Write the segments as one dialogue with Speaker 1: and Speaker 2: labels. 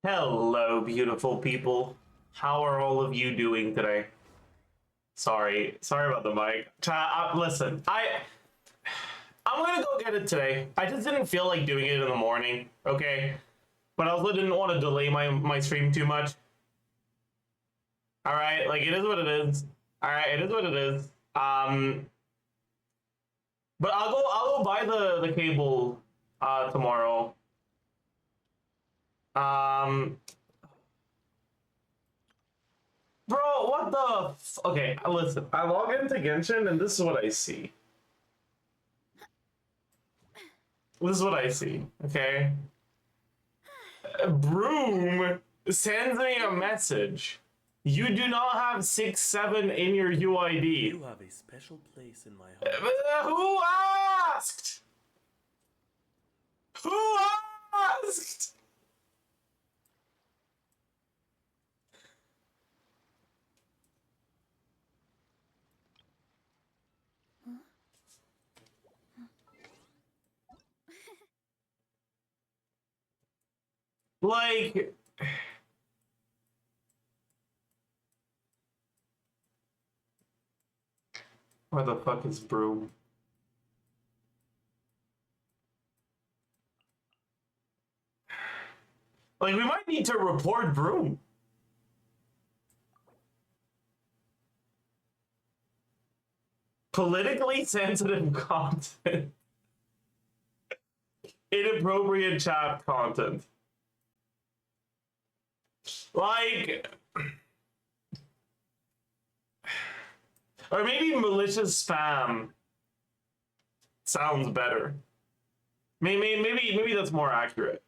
Speaker 1: Hello, beautiful people. How are all of you doing today? Sorry about the mic. Listen, I'm gonna go get it today. I just didn't feel like doing it in the morning, okay? But I also didn't want to delay my stream too much. All right, like it is what it is. All right, it is what it is. But I'll go buy the cable tomorrow. Bro, what the okay, listen. I log into Genshin and this is what I see. This is what I see, okay? Broom sends me a message. You do not have 6-7 in your UID.
Speaker 2: You have a special place in my heart.
Speaker 1: Who asked? Who asked? Like, where the fuck is Broom? Like, we might need to report Broom. Politically sensitive content. Inappropriate chat content. Like, or maybe malicious spam sounds better. Maybe that's more accurate.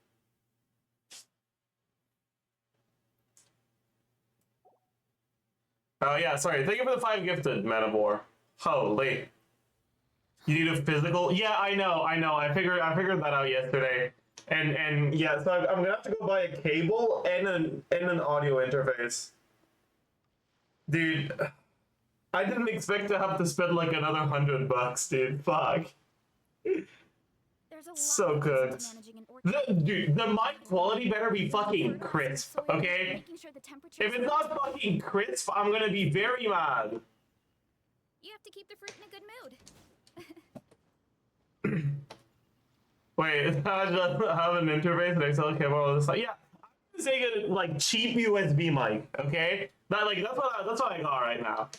Speaker 1: Oh yeah, sorry. Thank you for the 5 gifted, Manivore. Holy. You need a physical? Yeah, I know. I figured that out yesterday. And yeah, so I'm gonna have to go buy a cable and an audio interface. Dude, I didn't expect to have to spend like another $100, dude. Fuck. So good. Dude, the mic quality better be fucking crisp, okay? If it's not fucking crisp, I'm gonna be very mad.
Speaker 3: You have to keep the fruit in a good mood.
Speaker 1: Wait, I just have an interface and I sell a camera on the side. Yeah, I'm saying it like cheap USB mic, okay? That's what I got right now.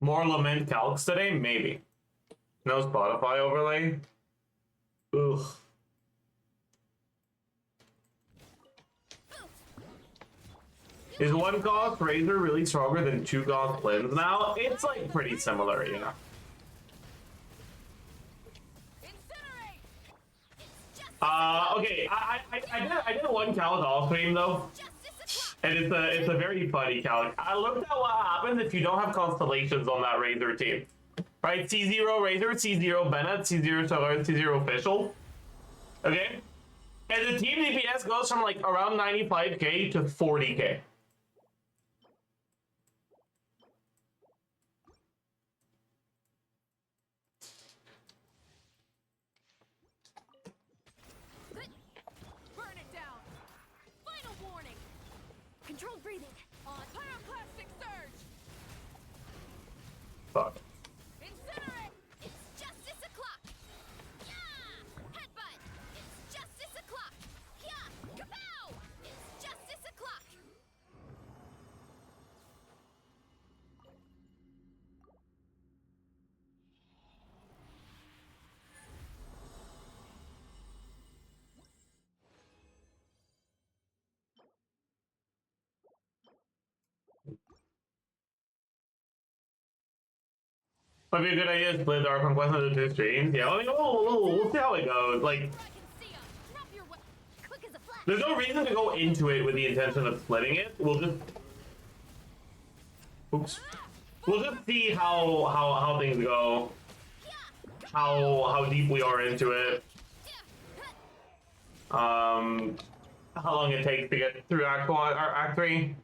Speaker 1: More lament calcs today? Maybe. No Spotify overlay? Ugh. Is one Goth Razor really stronger than 2 Goth Blends now? It's like pretty similar, you know. Okay, I did a one calc off stream though. And it's a very funny calc. I looked at what happens if you don't have constellations on that Razor team. Right, C0 Razor, C0 Bennett, C0 Solar, C0 Official. Okay? And the team DPS goes from like around 95k to 40k.
Speaker 3: Burn it down. Final warning. Controlled breathing. On pyroclastic surge.
Speaker 1: Fuck.
Speaker 3: Incinerate. It's justice o'clock. Yeah. Headbutt. It's justice o'clock. Yeah. Kapow. It's justice o'clock.
Speaker 1: Might be a good idea to split our conquest into 2 streams. Yeah, I mean, we'll see how it goes. Like,
Speaker 3: I can see 'em. Drop your quick as a flash.
Speaker 1: there's no reason to go into it with the intention of splitting it. We'll just... Oops. We'll just see how things go. How deep we are into it. How long it takes to get through Act 1 or Act 3.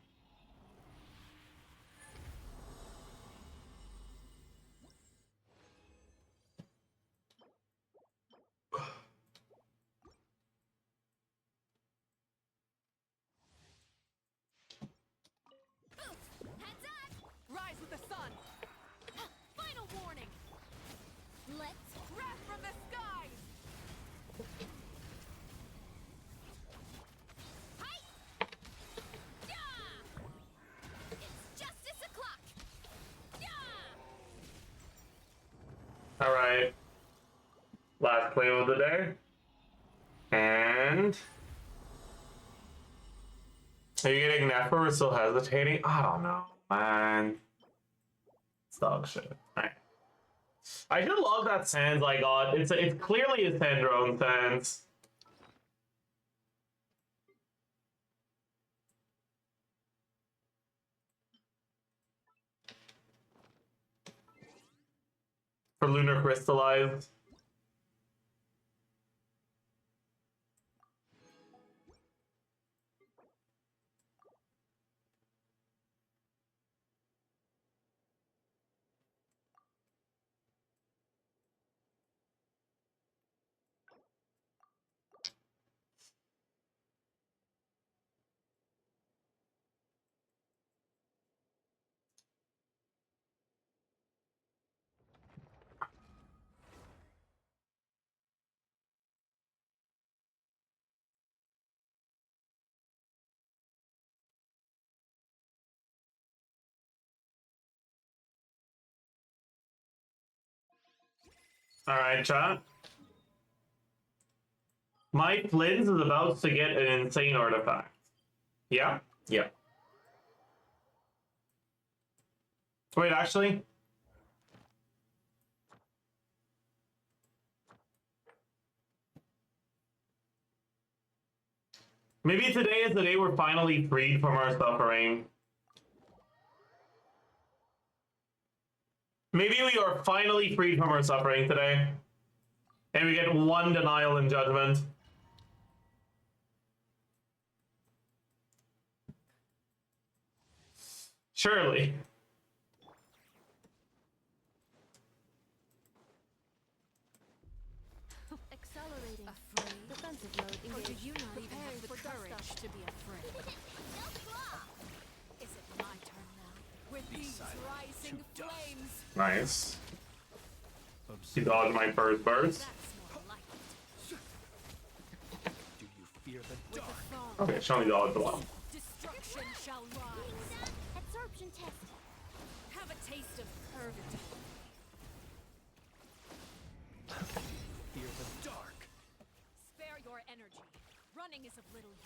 Speaker 3: Heads up. Rise with the sun. Final warning. Let's wrath from the skies. Hi. Yeah. It's justice o'clock. Yeah.
Speaker 1: All right. Last claim of the day. And... Are you getting Nefer or still hesitating? I don't know, man. It's dog shit. Alright. I do love that Sans I got. It's clearly a Sandrone Sans. For Lunar Crystallized. Alright, chat. My Flins is about to get an insane artifact. Yeah? Yeah. Wait, actually? Maybe today is the day we're finally freed from our suffering. Maybe we are finally freed from our suffering today. And we get 1 denial in judgment. Surely.
Speaker 3: Accelerating. Afraid. Defensive mode engaged. Or did you not even have the courage to be afraid? Is it my turn now? With these rising flames.
Speaker 1: Nice. He dodged my first burst.
Speaker 3: That's more like it.
Speaker 2: Do you fear the dark?
Speaker 1: Okay, show me dodge the one.
Speaker 3: Destruction shall rise. Absorption test. Have a taste of purgatory.
Speaker 2: Fear the dark.
Speaker 3: Spare your energy. Running is of little use.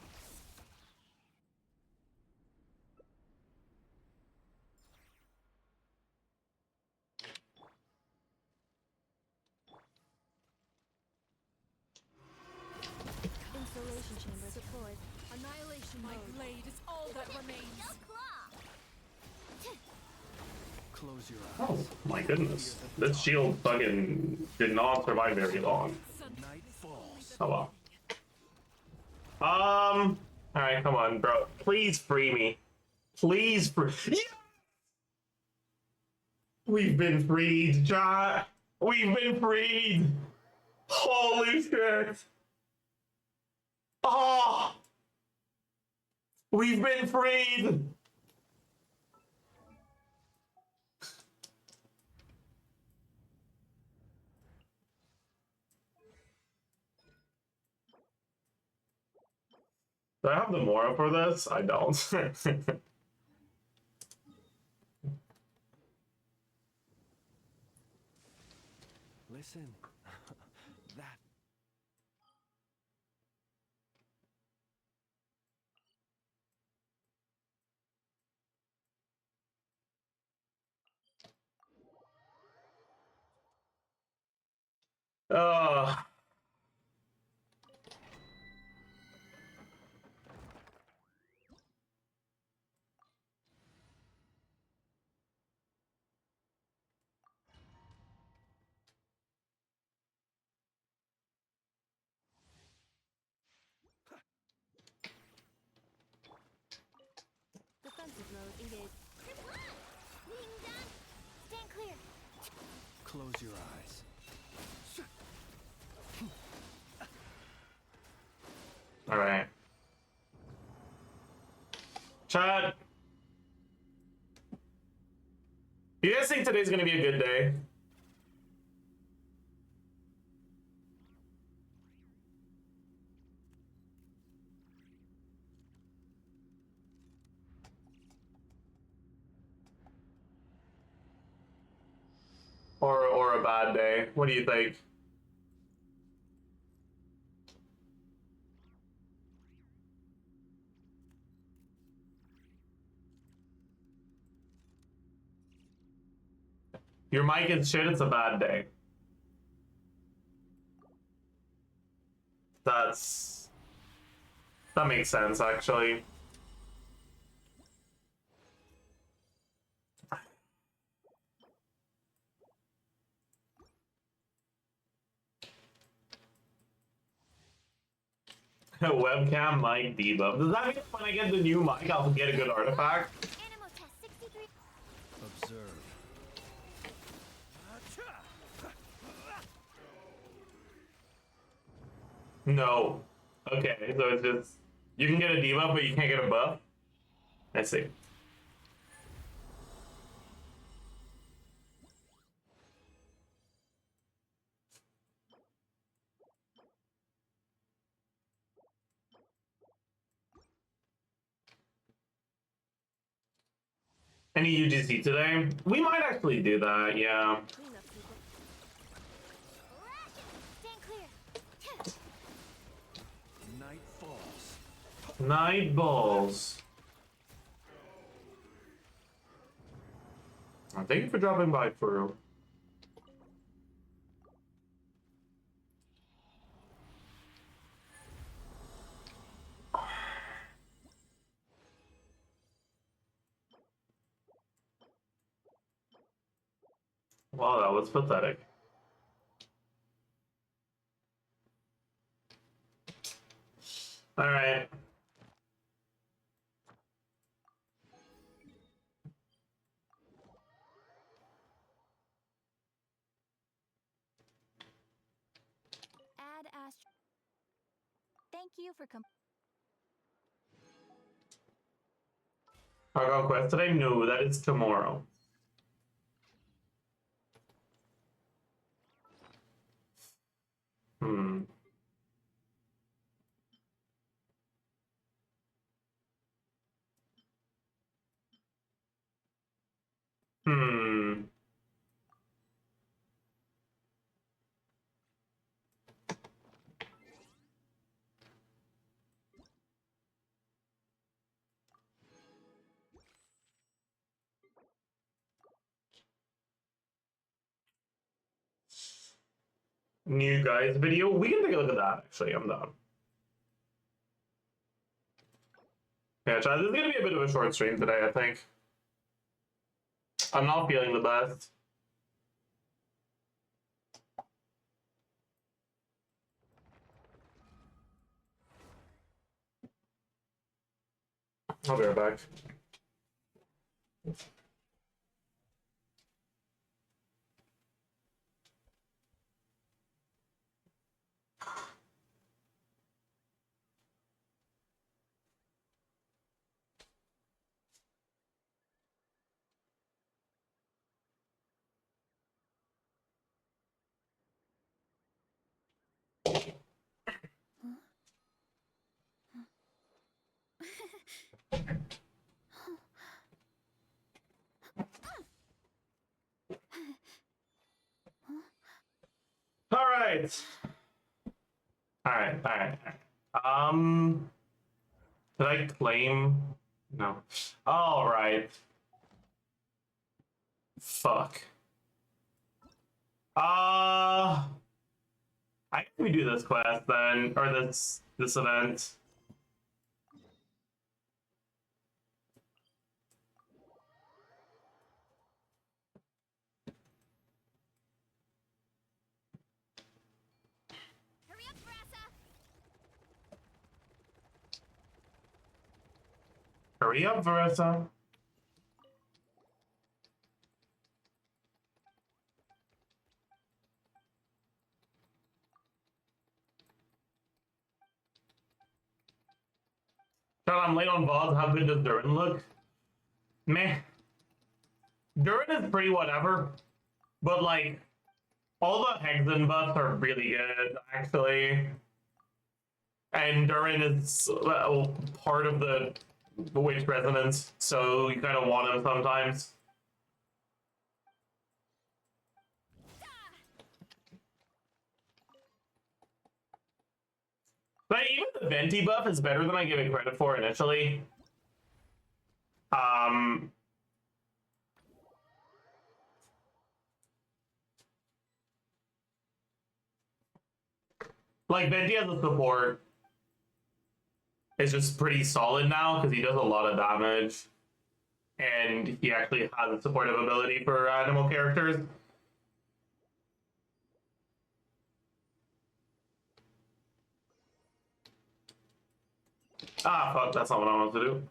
Speaker 3: Installation chamber deployed. Annihilation mode. My blade is all that remains.
Speaker 2: Close your
Speaker 1: Oh
Speaker 2: eyes.
Speaker 1: my goodness. This shield fucking did not survive very long.
Speaker 2: Night falls.
Speaker 1: Oh well. Alright, come on, bro. Please free me. Please free. Yeah! We've been freed, chat. We've been freed. Holy shit. Oh! We've been freed. Do I have the Mora for this? I don't.
Speaker 2: Listen. That.
Speaker 1: Uh,
Speaker 3: Defensive mode engaged. Being done. Stand clear.
Speaker 2: Close your eyes.
Speaker 1: all right. Chat. You guys think today's gonna be a good day? Or a bad day? What do you think? Your mic is shit, it's a bad day. That makes sense actually. Webcam mic debuff. Does that mean when I get the new mic I'll get a good artifact?
Speaker 3: Animal test 63.
Speaker 2: Observe.
Speaker 1: No. Okay, so it's just you can get a debuff but you can't get a buff? I see. Any UGC today? We might actually do that, yeah.
Speaker 3: Clean up, people. Stand clear.
Speaker 2: Night falls.
Speaker 1: Night balls. Thank you for dropping by, Furu. Wow, that was pathetic. All right.
Speaker 3: Add Astro. Thank you for
Speaker 1: Argon Quest today? No, that is tomorrow. Hmm. Hmm. New guys video. We can take a look at that. Actually, I'm down. Yeah, Chad, this is gonna be a bit of a short stream today. I think. I'm not feeling the best. I'll be right back. All right. All right. All right. Did I claim? No. All right. Fuck. I guess we do this quest then, or this event.
Speaker 3: Hurry up, Brassa!
Speaker 1: Hurry up, Versa. God, I'm late on VODs. How good does Durin look? Meh. Durin is pretty whatever, but like, all the Hexen buffs are really good, actually. And Durin is part of the Witch Resonance, so you kind of want him sometimes. But even the Venti buff is better than I give it credit for initially. Like Venti as a support is just pretty solid now because he does a lot of damage, and he actually has a supportive ability for animal characters. Ah, fuck, that's not what I want to do.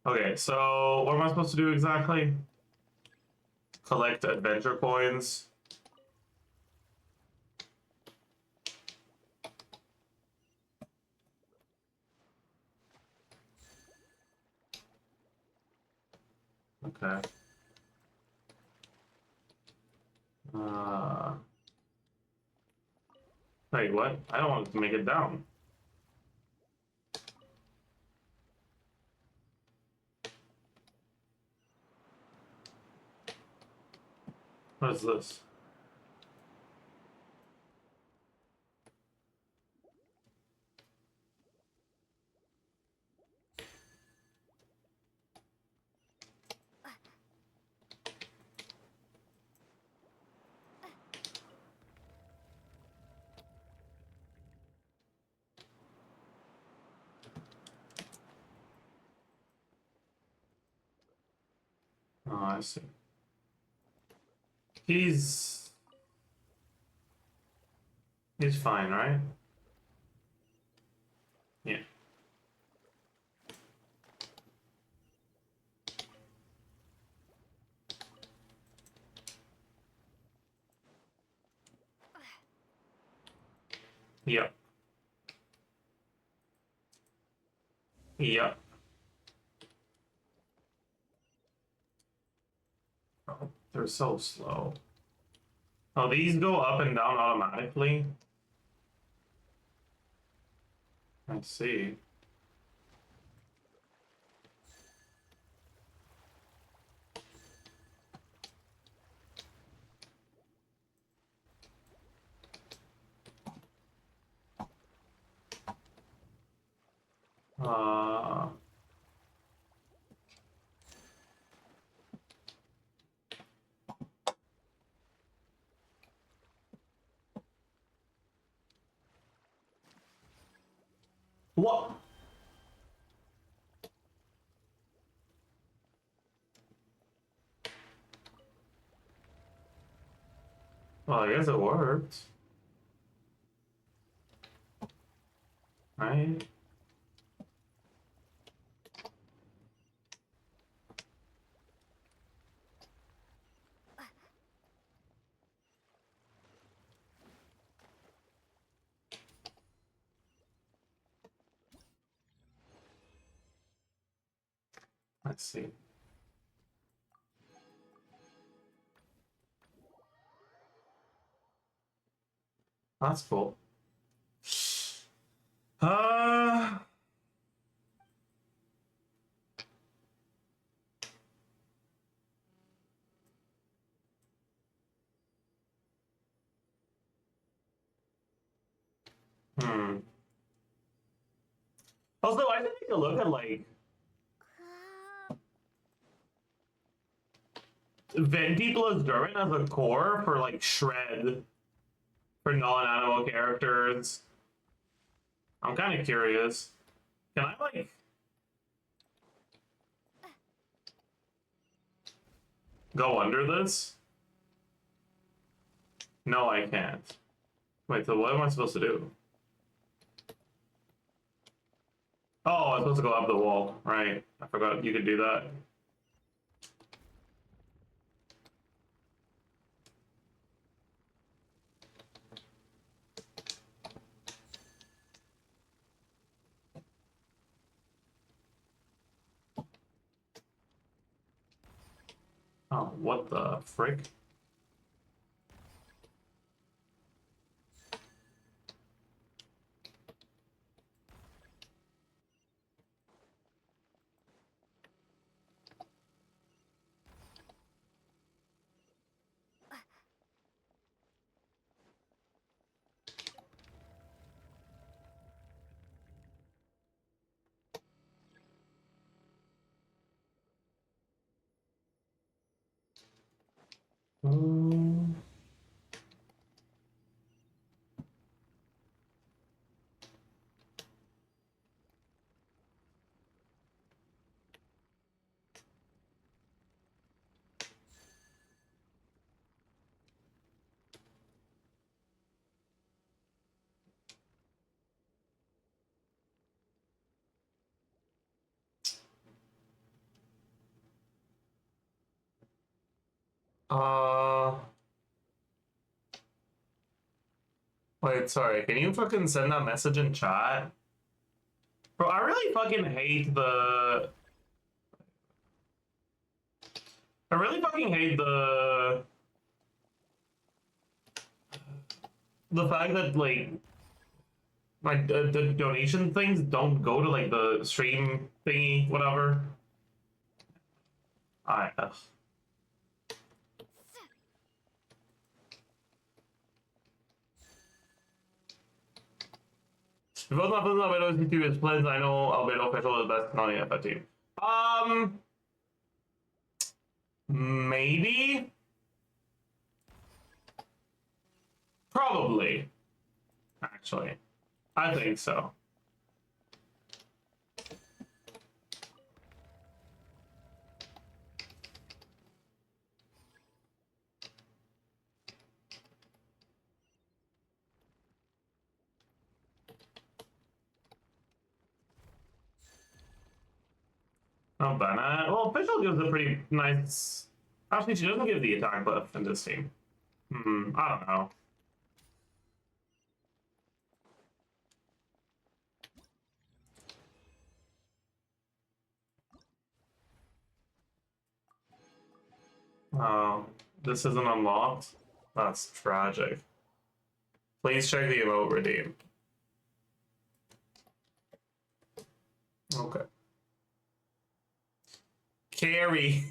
Speaker 1: Okay, so what am I supposed to do exactly? Collect adventure coins. Okay. Wait, what? I don't want to make it down. What is this? Oh, I see. He's fine, right? Yeah. Yep. Yep. Oh, they're so slow. Oh, these go up and down automatically? I see. Uh... What? Well, I guess it worked. Right? Let's see. That's cool. Uh... Hmm. Also, I didn't take a look at like Venti plus Durin as a core for like Shred. for non-animal characters. I'm kind of curious. Can I, like... go under this? No, I can't. Wait, so what am I supposed to do? Oh, I'm supposed to go up the wall. Right. I forgot you could do that. Oh, what the frick? Um, uh, wait, sorry. Can you fucking send that message in chat? Bro, I really fucking hate the... I really fucking hate the fact that, like the donation things don't go to, like, the stream thingy, whatever. Ugh. If I was not putting Albedo into his plans, I know Albedo official is best on the FF team. Maybe? Probably. Actually. I think so. Oh, Bennett. Well, official gives a pretty nice... Actually, she doesn't give the attack buff in this team. I don't know. Oh, this isn't unlocked? That's tragic. Please check the emote redeem. Okay. Carry.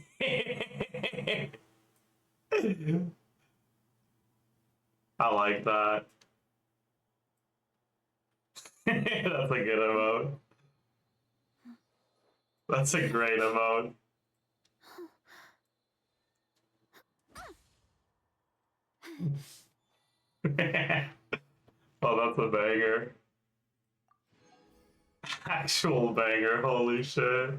Speaker 1: I like that. That's a good emote. That's a great emote. Oh, that's a banger. Actual banger, holy shit.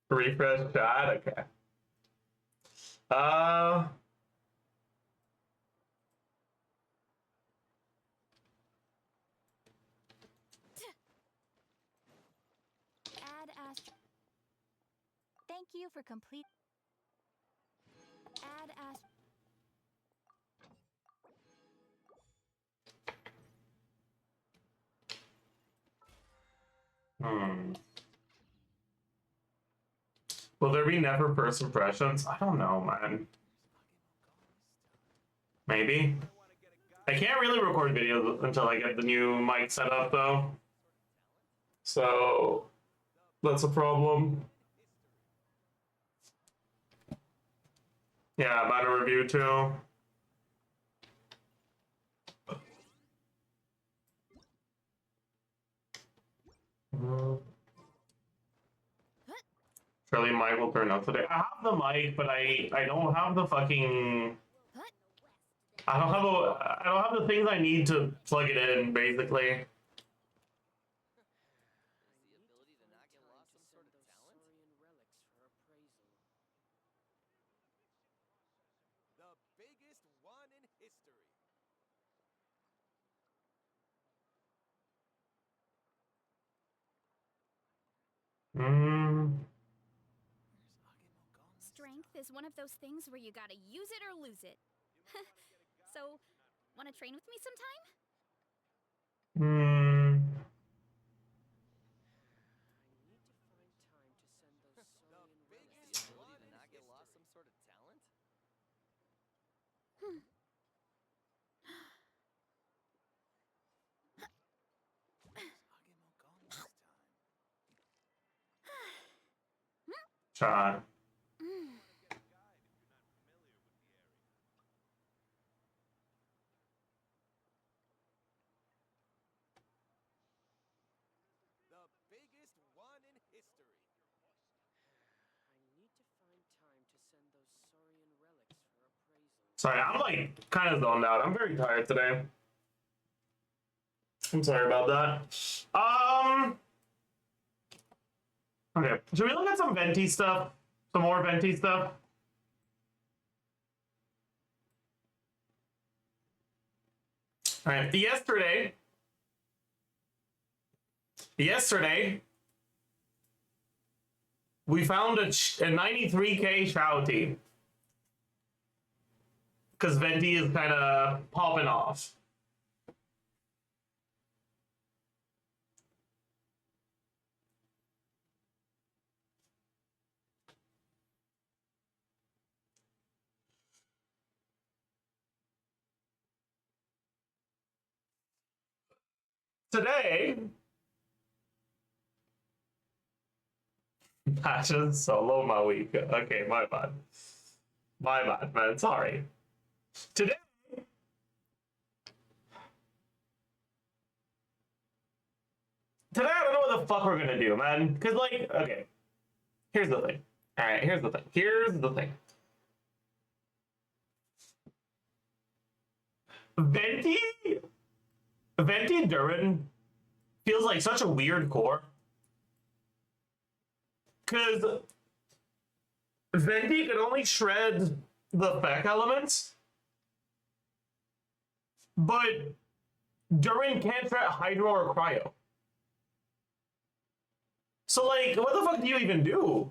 Speaker 1: Refresh chat? Okay.
Speaker 3: Add ast. Thank you for complete. Add ast.
Speaker 1: Will there be never first impressions? I don't know, man. Maybe. I can't really record videos until I get the new mic set up, though. So, that's a problem. Yeah, about a review, too. Surely Mike will turn up today. I have the mic, but I don't have the fucking.
Speaker 3: What?
Speaker 1: I don't have the things I need to plug it in, basically.
Speaker 4: The biggest one in history.
Speaker 3: Strength is one of those things where you gotta use it or lose it. So, wanna train with me sometime?
Speaker 4: The biggest one in not get lost some sort of talent?
Speaker 1: Shot.
Speaker 4: The biggest one in history.
Speaker 1: Sorry, I'm like kind of zoned out. I'm very tired today. I'm sorry about that. Okay, should we look at some venti stuff? Some more venti stuff? All right, yesterday, we found a 93k shouty. Because venti is kind of popping off. Today, Passion solo my week. Okay, my bad. My bad, man. Sorry. Today, I don't know what the fuck we're gonna do, man. Because, like, okay. Here's the thing. Alright, here's the thing. Venti Durin feels like such a weird core. Because Venti can only shred the feck elements, but Durin can't shred Hydro or Cryo. So, like, what the fuck do you even do?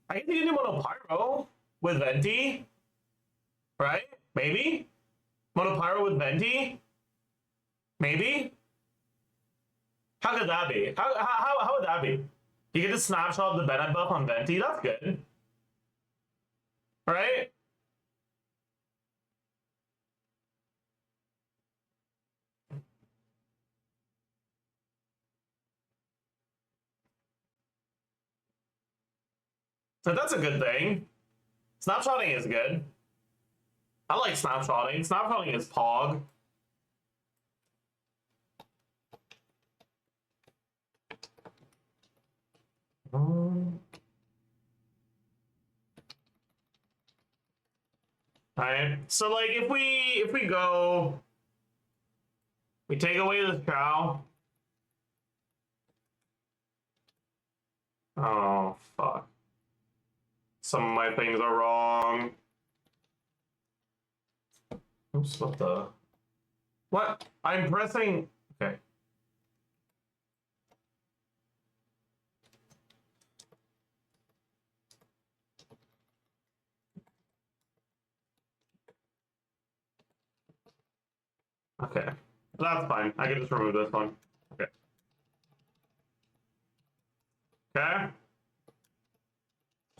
Speaker 1: I guess you can do Monopyro with Venti, right? Maybe? Monopyro with Venti? Maybe? How could that be? How would that be? You get to snapshot the Bennett buff on Venti? That's good. Right? So that's a good thing. Snapshotting is good. I like snapshotting. Snapshotting is Pog. Alright. So like if we go, we take away this cow. Oh fuck. Some of my things are wrong. Oops, what the? What? I'm pressing. Okay. Okay. That's fine. I can just remove this one. Okay. Okay.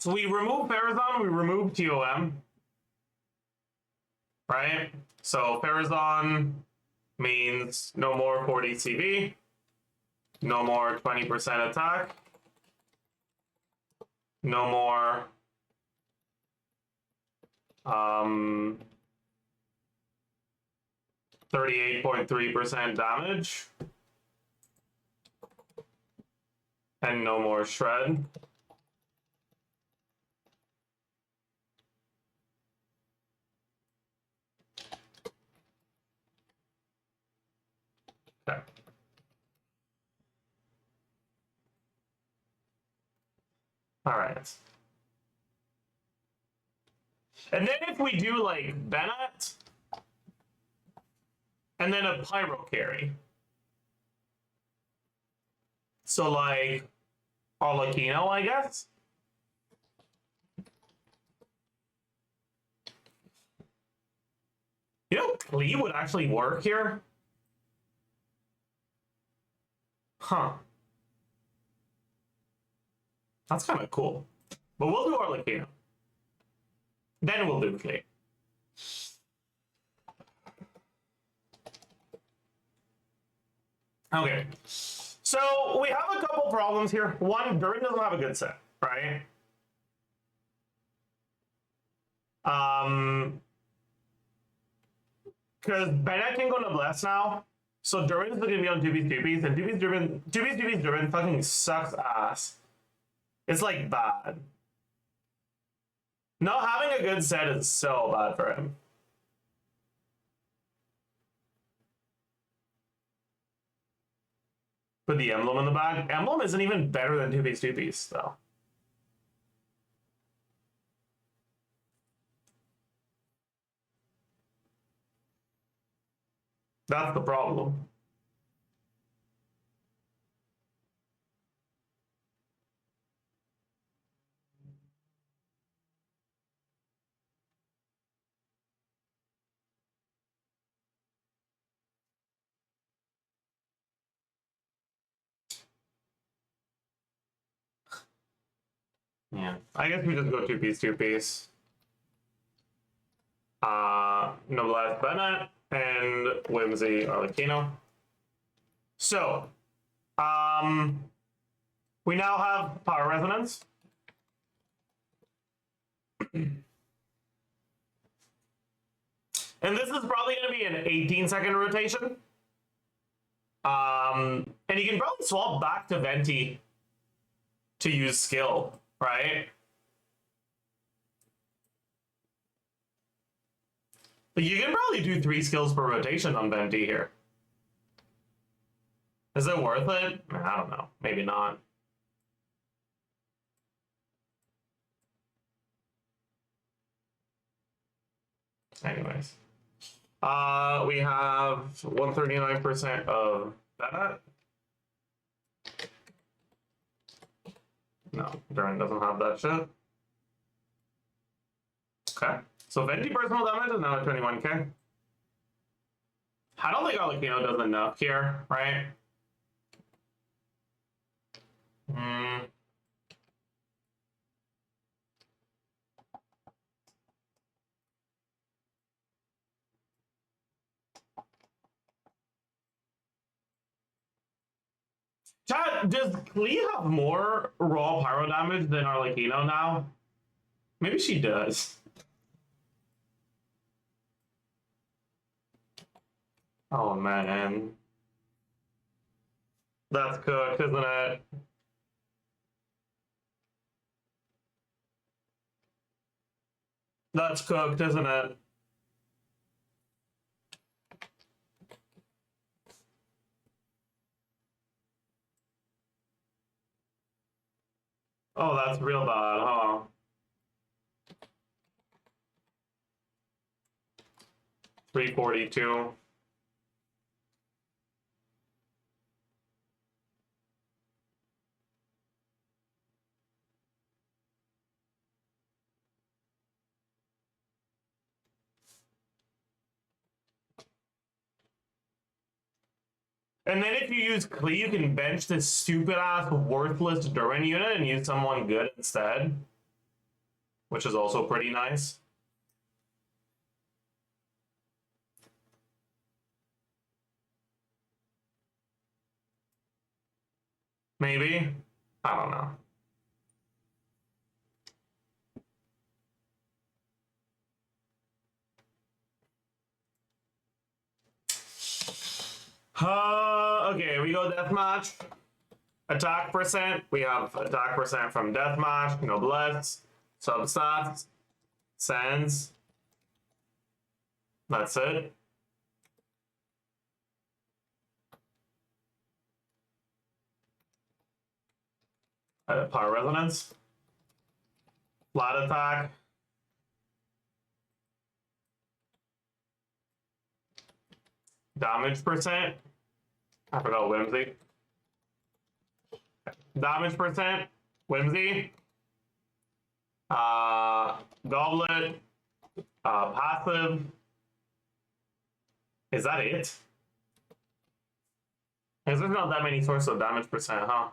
Speaker 1: So we remove Farazan, we remove TOM. Right? So Farazan means no more 40 CV, no more 20% attack, no more 38.3% damage, and no more shred. Alright. And then if we do like Bennett, and then a Pyro carry. So like Arlecchino, I guess? You know, Klee would actually work here? Huh. That's kind of cool. But we'll do Arlecchino. Then we'll do Klee. Okay. So we have a couple problems here. One, Durin doesn't have a good set, right? Because Bennett can go to Bless now. So Durin's going to be on 2B's, and 2B's Durin fucking sucks ass. It's like bad. Not having a good set is so bad for him. Put the emblem in the bag. Emblem isn't even better than 2B's, though. That's the problem. Yeah, I guess we just go 2B's. Noblesse Bennett and Whimsy Arlecchino. So, we now have Power Resonance. And this is probably going to be an 18-second rotation. And you can probably swap back to Venti to use skill, right? But you can probably do 3 skills per rotation on Venti here. Is it worth it? I don't know. Maybe not. Anyways. We have 139% of that. No, Durin doesn't have that shit. Okay. So Venti personal damage is now at 21k. I don't think Arlecchino does enough here, right? Chat, does Klee have more raw pyro damage than Arlecchino now? Maybe she does. Oh man. That's cooked, isn't it? That's cooked, isn't it? Oh, that's real bad, huh? $342. And then if you use Klee, you can bench this stupid-ass, worthless Durin unit and use someone good instead. Which is also pretty nice. Maybe? I don't know. Okay, we go deathmatch. Attack percent. We have attack percent from deathmatch, noblesse, substats, sands. That's it. Power resonance. Flat attack. Damage percent. I forgot whimsy. Damage percent. Whimsy. Goblet. Passive. Is that it? Because there's not that many sources of damage percent, huh?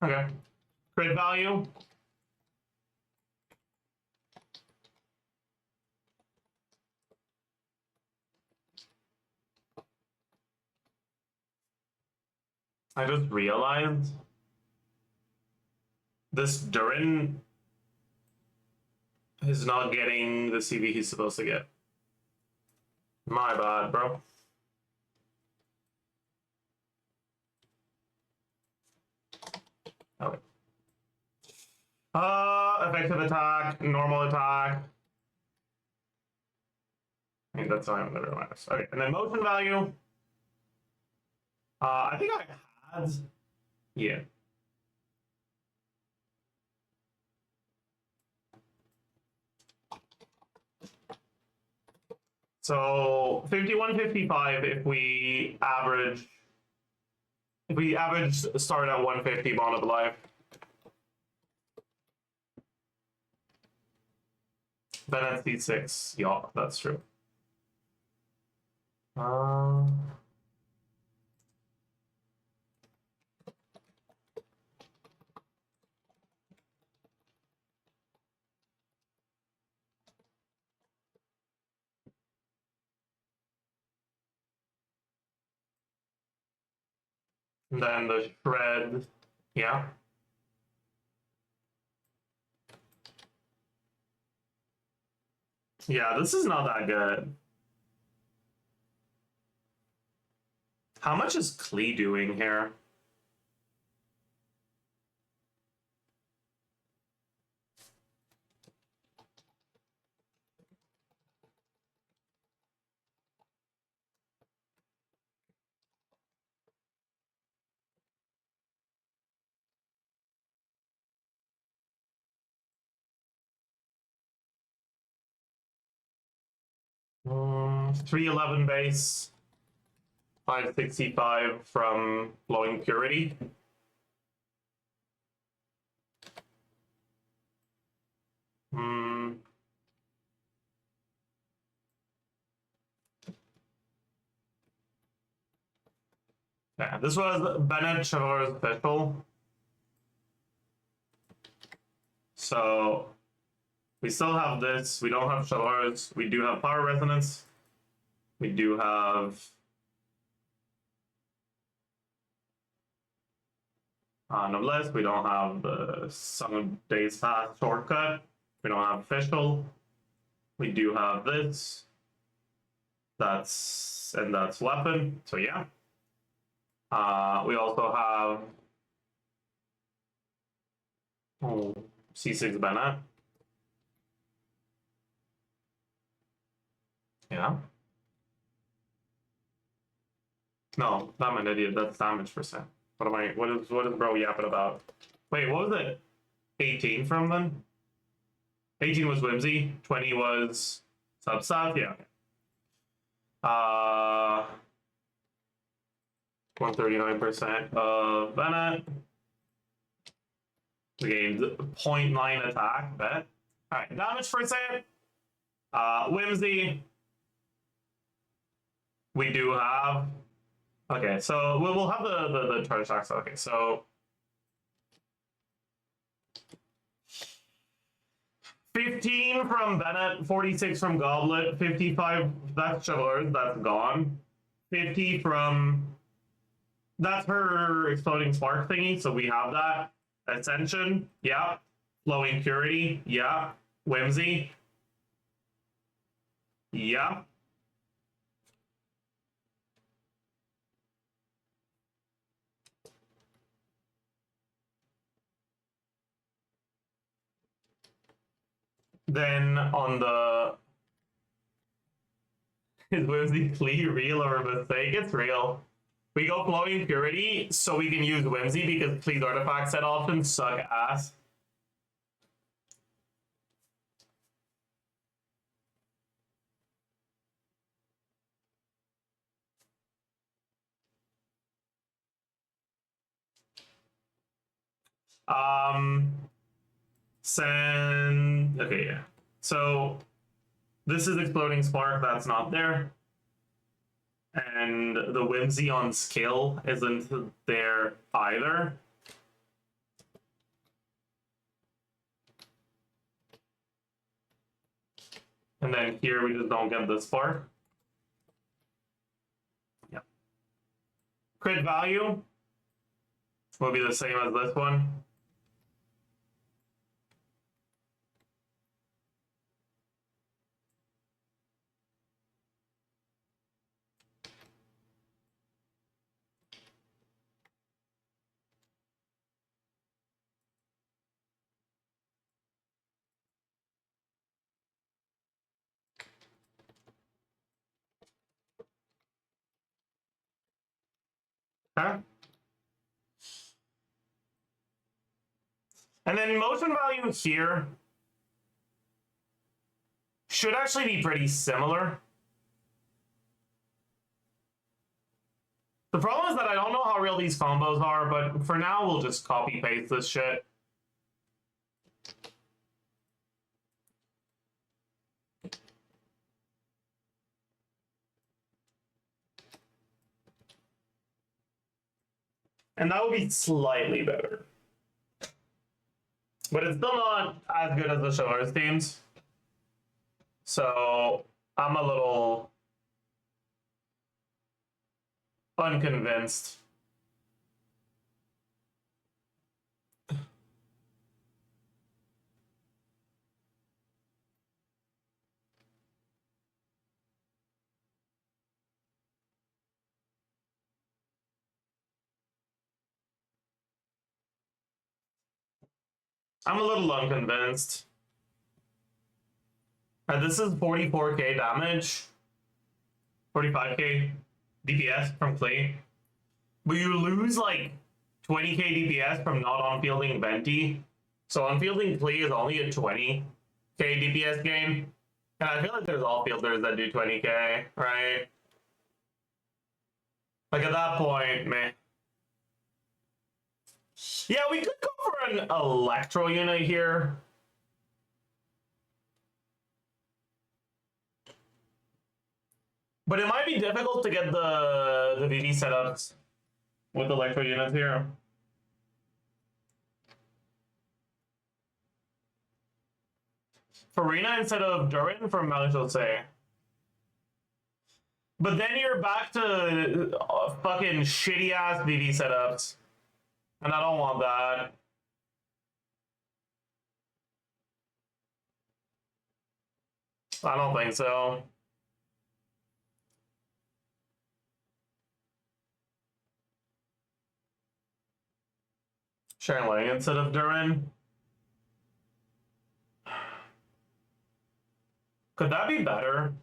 Speaker 1: Okay. Crit value. I just realized this Durin is not getting the CV he's supposed to get. My bad, bro. Okay. Effective attack, normal attack. I mean, that's not even gonna matter. Okay, and then motion value. I think I had, yeah. So 51, 55 if we average start at 150 bond of life. Then at C6, yeah, that's true. Then the shred, yeah. Yeah, this is not that good. How much is Klee doing here? Mm, 311 base, 565 from Flowing Purity. Hmm. Yeah, this was Bennett Chevalier Special. So we still have this. We don't have Chevaliers. We do have Power Resonance. We do have Noblesse. We don't have the Song of Days Past shortcut. We don't have Official. We do have this. That's Weapon. So yeah. We also have C6 Bennett. Yeah. No, I'm an idiot. That's damage percent. What is bro yapping about? Wait, what was it? 18 from then? 18 was Whimsy, 20 was Substat, yeah. 139% of Bennett. We gained 0.9 attack, bet. Alright, damage percent. Whimsy. We do have. Okay, so we'll have the charge attacks. Okay, so 15 from Bennett, 46 from Goblet, 55, that's Chevalier, that's gone. 50 from, that's her Exploding Spark thingy, so we have that. Ascension, yeah. Flowing Purity, yeah. Whimsy, yeah. Then on the is Whimsy Klee real or a mistake? It's real. We go Flowing Purity so we can use Whimsy because Klee's artifact set options suck ass. Send. Okay, yeah. So this is exploding spark. That's not there. And the whimsy on skill isn't there either. And then here we just don't get the spark. Yep. Crit value will be the same as this one. Huh? And then motion value here should actually be pretty similar. The problem is that I don't know how real these combos are, but for now we'll just copy paste this shit. And that would be slightly better. But it's still not as good as the Shivers themes. So I'm a little unconvinced. I'm a little unconvinced. And this is 44k damage, 45k DPS from Clay. But you lose like 20k DPS from not on-fielding Venti. So on-fielding Clay is only a 20k DPS gain. And I feel like there's all-fielders that do 20k, right? Like at that point, meh. Yeah, we could go for an Electro unit here. But it might be difficult to get the VD setups with Electro units here. Farina instead of Durin from Maliciousé. But then you're back to fucking shitty ass VD setups. And I don't want that. I don't think so. Sharon Lang instead of Durin. Could that be better?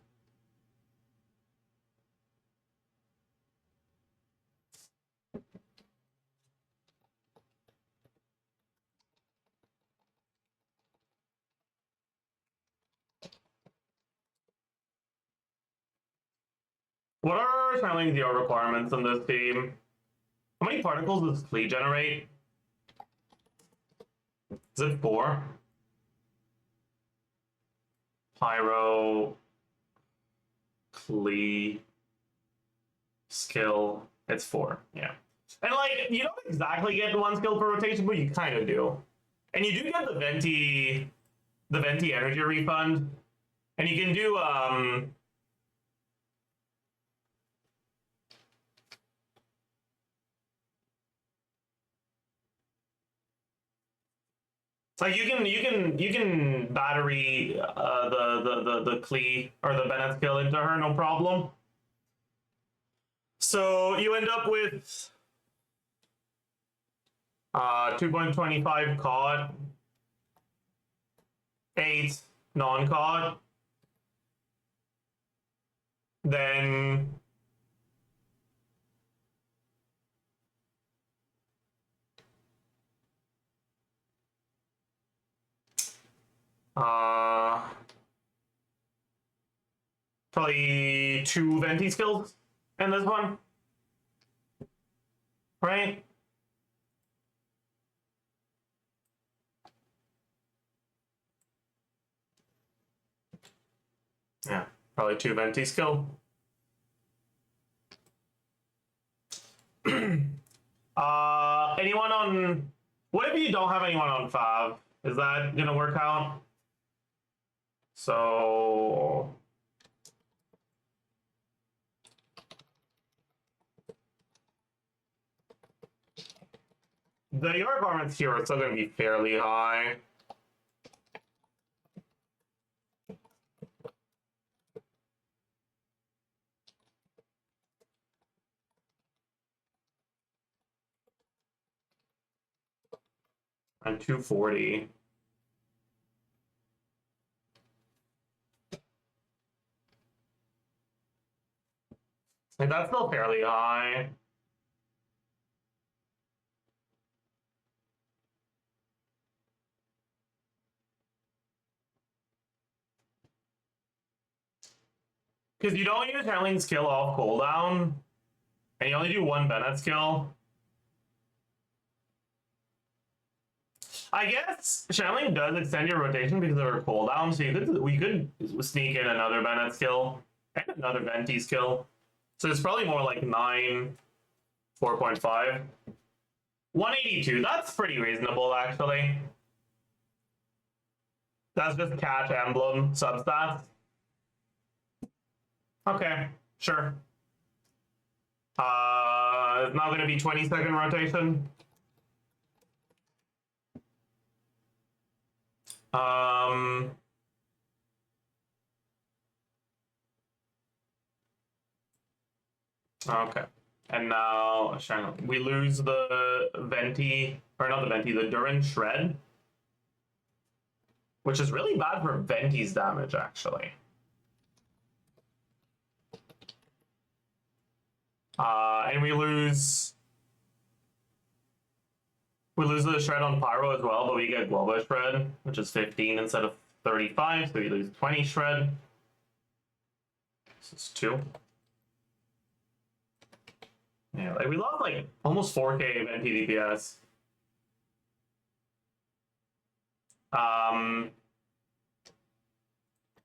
Speaker 1: What are Sharon Lang's requirements in this team? How many particles does Klee generate? Is it 4? Pyro, Klee, skill. It's 4, yeah. And like, you don't exactly get 1 skill per rotation, but you kind of do. And you do get the Venti energy refund. And you can do like you can battery the Klee or the Bennett skill into her, no problem. So you end up with 2.25 COD, 8 non-COD, then probably 2 Venti skills in this one, right? Probably 2 venti skill. Anyone on... What if you don't have anyone on Fav? Is that gonna work out? So... The York garments here are still gonna be fairly high. I'm 240. Like, that's still fairly high. Because you don't use handling skill off cooldown, and you only do 1 Bennett skill. I guess channeling does extend your rotation because of her cooldown, so we could sneak in another Bennett skill and another Venti skill. So it's probably more like 9, 4.5. 182, that's pretty reasonable actually. That's just catch emblem substats. Okay, sure. It's not gonna be 20-second rotation. Okay. And now we lose the Venti, or not the Venti, the Durin Shred. Which is really bad for Venti's damage, actually. And we lose the Shred on Pyro as well, but we get Globo Shred, which is 15 instead of 35, so we lose 20 Shred. This is 2. Yeah, like we lost like almost 4k Venti DPS.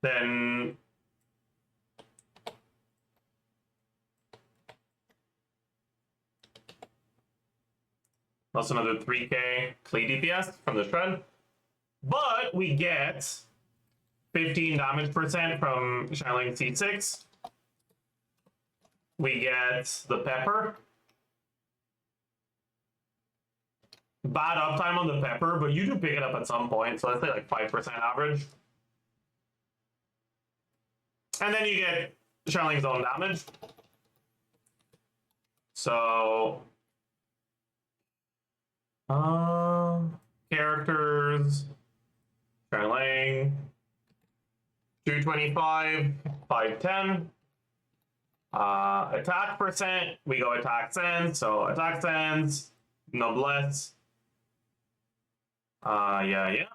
Speaker 1: Then lost another 3k Klee DPS from the Shred. But we get 15 damage % from channeling C6. We get the Pepper. Bad uptime on the Pepper, but you do pick it up at some point, so let's say like 5% average. And then you get channeling zone damage. So characters, channeling 225, 510. Attack %, we go attack sense, so attack sense, noblesse. Yeah.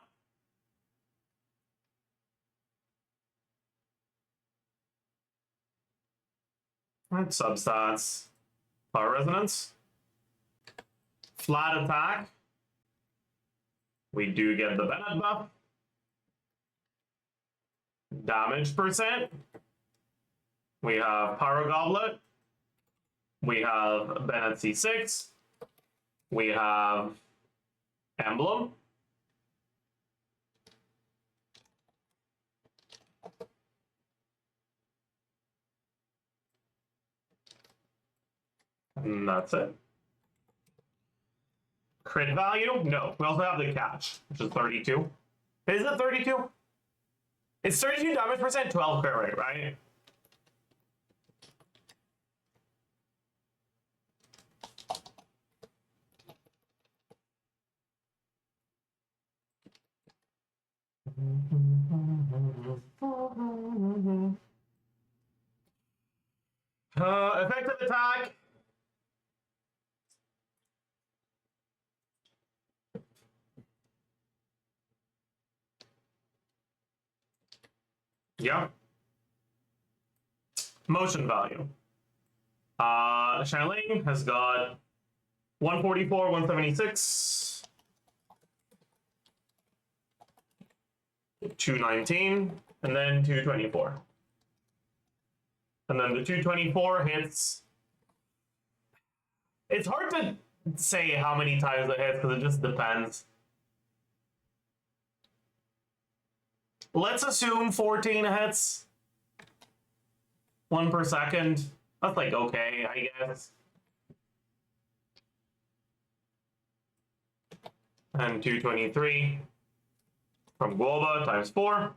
Speaker 1: Right, substats. Power resonance. Flat attack. We do get the Bennett buff. Damage %. We have Pyro Goblet. We have Bennett C6. We have Emblem. And that's it. Crit value? No. We also have the catch, which is 32. Is it 32? It's 32 damage %, 12 crit rate, right? Effective attack. Yeah. Motion value. Channeling has got 144, 176, 219, and then 224. And then the 224 hits. It's hard to say how many times it hits because it just depends. Let's assume 14 hits. 1 per second. That's like okay, I guess. And 223 from Guoba times 4.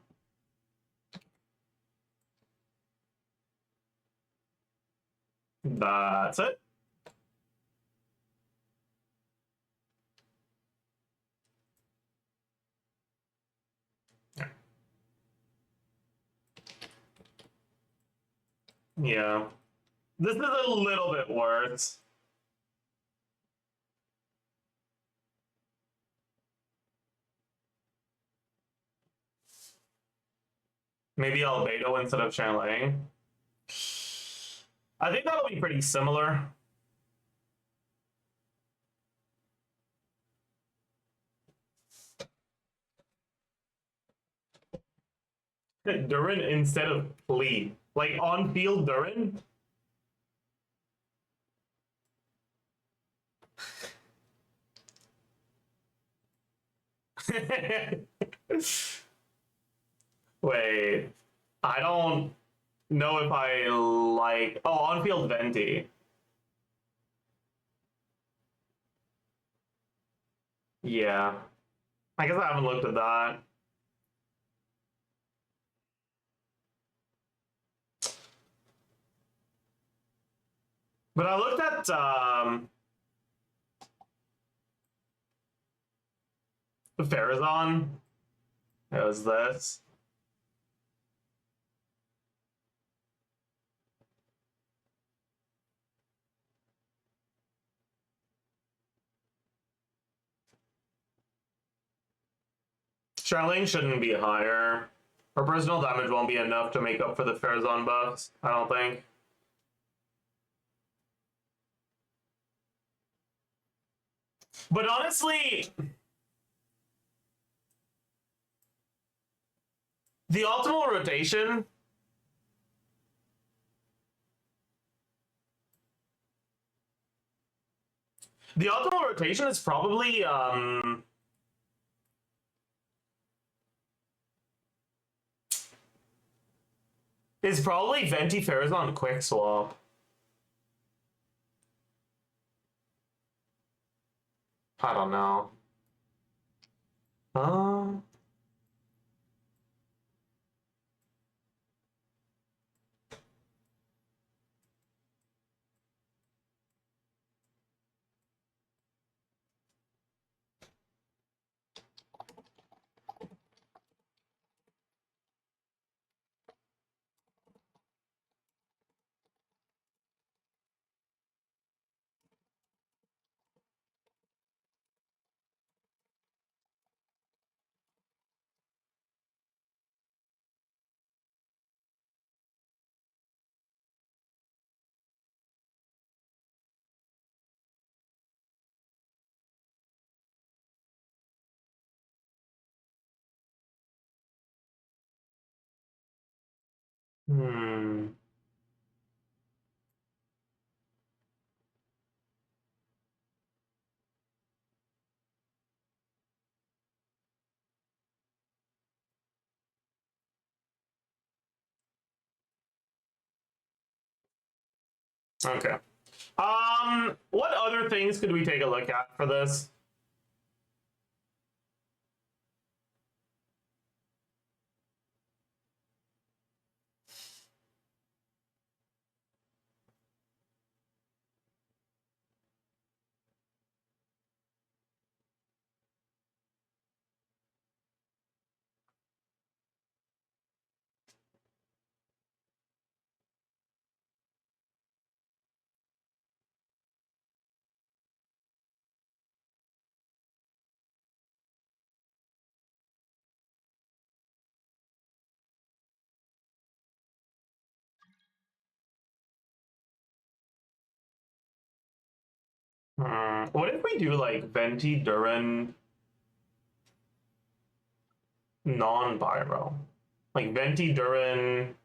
Speaker 1: That's it. Yeah. This is a little bit worse. Maybe Albedo instead of Shanlang. I think that'll be pretty similar. Durin instead of Lee. Like on field Durin? Wait. I don't know if I like. Oh, on field Venti. Yeah. I guess I haven't looked at that. But I looked at Farazan. It was this. Charlene shouldn't be higher. Her personal damage won't be enough to make up for the Farazan buffs, I don't think. But honestly, the optimal rotation is probably Venti Farazan quick swap. I don't know. Hmm. Okay. What other things could we take a look at for this? What if we do like Venti Durin non-pyro? Like Venti Durin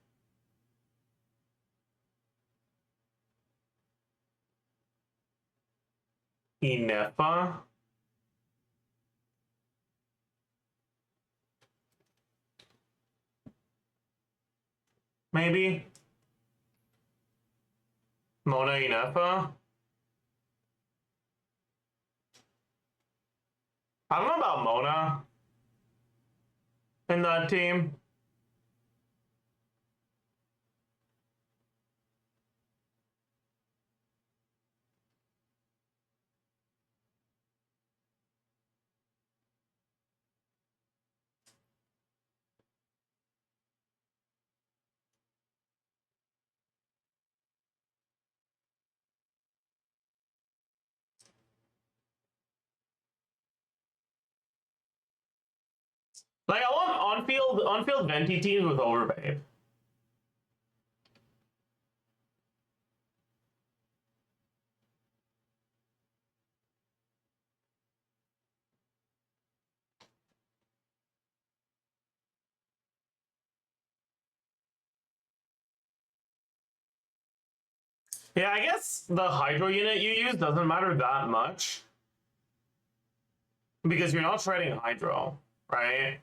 Speaker 1: Inefa. Maybe. Mona Inefa. I don't know about Mona in that team. Like I want on-field venti teams with overbabe. Yeah, I guess the hydro unit you use doesn't matter that much because you're not shredding hydro, right?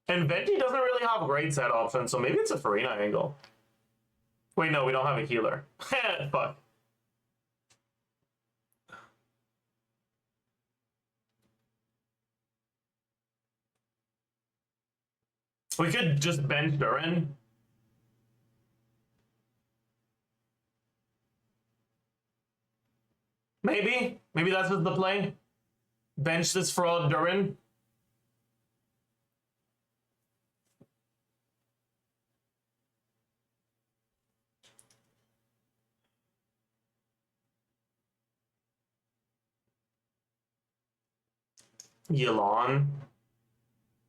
Speaker 1: And Venti doesn't really have great set options, so maybe it's a Farina angle. Wait, no, we don't have a healer. Fuck. We could just bench Durin. Maybe. Maybe that's just the play. Bench this fraud Durin. Yelan.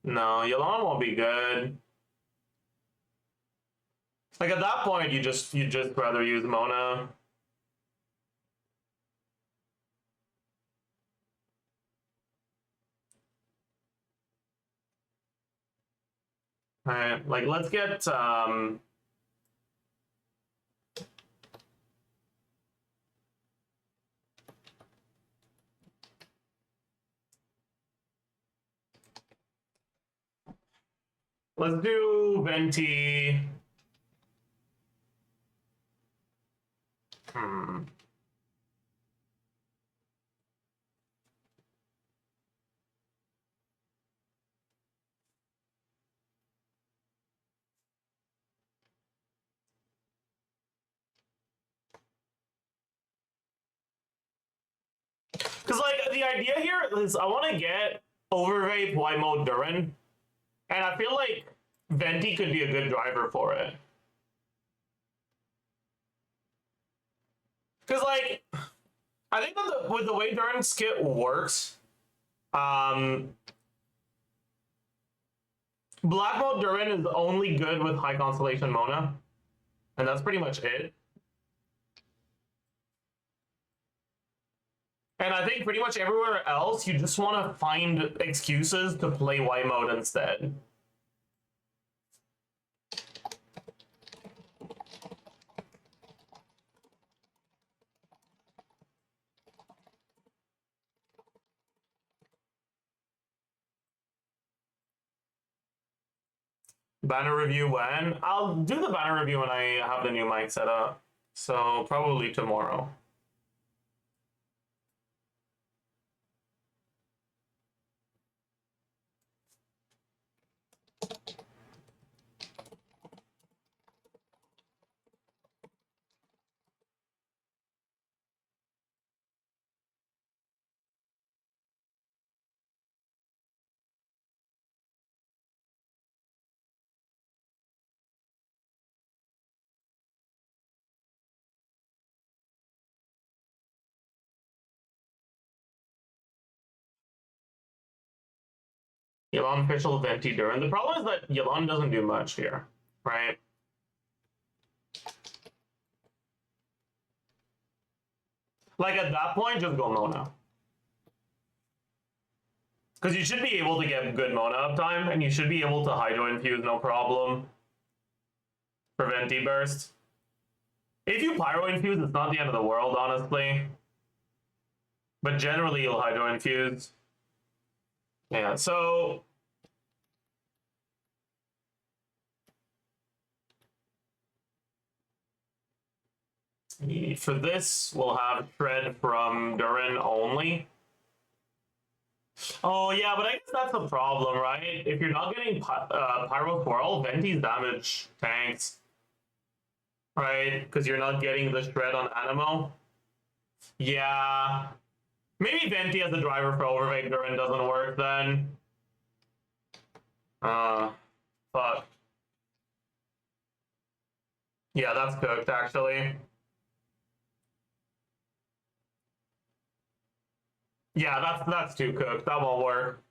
Speaker 1: No, Yelan won't be good. Like at that point, you just rather use Mona. Alright, like let's get let's do Venti. Because like the idea here is I want to get overvape white mode Durin, and I feel like Venti could be a good driver for it. Because like I think that with the way Durin's kit works, black mode Durin is only good with high constellation Mona, and that's pretty much it. And I think pretty much everywhere else, you just want to find excuses to play white mode instead. Banner review when? I'll do the banner review when I have the new mic set up. So probably tomorrow. Yelan official Venti Durin. The problem is that Yelan doesn't do much here, right? Like at that point, just go Mona. Because you should be able to get good Mona uptime, and you should be able to Hydro Infuse no problem. Prevent D-Burst. If you Pyro Infuse, it's not the end of the world, honestly. But generally, you'll Hydro Infuse. Yeah, so... for this, we'll have Shred from Durin only. Oh, yeah, but I guess that's the problem, right? If you're not getting Pyro Swirl, Venti's damage tanks. Right? Because you're not getting the Shred on Anemo. Yeah. Maybe Venti as a driver for Overweight Durin doesn't work then. Fuck. Yeah, that's cooked, actually. Yeah, that's too cooked. That won't work.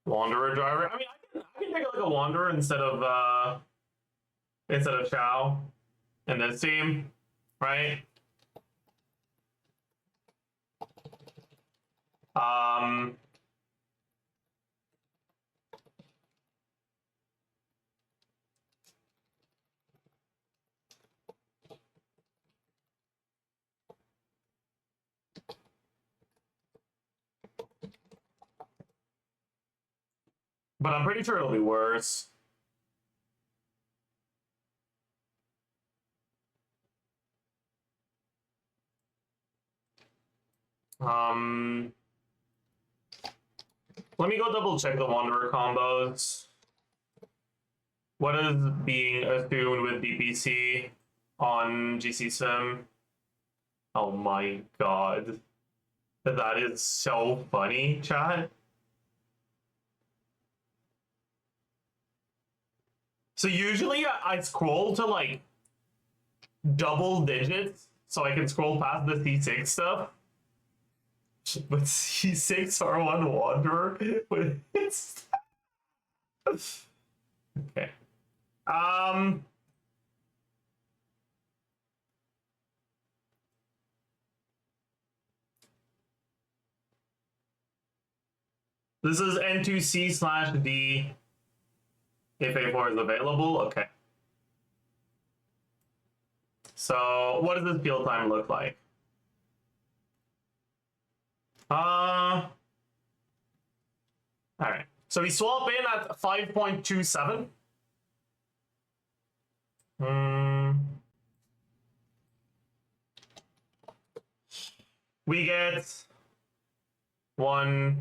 Speaker 1: Wanderer driver. I mean, I can take like a Wanderer instead of Shao in this team, right? But I'm pretty sure it'll be worse. Let me go double check the Wanderer combos. What is being assumed with DPC on GC Sim? Oh my god. That is so funny, chat. So usually I scroll to like double digits so I can scroll past the C6 stuff. But C6 R1 Wanderer, but it's okay. This is N2C/D if A4 is available. Okay. So what does this field time look like? All right. So we swap in at 5.27. We get one.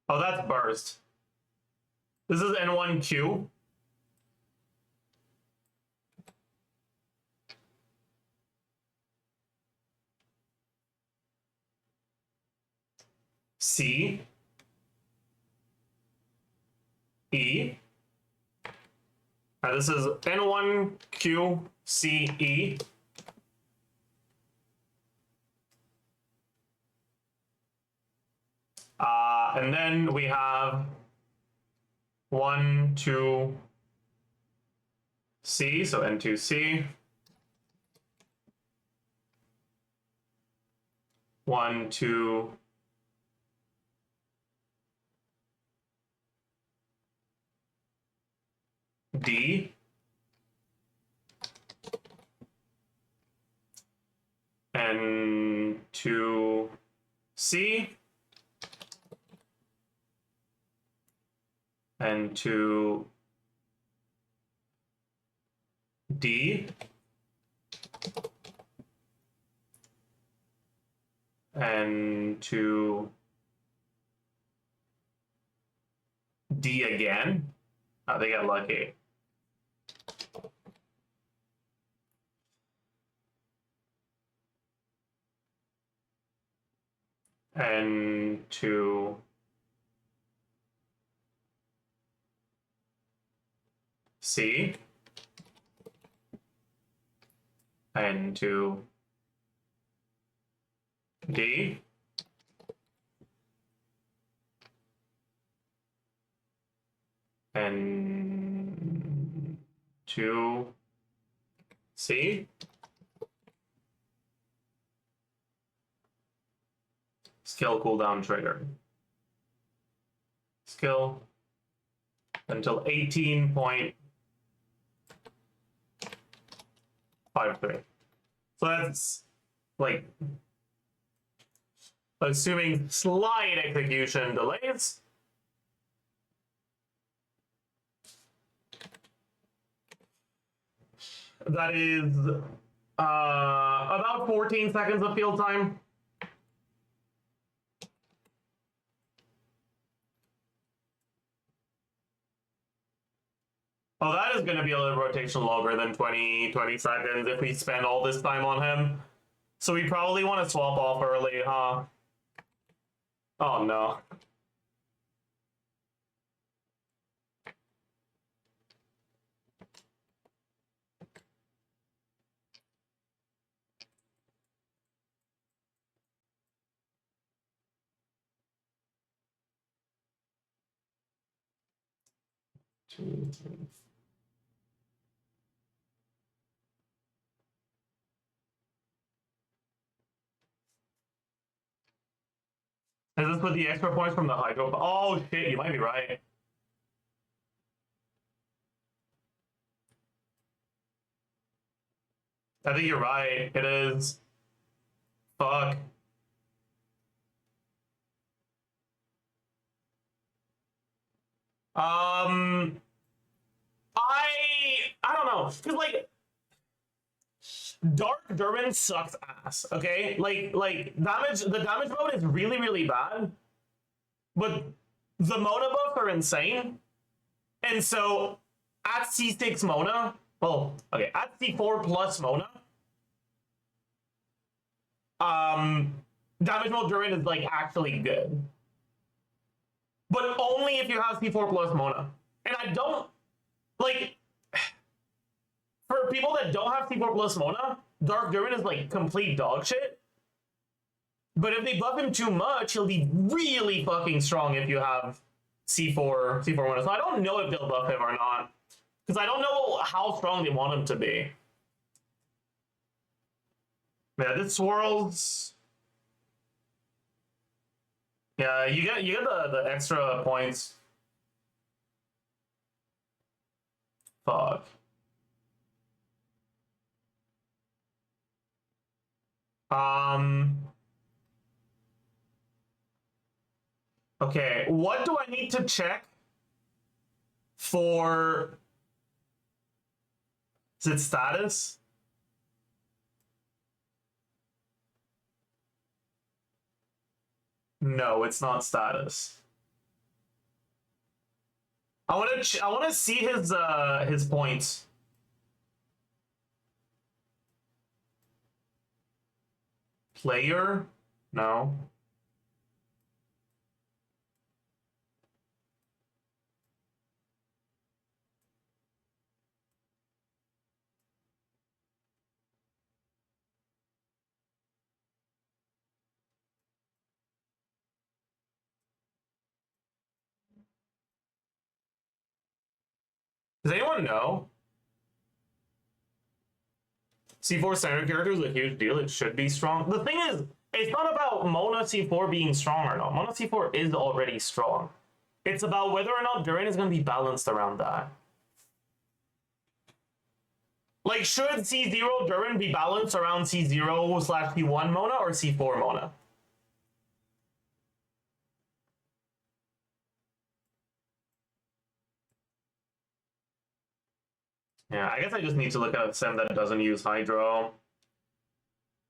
Speaker 1: Oh, that's burst. This is N1Q. C. E. This is N1Q C E. And then we have 1, 2, C, so N2C. 1, 2, D. And 2, C. And 2, D. And 2, D again. Oh, they got lucky. And 2, C. And 2, D. And 2 C. Skill cooldown trigger. Skill until 18.53. So that's like assuming slight execution delays. That is about 14 seconds of field time. Oh, that is going to be a little rotation longer than 20 seconds if we spend all this time on him. So we probably want to swap off early, huh? Oh, no. Is this with the extra points from the hydro? Oh shit, you might be right. I think you're right. It is. Fuck. I don't know, cause like Dark Durban sucks ass. Okay, like damage. The damage mode is really bad, but the Mona buffs are insane, and so at C6 Mona, well, okay, at C4 plus Mona, damage mode Durban is like actually good, but only if you have C4 plus Mona, and I don't like. For people that don't have C4 plus Mona, Dark Durban is like complete dog shit. But if they buff him too much, he'll be really fucking strong if you have C4 Mona. So I don't know if they'll buff him or not. Because I don't know how strong they want him to be. Yeah, this swirls. Yeah, you get the extra points. Fuck. Okay, what do I need to check for? Is it status? No, it's not status. I want to see his points. Player? No. Does anyone know? C4 standard character is a huge deal. It should be strong. The thing is, it's not about Mona C4 being strong or not. Mona C4 is already strong. It's about whether or not Duran is going to be balanced around that. Like, should C0 Duran be balanced around C0/C1 Mona or C4 Mona? Yeah, I guess I just need to look at a sim that doesn't use Hydro.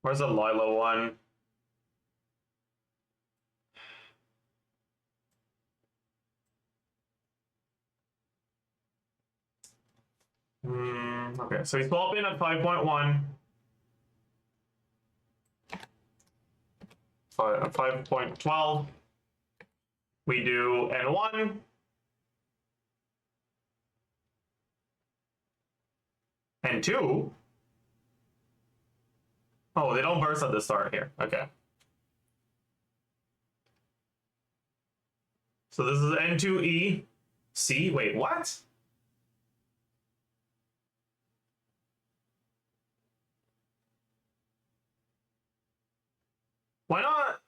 Speaker 1: Where's the Lilo one? Okay, so we swap in at 5.1. 5.12. We do N1. N2. Oh, they don't burst at the start here. Okay. So this is N2E. C. Wait, what? Why not?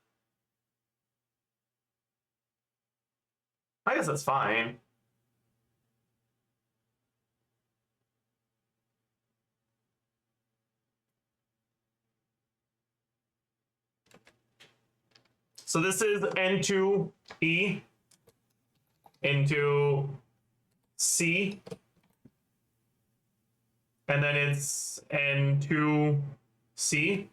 Speaker 1: I guess that's fine. So this is N2E into C. And then it's N2C.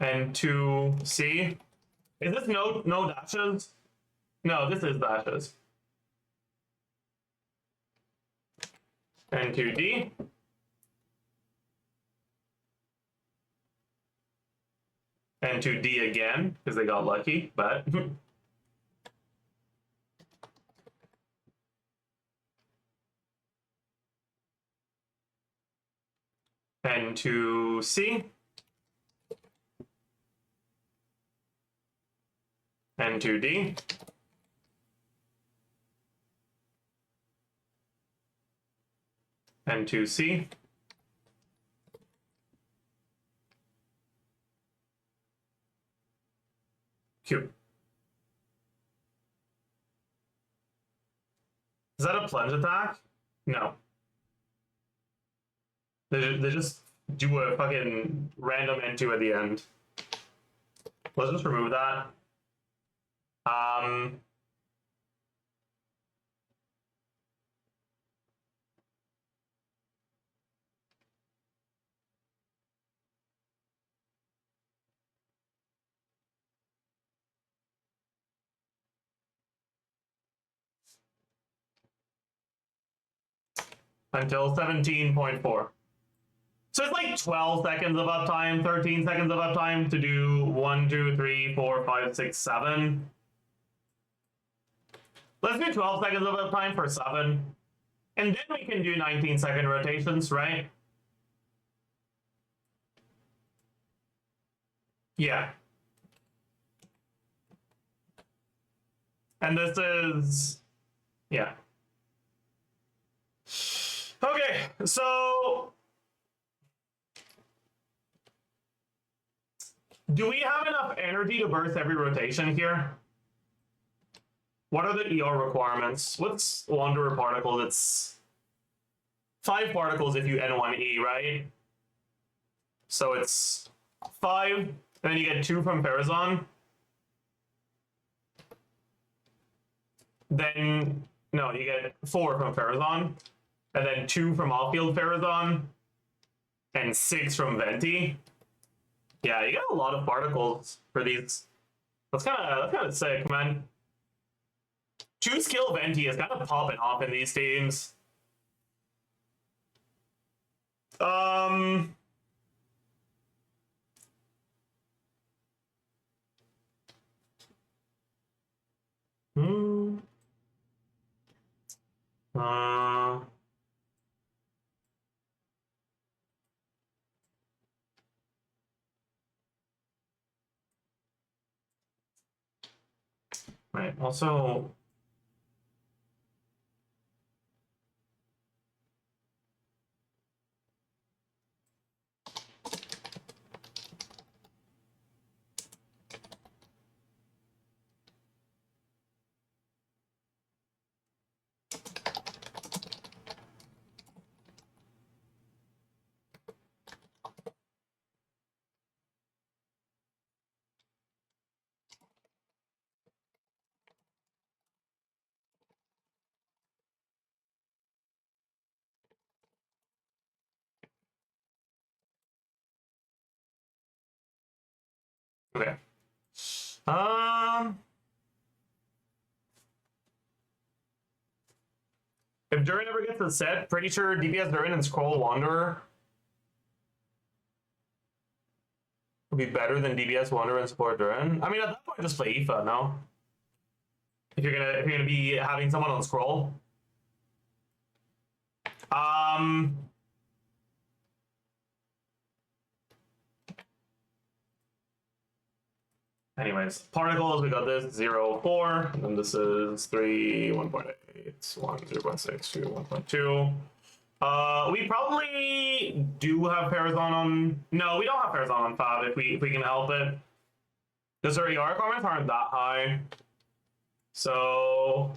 Speaker 1: N2C. Is this no dashes? No, this is dashes. N2D. N2D again, because they got lucky, but N2C. N2D. N2C. Q. Is that a plunge attack? No. They just do a fucking random N2 at the end. Let's just remove that. Until 17.4. So it's like 12 seconds of uptime, 13 seconds of uptime to do 1, 2, 3, 4, 5, 6, 7. Let's do 12 seconds of uptime for 7. And then we can do 19-second rotations, right? Yeah. And this is, yeah. Okay, so do we have enough energy to burst every rotation here? What are the ER requirements? What's Wanderer particles? It's 5 particles if you N1E, right? So it's 5, and then you get 2 from Farazan. Then, no, you get 4 from Farazan, and then 2 from off-field Farazan, and 6 from Venti. Yeah, you got a lot of particles for these. That's kind of sick, man. 2 skill Venti is kind of popping off in these teams. Right, also, okay. If Durin ever gets a set, pretty sure DPS Durin and Scroll Wanderer would be better than DPS Wanderer and Support Durin. I mean, at that point, just play Aoife, no? If you're gonna be having someone on Scroll. Anyways, particles, we got this 0, 4, and this is 3, 1.8, 1, 0.6, 2, 1.2. We probably do have Parazon on. No, we don't have Parazon on 5 if we can help it. Because our ER requirements aren't that high. So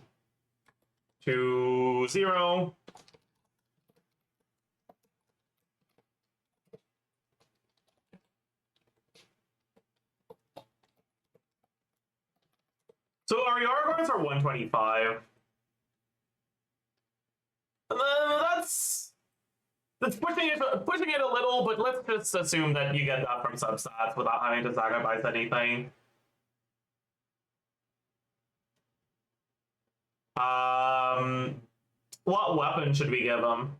Speaker 1: 2-0. So our ER requirements are 125. That's pushing it a little, but let's just assume that you get that from substats without having to sacrifice anything. What weapon should we give him?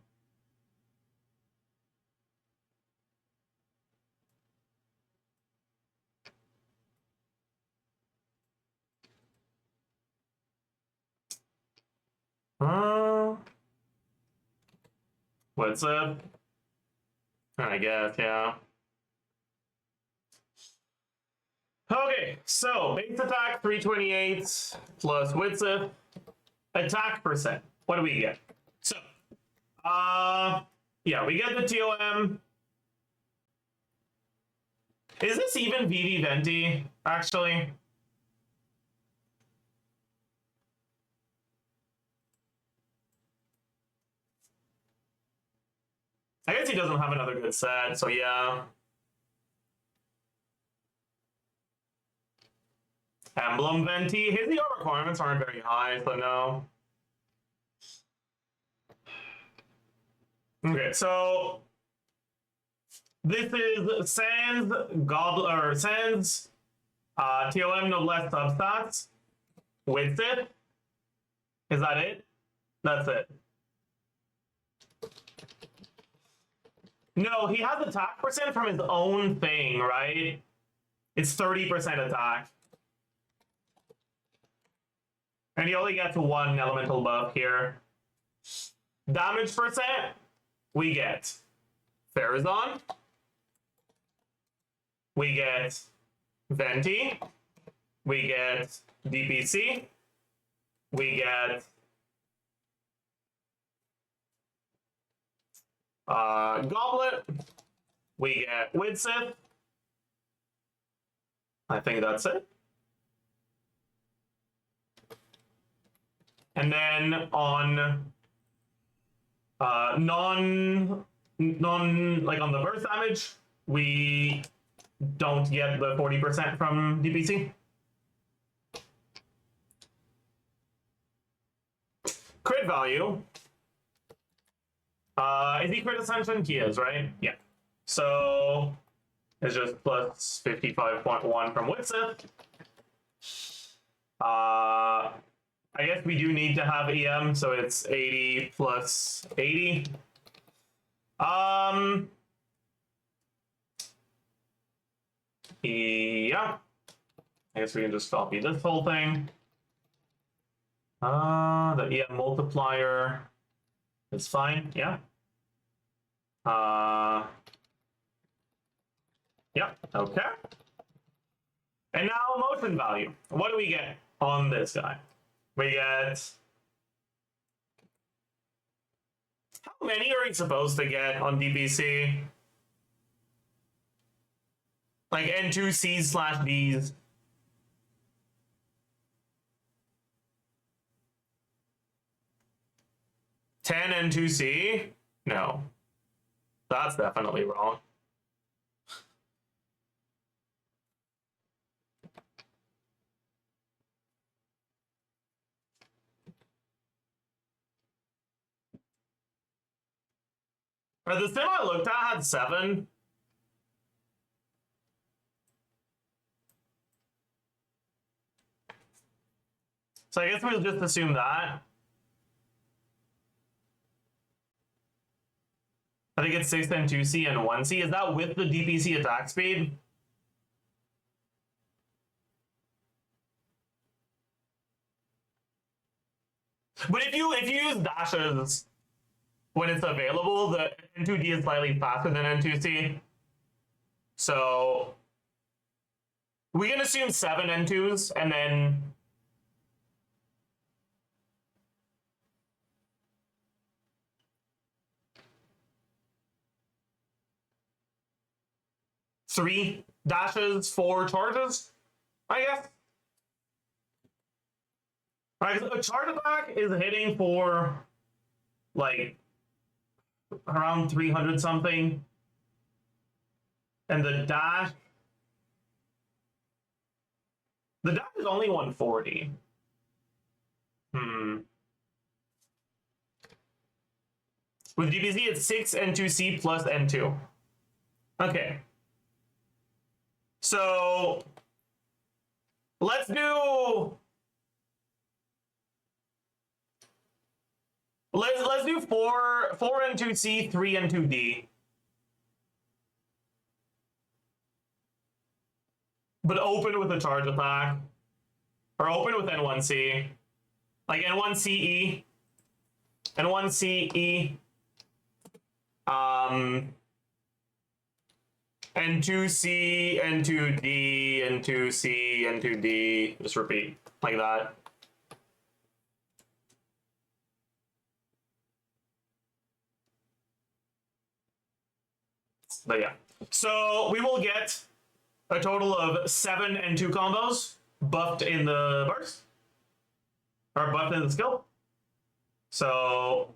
Speaker 1: What's it? I guess, yeah. Okay, so base attack 328 plus Witsith. Attack percent. What do we get? So, yeah, we get the TOM. Is this even VV Venti, actually? I guess he doesn't have another good set, so yeah. Emblem Venti. His ER requirements aren't very high, so no. Okay, so this is Sans Sans TOM Noblesse substats with it. Is that it? That's it. No, he has attack percent from his own thing, right? It's 30% attack. And he only gets 1 elemental buff here. Damage percent, we get Farazon. We get Venti. We get DPC. We get Goblet. We get Widsith. I think that's it. And then on non like on the burst damage, we don't get the 40% from DPC. Crit value. Is he crit ascension? He is, right? Yeah. So it's just plus 55.1 from Witsith. I guess we do need to have EM, so it's 80 plus 80. Yeah. I guess we can just copy this whole thing. The EM multiplier is fine, yeah. Yeah, okay. And now motion value. What do we get on this guy? We get... How many are we supposed to get on DPC? Like N2Cs/Ds. Ten N2C? No. That's definitely wrong. Or the sim I looked at had 7. So I guess we'll just assume that. I think it's 6 and 2C and 1C. Is that with the DPC attack speed? But if you use dashes when it's available, the N2D is slightly faster than N2C. So we can assume 7 N2s and then 3 dashes, 4 charges, I guess. Alright, so a charge attack is hitting for like around 300 something. And the dash is only 140. With GPC, it's 6 N2C plus N2. Okay. So let's do let's do 4 N2C, 3 N2D. But open with a charge attack. Or open with N1C. Like N1CE. N1CE. N2C, N2D, N2C, N2D. Just repeat like that. But yeah. So we will get a total of 7 N2 combos buffed in the burst. Or buffed in the skill. So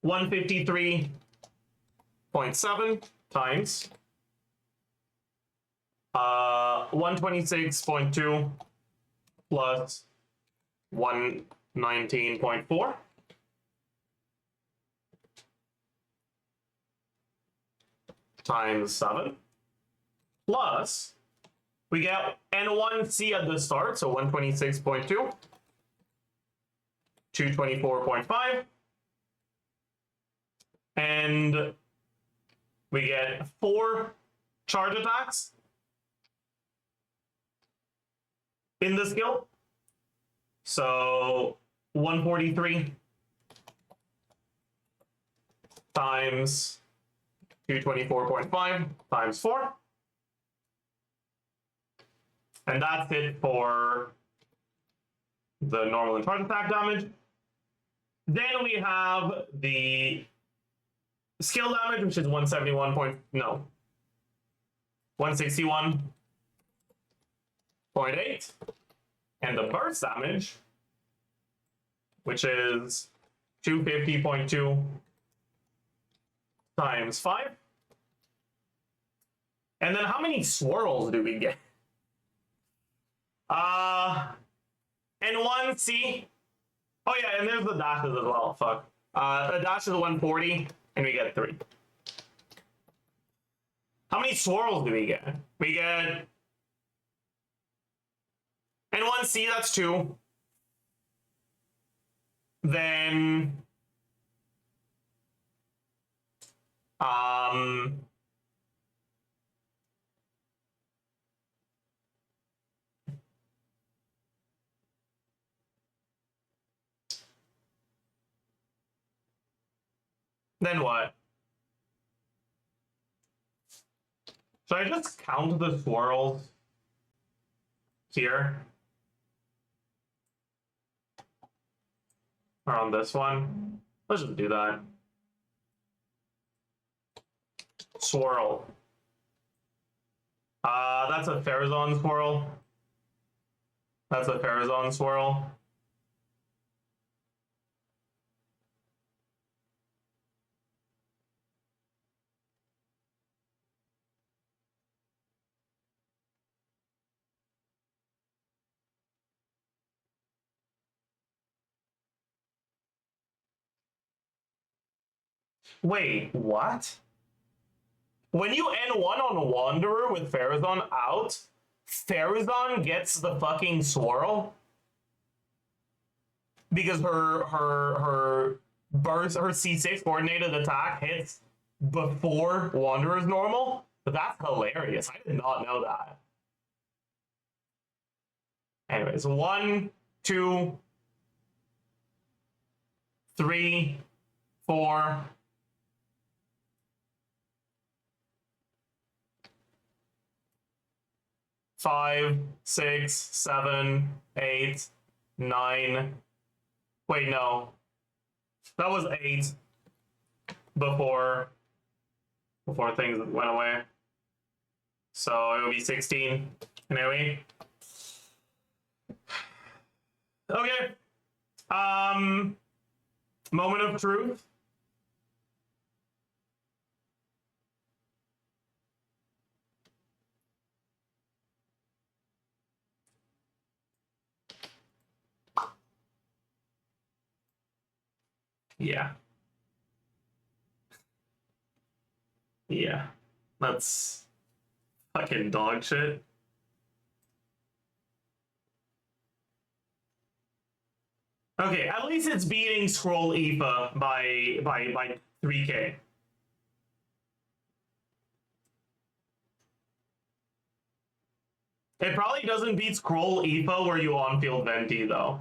Speaker 1: 153.7 times 126.2 plus 119.4 times 7 plus we get N1C at the start, so 126.2, 224.5, and we get 4 charge attacks in the skill. So 143 times 224.5 times 4. And that's it for the normal and charge attack damage. Then we have the skill damage, which is 161.8. And the burst damage, which is 250.2 times 5. And then how many swirls do we get? N1C. Oh yeah, and there's the dashes as well. Fuck. The dash is 140, and we get 3. How many swirls do we get? We get N1C, that's 2. Then then what? Should I just count the swirls here? Or on this one? Let's just do that. Swirl. That's a Farazon swirl. That's a Farazon swirl. Wait, what? When you N1 on Wanderer with Farazon out, Farazon gets the fucking swirl? Because her burst, her C6 coordinated attack hits before Wanderer's normal? That's hilarious. I did not know that. Anyways, 1, 2, 3, 4, 5, 6, 7, 8, 9. Wait, no. That was 8 before things went away. So it will be 16 anyway. Okay. Moment of truth. Yeah. Yeah. That's fucking dog shit. Okay, at least it's beating Scroll IFA by 3K. It probably doesn't beat Scroll IFA where you on-field Venti though.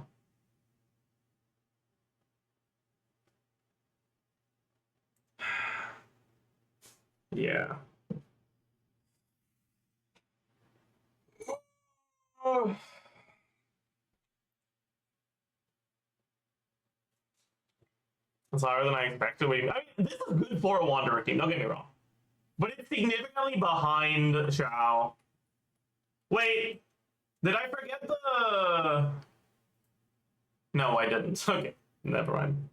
Speaker 1: Yeah. Oh. It's higher than I expected. I mean, this is good for a Wanderer team, don't get me wrong. But it's significantly behind Xiao. Wait, did I forget the... No, I didn't. Okay, never mind.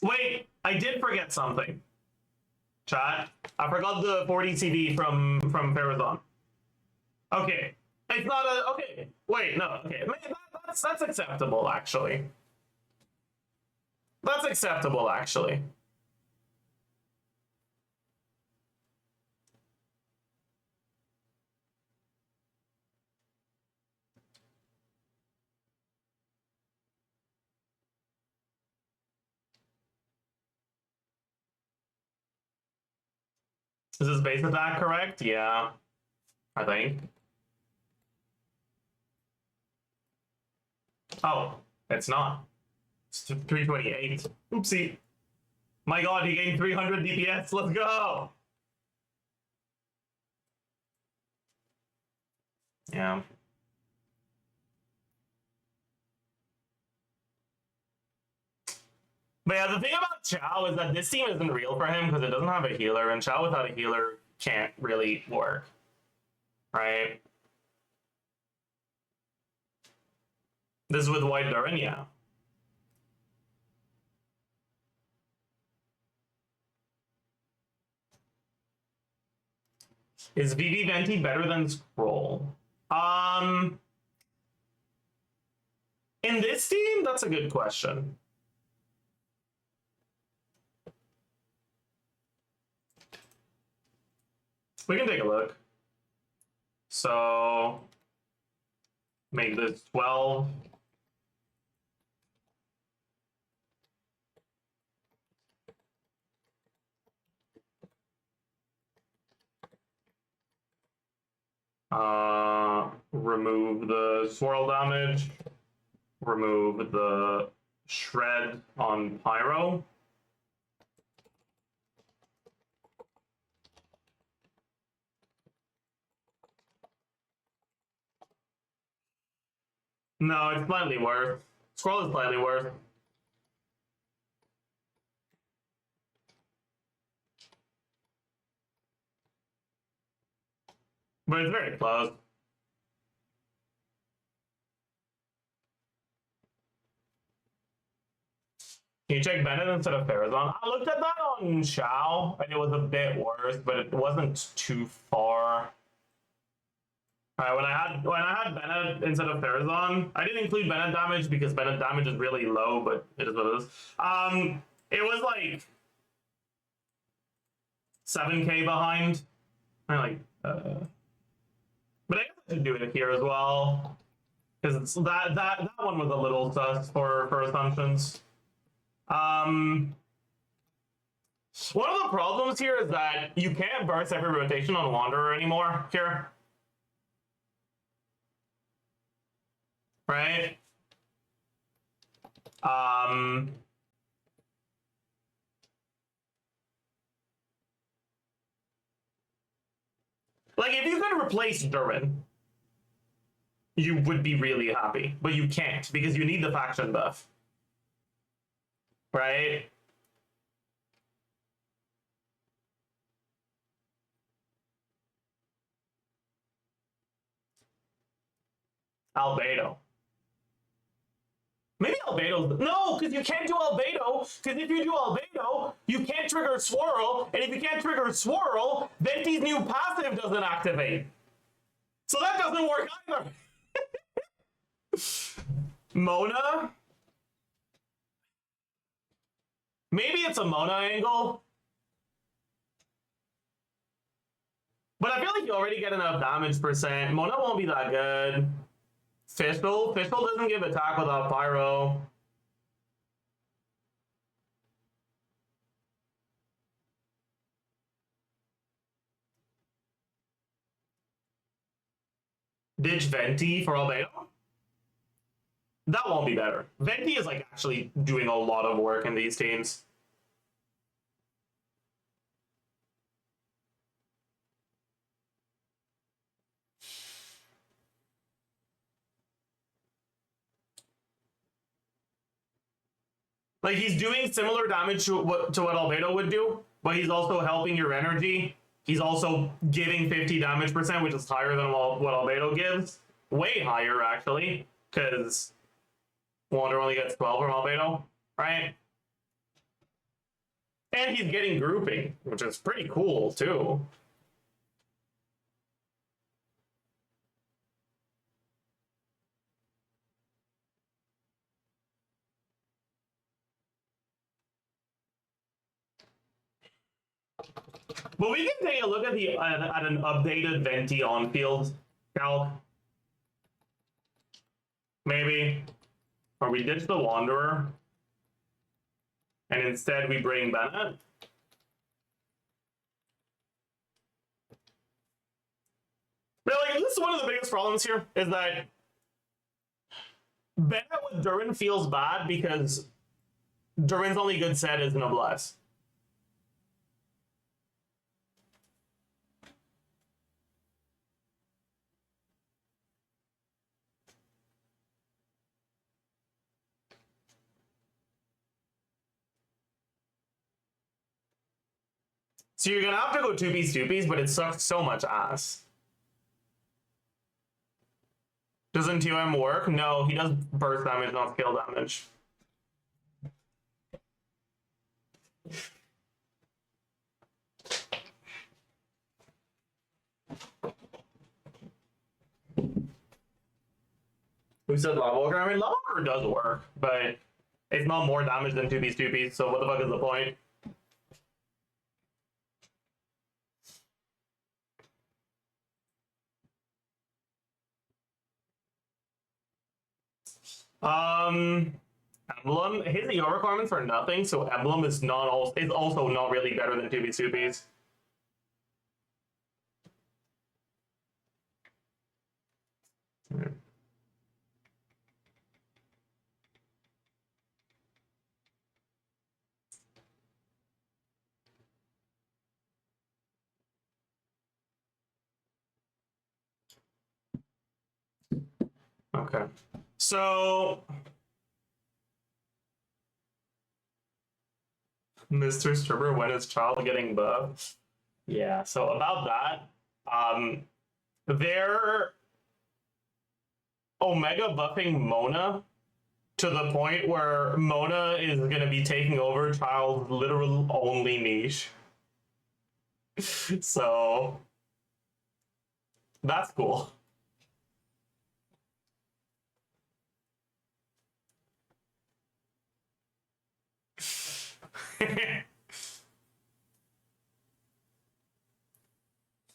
Speaker 1: Wait, I did forget something. Chat, I forgot the 40 CD from Farazan. Okay, it's not a... Okay, wait, no, okay. That's acceptable, actually. That's acceptable, actually. Is this base attack correct? Yeah, I think. Oh, it's not. It's 328. Oopsie. My god, he gained 300 DPS. Let's go. Yeah. But yeah, the thing about Chao is that this team isn't real for him because it doesn't have a healer, and Chao without a healer can't really work. Right? This is with White Durin, yeah. Is VV Venti better than Scroll? In this team, that's a good question. We can take a look. So make this 12. Remove the swirl damage. Remove the shred on Pyro. No, it's slightly worse. Scroll is slightly worse. But it's very close. Can you check Bennett instead of Farazan? I looked at that on Xiao, and it was a bit worse, but it wasn't too far. Alright, when I had Bennett instead of Farazan, I didn't include Bennett damage because Bennett damage is really low, but it is what it is. It was like 7k behind. But I guess I should do it here as well. Because that one was a little sus for assumptions. One of the problems here is that you can't burst every rotation on Wanderer anymore here. Right? Like, if you could replace Durin, you would be really happy, but you can't because you need the faction buff, right? Albedo. Maybe Albedo's no, because you can't do Albedo. Because if you do Albedo, you can't trigger Swirl, and if you can't trigger Swirl, Venti's new passive doesn't activate. So that doesn't work either. Mona? Maybe it's a Mona angle. But I feel like you already get enough damage percent. Mona won't be that good. Fischl doesn't give attack without Pyro. Ditch Venti for Albedo? That won't be better. Venti is like actually doing a lot of work in these teams. Like he's doing similar damage to what Albedo would do, but he's also helping your energy. He's also giving 50 damage percent, which is higher than what Albedo gives. Way higher actually, because Wander only gets 12 from Albedo, right? And he's getting grouping, which is pretty cool too. But we can take a look at an updated Venti on field calc. Maybe. Or we ditch the Wanderer. And instead we bring Bennett. But like, this is one of the biggest problems here, is that Bennett with Durin feels bad because Durin's only good set is Noblesse. So you're gonna have to go 2p, but it sucks so much ass. Doesn't 2M work? No, he does burst damage, not skill damage. Who said Lavawalker? I mean, Lavawalker does work, but it's not more damage than 2p, so what the fuck is the point? Emblem, his EO requirements are nothing, so Emblem is also not really better than 2p. Okay, so Mr. Stripper, when is child getting buffed? Yeah, so about that, they're Omega buffing Mona to the point where Mona is gonna be taking over child's literal only niche. So that's cool.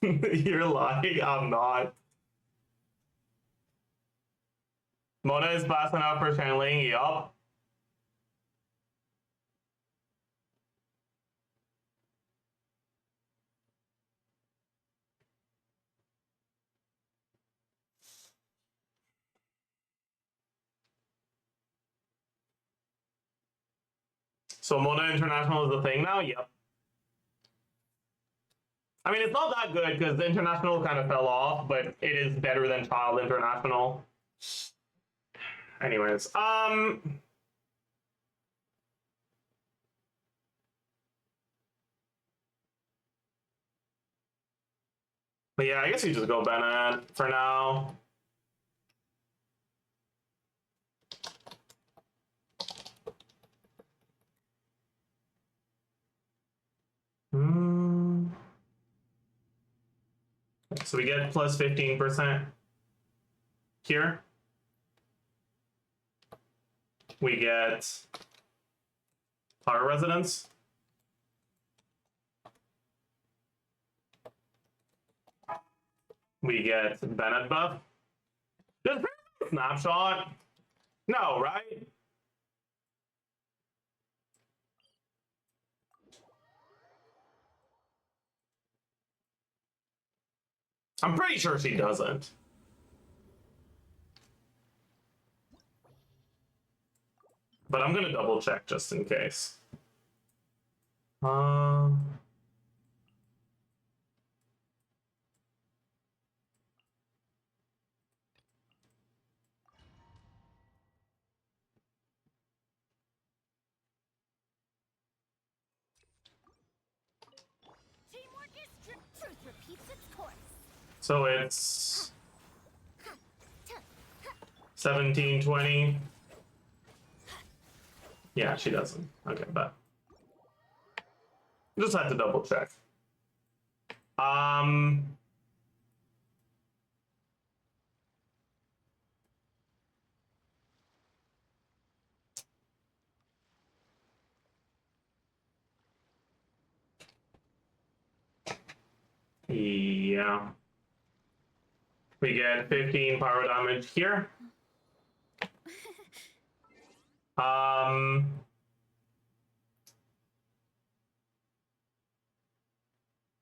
Speaker 1: You're lying, I'm not. Mona is fast enough for channeling, yup. So Mona International is a thing now? Yep. I mean, it's not that good because the international kind of fell off, but it is better than child international. Anyways, but yeah, I guess you just go Bennett for now. So we get plus 15% here. We get power residence. We get Bennett buff. Just snapshot. No, right? I'm pretty sure she doesn't. But I'm gonna double check just in case.
Speaker 3: Teamwork is truth repeats its course.
Speaker 1: So it's 17, 20. Yeah, she doesn't. Okay, but just have to double check. Yeah. We get 15 power damage here.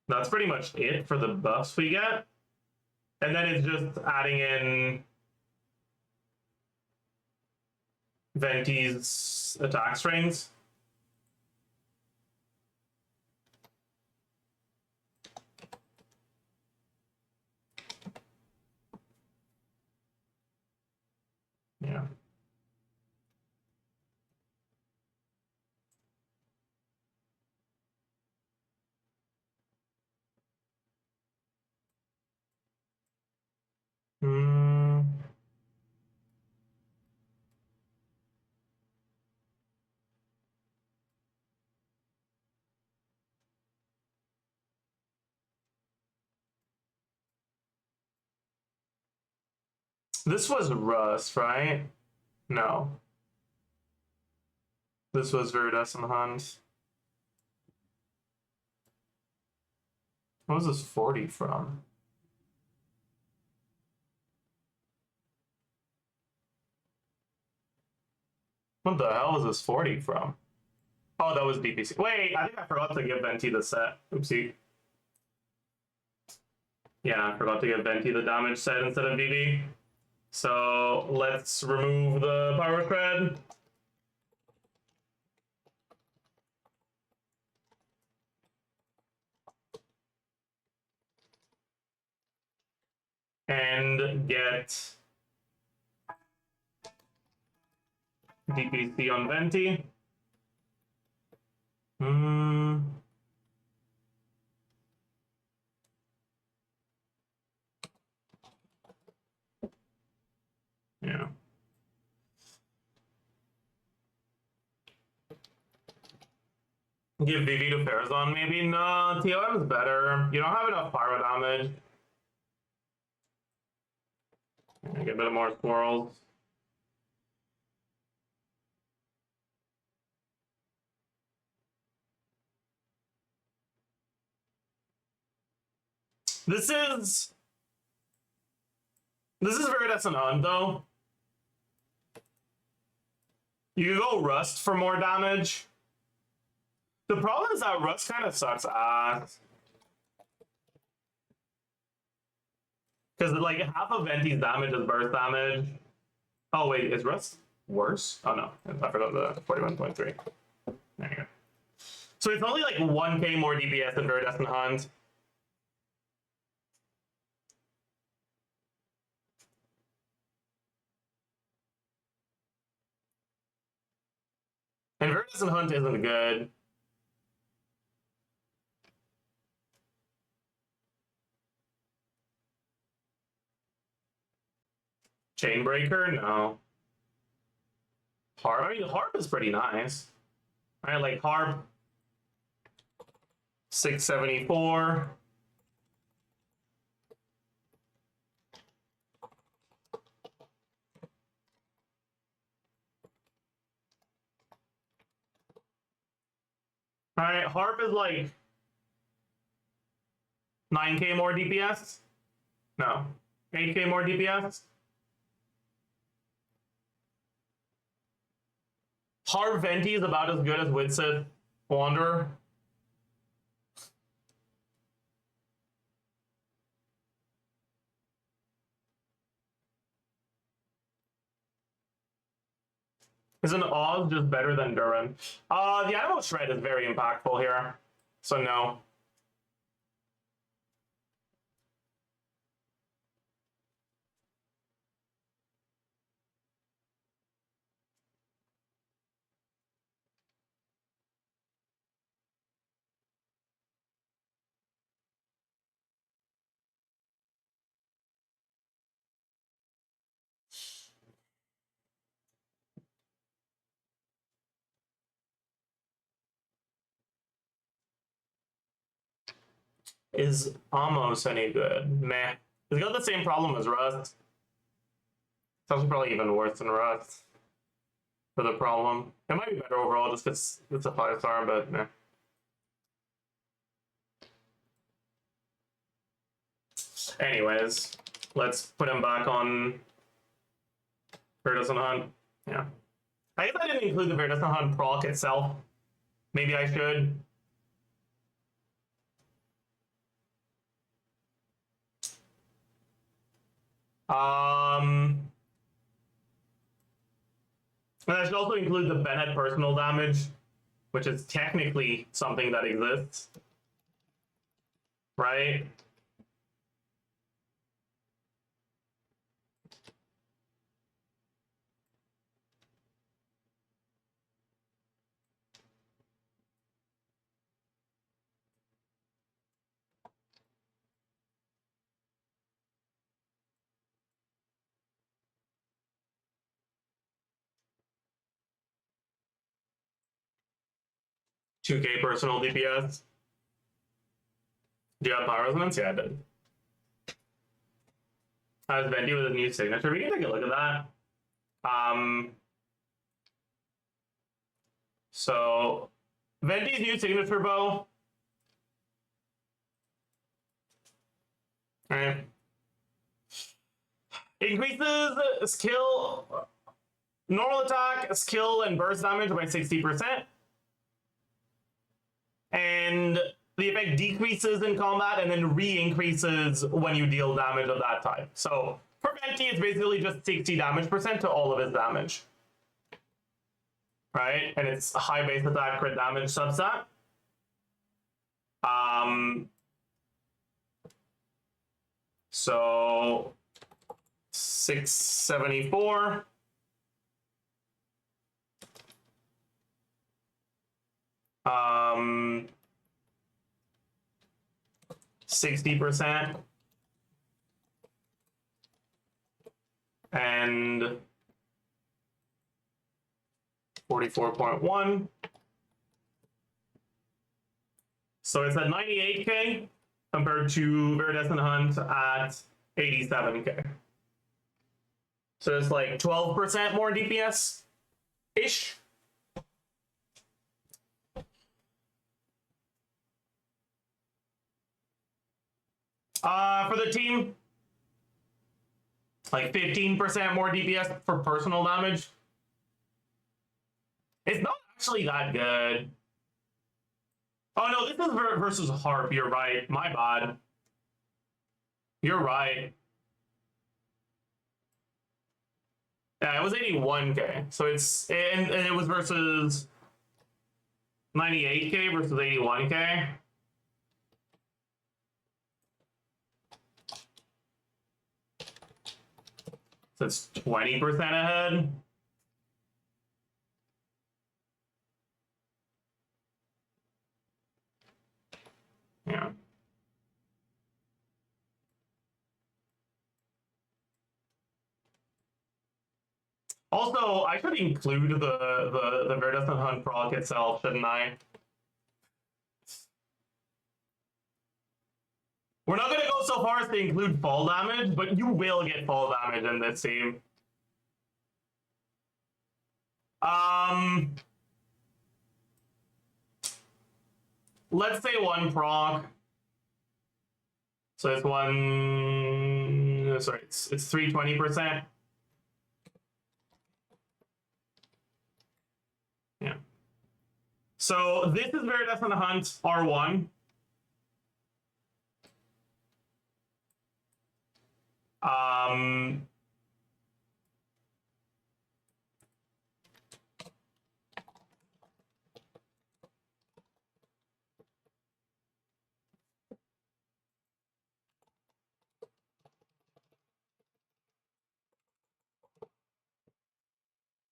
Speaker 1: That's pretty much it for the buffs we get. And then it's just adding in Venti's attack strings. Yeah. This was Rust, right? No. This was Viridescent Hunt. What was this 40 from? What the hell is this 40 from? Oh, that was DPC. Wait, I think I forgot to give Venti the set. Oopsie. Yeah, I forgot to give Venti the damage set instead of DD. So let's remove the power shred. And get DPC on Venti. Yeah. Give VV to Farazan, maybe? No, TOM is better. You don't have enough pyro damage. Get a bit more squirrels. This is Viridescent Hunt, though. You can go Rust for more damage. The problem is that Rust kind of sucks ass. Because like half of Venti's damage is burst damage. Oh wait, is Rust worse? Oh no, I forgot the 41.3. There you go. So it's only like 1k more DPS than Viridescent Hunt. And Verdicent Hunt isn't good. Chainbreaker? No. Harp? I mean, Harp is pretty nice. I like Harp. 674. Alright, Harp is like 9k more DPS? No. 8k more DPS? Harp Venti is about as good as Widsith Wanderer. Isn't Oz just better than Durin? The Animal Shred is very impactful here. So no. Is almost any good. Meh. It's got the same problem as Rust. It's actually probably even worse than Rust for the problem. It might be better overall just because it's a 5-star, but meh. Anyways, let's put him back on Verdicent Hunt. Yeah. I guess I didn't include the Verdicent Hunt proc itself. Maybe I should. And I should also include the Bennett personal damage, which is technically something that exists. Right? $2K personal DPS. Do you have Power Resonance? Yeah, I did. Has Venti with his new signature. We can take a look at that. So Venti's new signature bow. Alright. Increases skill, normal attack, skill, and burst damage by 60%. And the effect decreases in combat and then re-increases when you deal damage of that type. So for Venti, it's basically just 60 damage percent to all of his damage. Right? And it's high base attack, crit damage substat. So 674. Um, 60%. And 44.1. So it's at 98k compared to Verdicent Hunt at 87k. So it's like 12% more DPS-ish. For the team, like 15% more DPS for personal damage. It's not actually that good. Oh no, this is versus Harp. You're right. My bad. You're right. Yeah, it was 81k. So it's and it was versus 98k versus 81k. So it's 20% ahead. Also, I should include the Verdescent Hunt proc itself, shouldn't I? We're not gonna go so far as to include fall damage, but you will get fall damage in this team. Let's say one proc. So it's one. Sorry, it's 320%. Yeah. So this is Verdescent Hunt R1.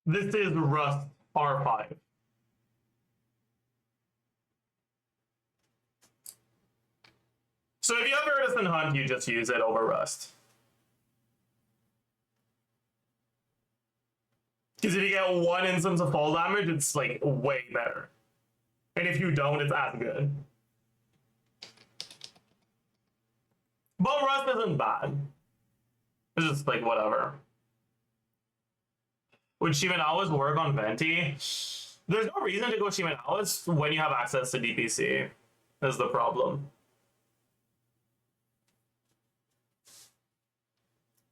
Speaker 1: This is Rust R5. So if you have Verdescent Hunt, you just use it over Rust. Because if you get one instance of fall damage, it's like way better. And if you don't, it's as good. But Rust isn't bad. It's just like whatever. Would Shimenawas work on Venti? There's no reason to go Shimenawas when you have access to DPC. Is the problem.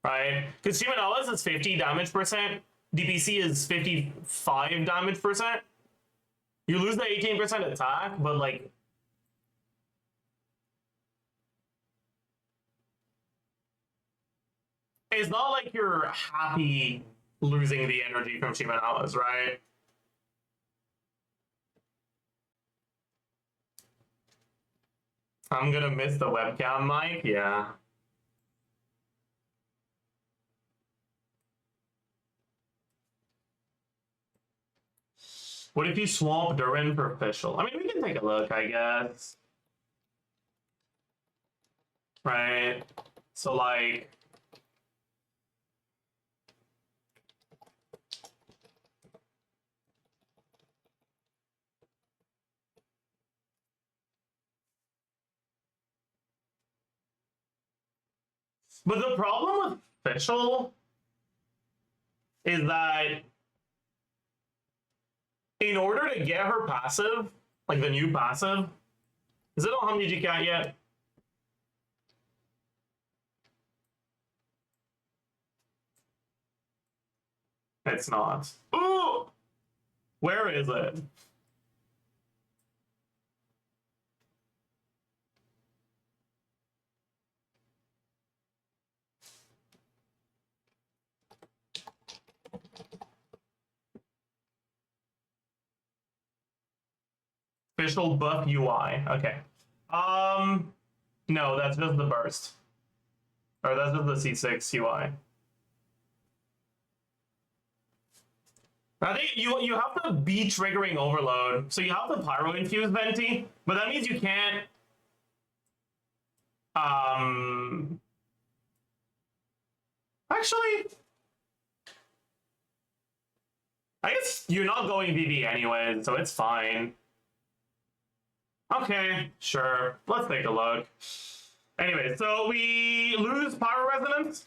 Speaker 1: Right? Because Shimenawas is 50 damage percent. DPC is 55 damage percent. You lose the 18% attack, but like... It's not like you're happy losing the energy from Shimenawas, right? I'm gonna miss the webcam mic, yeah. What if you swap Durin for Fischl? I mean, we can take a look, I guess. Right? So, like... But the problem with Fischl is that in order to get her passive, like the new passive, is it on Hamdi Cat yet? It's not. Ooh! Where is it? Official buff UI. Okay. No, that's just the burst. Or that's just the C6 UI. I think you have to be triggering overload. So you have to pyro infuse Venti, but that means you can't actually I guess you're not going VV anyway, so it's fine. Okay, sure. Let's take a look. Anyway, so we lose Pyro Resonance.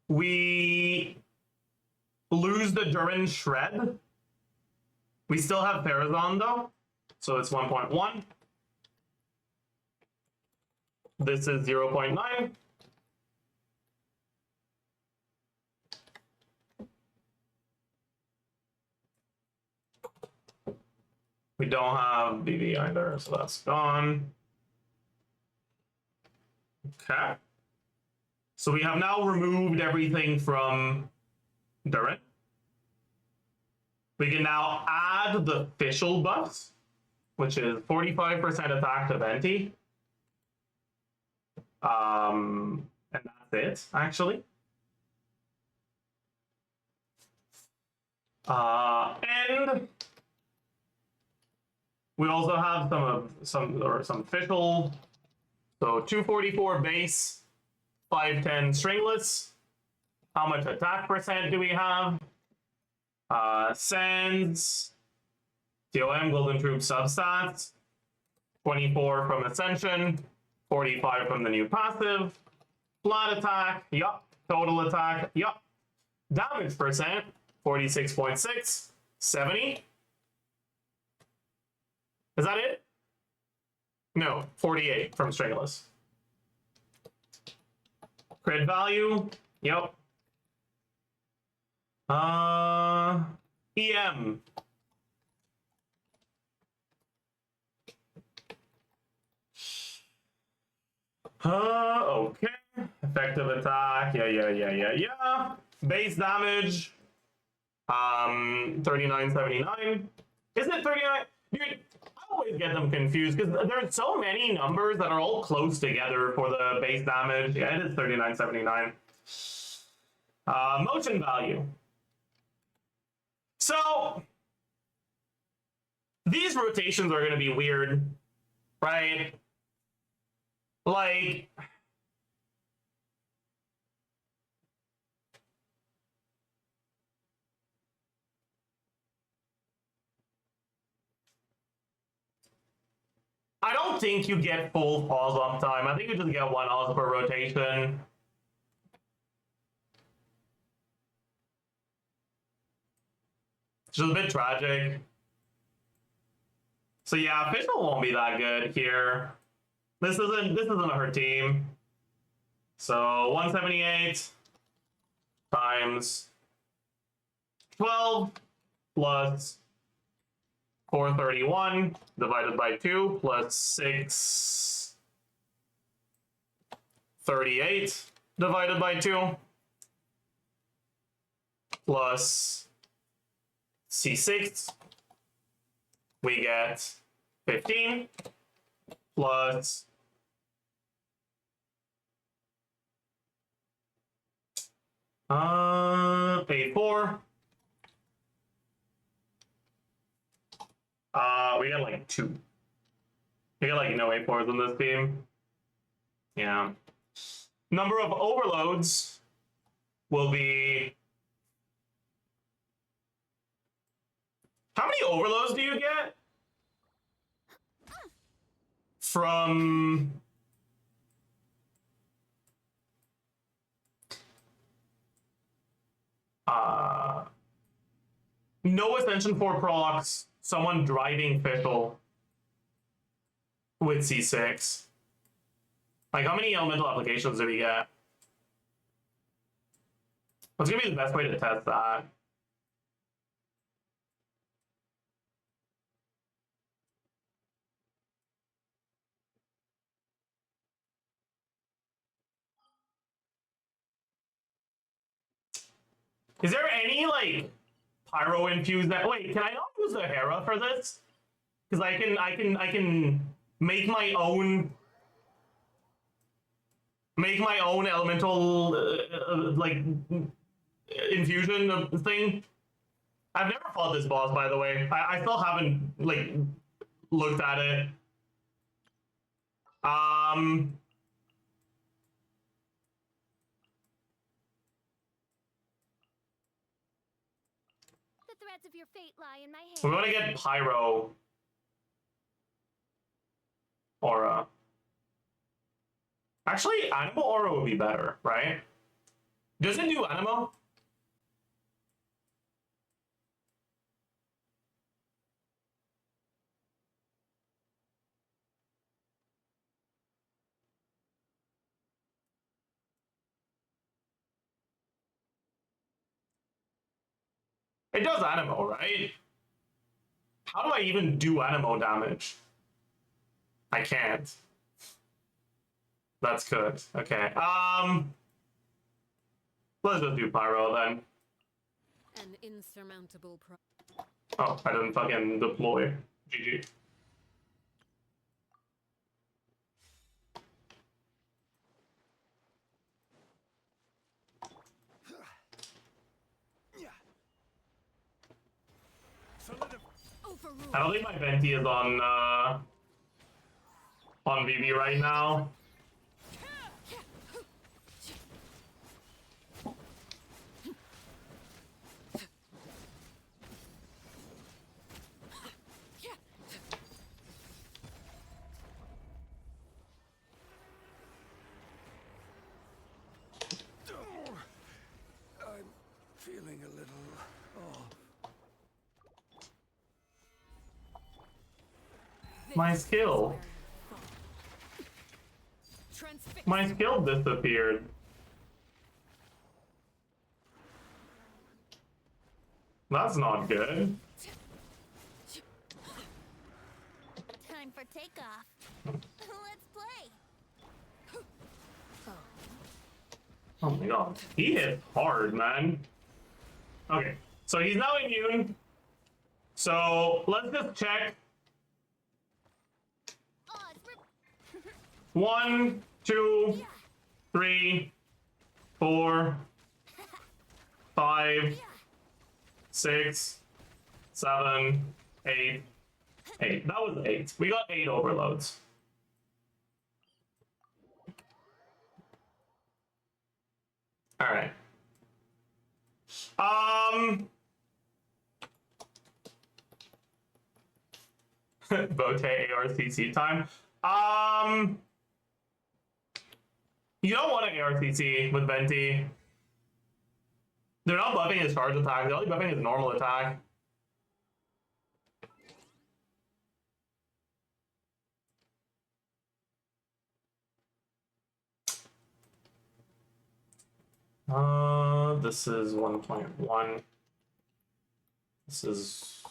Speaker 1: We lose the Durin Shred. We still have Farazan though, so it's 1.1. This is 0.9. We don't have BB either, so that's gone. Okay. So we have now removed everything from Durin. We can now add the official buffs, which is 45% attack to Venti. And that's it, actually. And we also have some official. So 244 base, 510 stringless. How much attack percent do we have? Sands, TOM, Golden Troop substats, 24 from Ascension, 45 from the new passive, flat attack, yup, total attack, yup, damage percent, 46.6, 70. Is that it? No, 48 from stringless. Crit value, yep. EM. Okay. Effective attack. Yeah. Base damage. 3979. Is it 39? Dude, I always get them confused because there's so many numbers that are all close together for the base damage. Yeah, it is 3979. Motion value. So these rotations are going to be weird, right? Like, I don't think you get full pause uptime. I think you just get 1 pause per rotation. Which is a bit tragic. So yeah, official won't be that good here. This isn't her team. So 178 times 12 plus 431 divided by 2 plus 638 divided by 2 plus C6. We get 15 plus A4. We got like 2. We got like no A4s in this team. Yeah. Number of overloads will be. How many overloads do you get? From. No Ascension 4 procs, someone driving Fischl with C6. Like, how many elemental applications do we get? What's gonna be the best way to test that? Is there any, like, pyro infused that? Wait, can I not use the Hera for this? Because I can make my own elemental like infusion thing. I've never fought this boss, by the way. I still haven't like looked at it.
Speaker 3: The threads of your fate lie in my hand.
Speaker 1: We want to get pyro aura. Actually, Animo aura would be better, right? Does it do Animo? It does Animo, right? How do I even do Animo damage? I can't. That's good. Okay. Let's just do pyro then.
Speaker 3: An insurmountable
Speaker 1: Oh, I didn't fucking deploy. GG.
Speaker 3: for rule.
Speaker 1: I don't think my venti is on VB right now.
Speaker 2: I'm feeling a little off.
Speaker 1: My skill.
Speaker 3: Transfix.
Speaker 1: My skill disappeared. That's not good.
Speaker 3: Time for takeoff. Let's play.
Speaker 1: Oh my god. He hit hard, man. Okay, so he's now immune. So let's just check.
Speaker 3: Odds,
Speaker 1: 1, 2, 3, 4, 5, 6, 7, 8. 8. That was 8. We got 8 overloads. Alright. Bote ARCC time. You don't want an ARCC with Venti. They're not buffing his charge attack, they're only buffing his normal attack. This is 1.1. This is...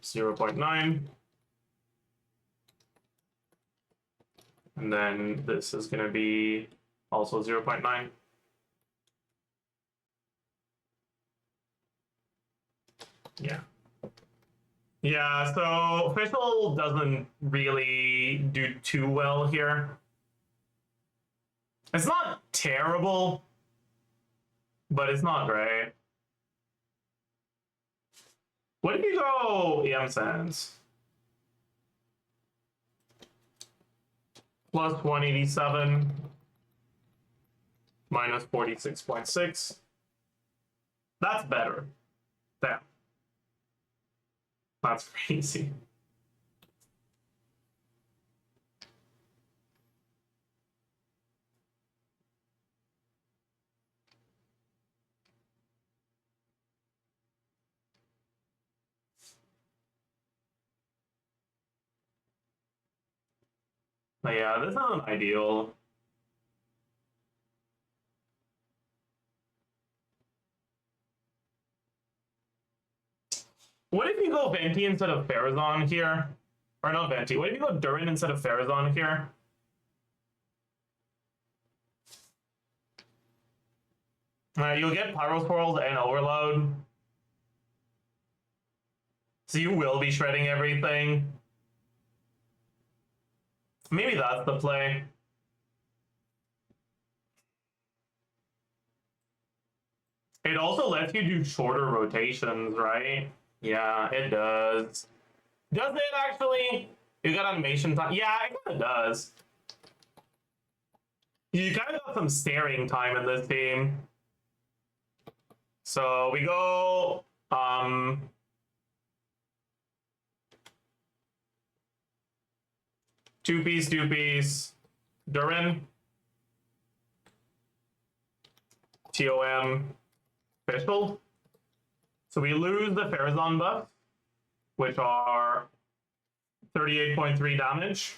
Speaker 1: .9, and then this is going to be also 0.9. Yeah, so official doesn't really do too well here. It's not terrible, but it's not great. What if you go EM Sands? Plus 187, minus 46.6. That's better. Damn. That's crazy. But yeah, this isn't ideal. What if you go Venti instead of Farazan here? Or not Venti, what if you go Durin instead of Farazan here? You'll get Pyro Swirls and Overload. So you will be shredding everything. Maybe that's the play. It also lets you do shorter rotations, right? Yeah, it does. Does it actually? You got animation time? Yeah, it kind of does. You kind of got some staring time in this team. So we go, two piece, Durin, TOM, Fischl. So we lose the Farazan buff, which are 38.3 damage.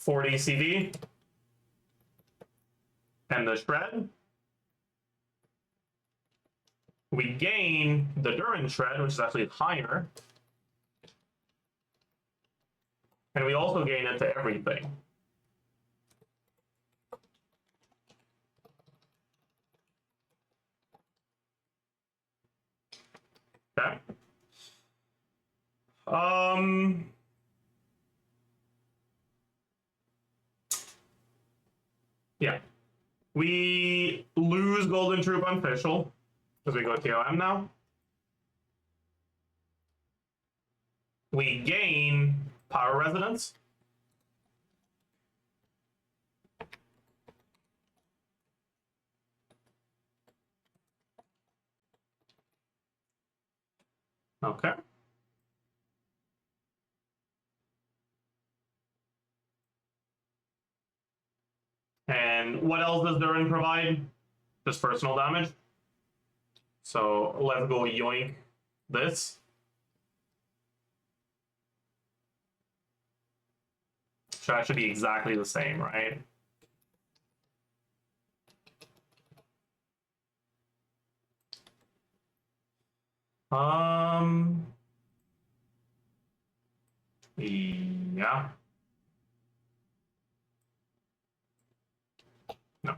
Speaker 1: .40 CD. And the shred. We gain the Durin shred, which is actually higher. And we also gain it to everything. Okay. Yeah. We lose Golden Troop on Fischl because we go TOM now. We gain Power Resonance. Okay. And what else does Durin provide? Just personal damage. So let's go yoink this. Should actually be exactly the same, right? Yeah. No.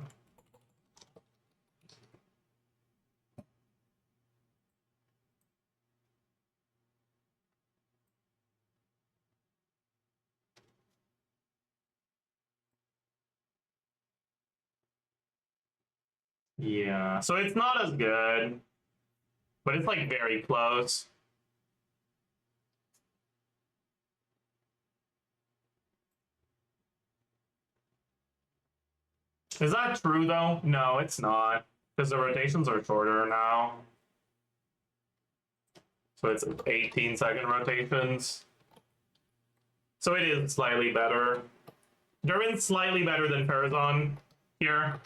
Speaker 1: Yeah, so it's not as good, but it's like very close. Is that true though? No, it's not, because the rotations are shorter now. So it's 18-second rotations. So it is slightly better. Durin's slightly better than Farazan here.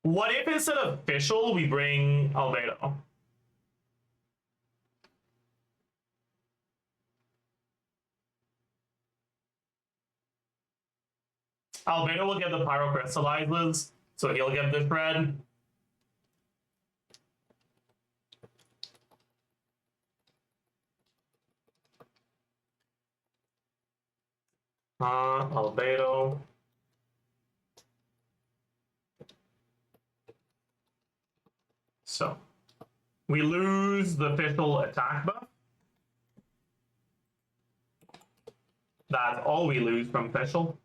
Speaker 1: What if instead of Fischl, we bring Albedo? Albedo will get the Pyrocrystallizes, so he'll get the Shred. Albedo. So, we lose the Fischl attack buff. That's all we lose from Fischl.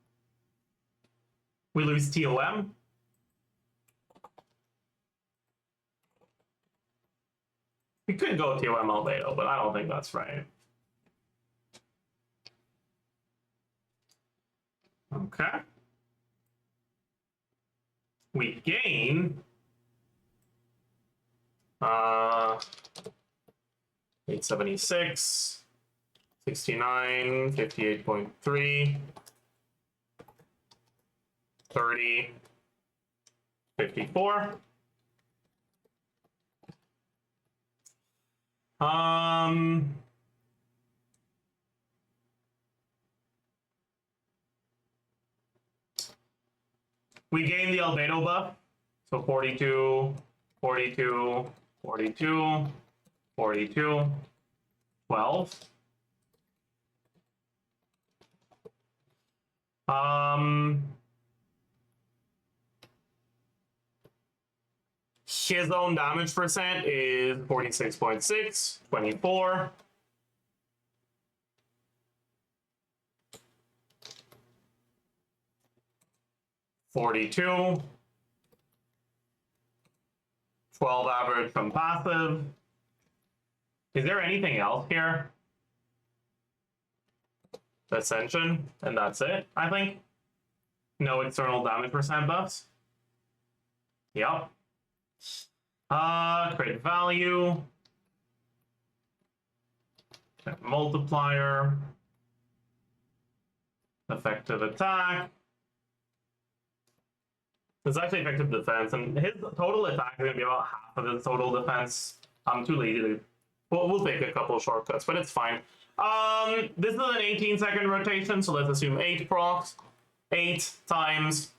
Speaker 1: We lose TOM. We could go TOM Albedo, but I don't think that's right. Okay. We gain 876, 69, 58.3, 30, 54. We gain the Albedo buff, so 42, 42, 42, 42, 12. His own damage percent is 46.6, 24. $42. 12 average from passive. Is there anything else here? Ascension, and that's it, I think. No external damage percent buffs. Yep. Create value. Multiplier. Effective attack. It's actually effective defense, and his total attack is going to be about half of his total defense. I'm too lazy to... We'll take a couple of shortcuts, but it's fine. This is an 18-second rotation, so let's assume 8 procs. 8 times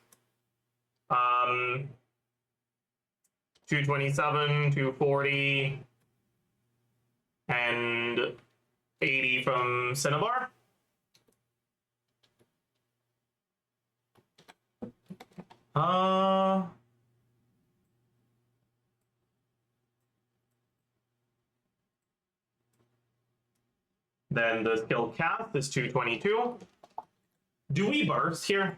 Speaker 1: 227, 240, and 80 from Cinnabar. Uh, then the skill cast is 222. Do we burst here?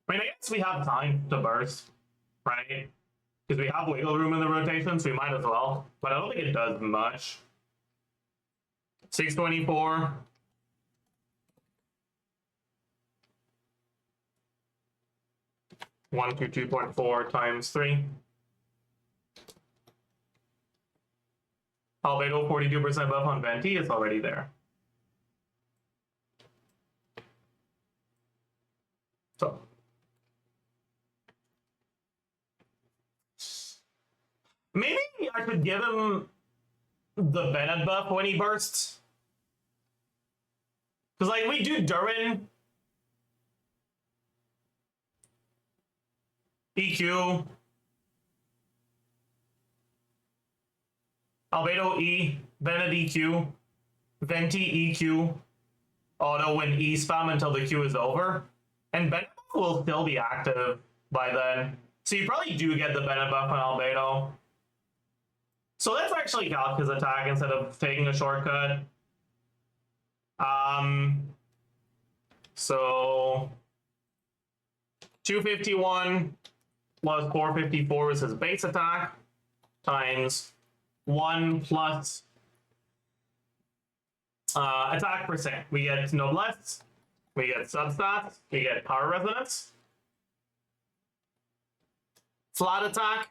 Speaker 1: I mean, I guess we have time to burst, right? Because we have wiggle room in the rotation, so we might as well. But I don't think it does much. 624. One two 2.4 times 3. Albedo 42% buff on Venti is already there. So maybe I could give him the Bennett buff when he bursts. Because, like, we do Durin, EQ, Albedo E, Bennett EQ, Venti EQ, auto when E spam until the Q is over. And Bennett will still be active by then. So you probably do get the Bennett buff on Albedo. So let's actually calc his attack instead of taking a shortcut. So 251 plus 454 is his base attack times 1 plus attack percent. We get noblesse, we get substats, we get power resonance, flat attack,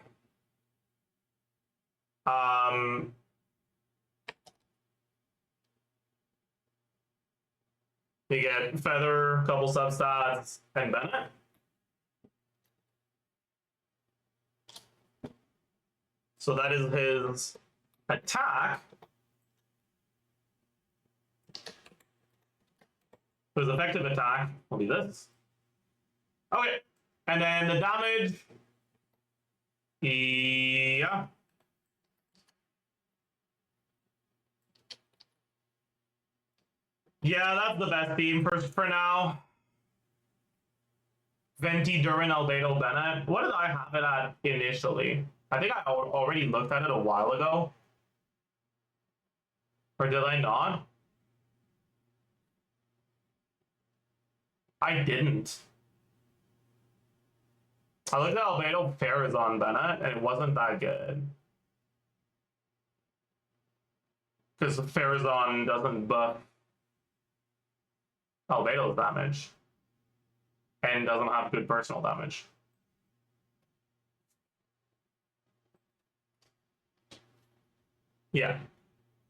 Speaker 1: we get feather, couple substats, and Bennett. So that is his attack. His effective attack will be this. Okay, and then the damage. Yeah. Yeah, that's the best team for now. Venti, Durin, Albedo, Bennett. What did I have it at initially? I think I already looked at it a while ago. Or did I not? I didn't. I looked at Albedo, Farazan, Bennett, and it wasn't that good. Because Farazan doesn't buff Albedo's damage. And doesn't have good personal damage. Yeah.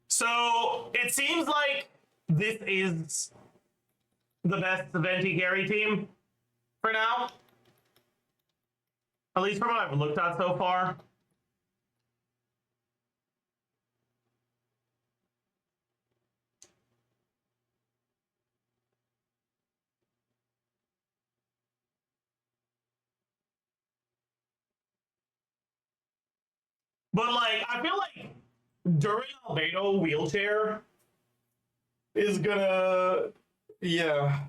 Speaker 1: So it seems like this is the best Venti Gary team for now. At least from what I've looked at so far. But, like, I feel like during Albedo wheelchair is gonna, yeah,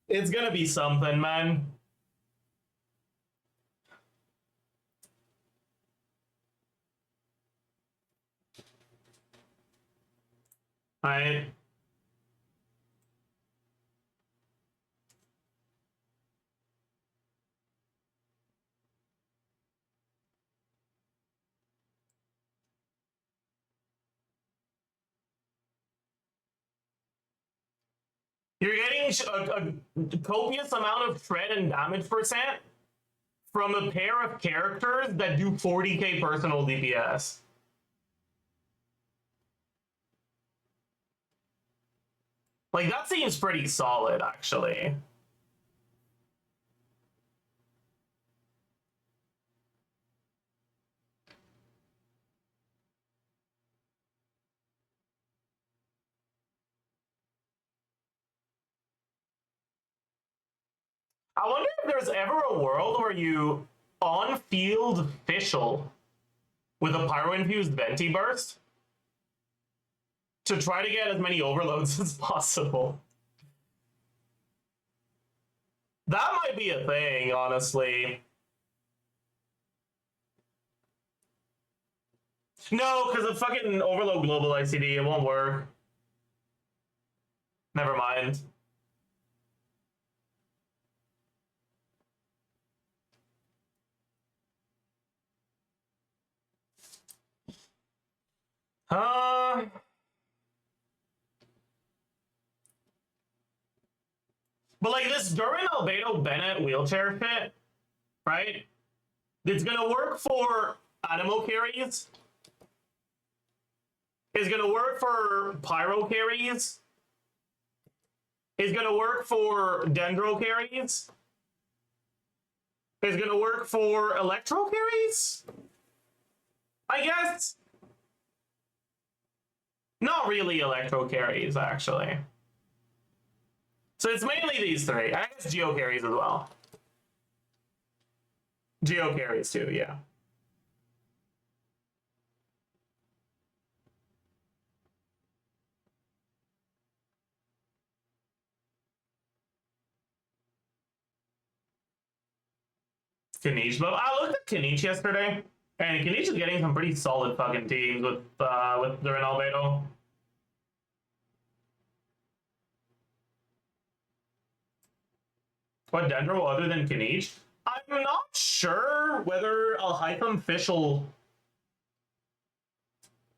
Speaker 1: it's gonna be something, man. You're getting a copious amount of shred and damage percent from a pair of characters that do 40k personal DPS. Like, that seems pretty solid, actually. I wonder if there's ever a world where you on-field Fischl with a pyro-infused Venti burst to try to get as many overloads as possible. That might be a thing, honestly. No, because of fucking overload global ICD, it won't work. Never mind. Uh, but like this Durin Albedo Bennett wheelchair shit, right? It's gonna work for Animo carries. It's gonna work for Pyro carries. It's gonna work for Dendro carries. It's gonna work for Electro carries? I guess. Not really Electro carries, actually. So it's mainly these three. I guess Geo carries as well. Geo carries too, yeah. Kanish, but I looked at Kanish yesterday, and Kanish is getting some pretty solid fucking teams with Durin Albedo. What Dendro other than Kanish? I'm not sure whether Alhaitham Fischl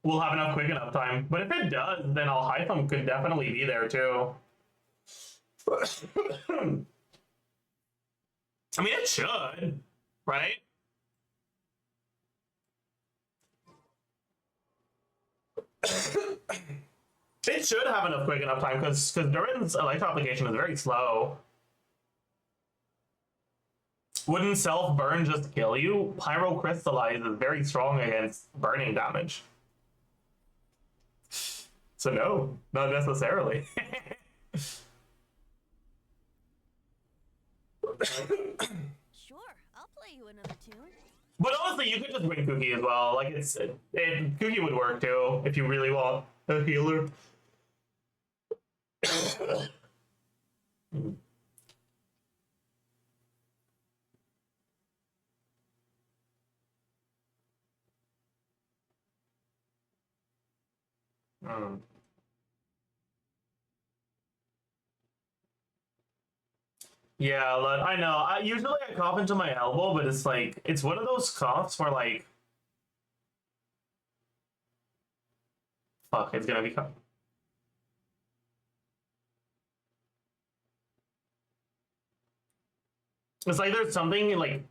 Speaker 1: will have enough quick enough time, but if it does, then Alhaitham could definitely be there too. I mean, it should, right? It should have enough quick enough time because Durin's Electro application is very slow. Wouldn't self-burn just kill you? Pyro Crystallize is very strong against burning damage. So no, not necessarily.
Speaker 3: Sure, I'll play you another tune.
Speaker 1: But honestly, you could just win Cookie as well. Like Cookie would work too if you really want a healer. Yeah, I know. Usually I cough into my elbow, but it's like it's one of those coughs where like, fuck, it's gonna be. It's like there's something like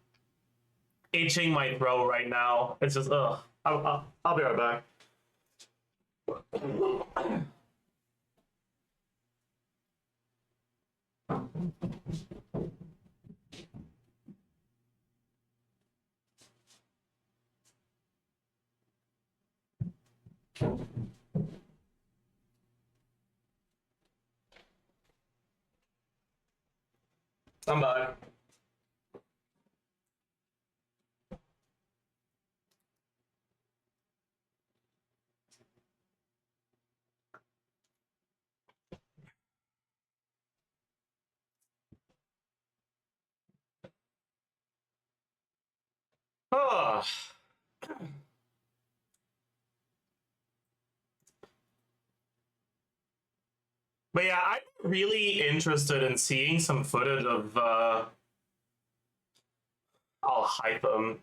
Speaker 1: itching my throat right now. It's just ugh. I'll be right back. I'm back. Oh. But yeah, I'm really interested in seeing some footage of I'll hype them.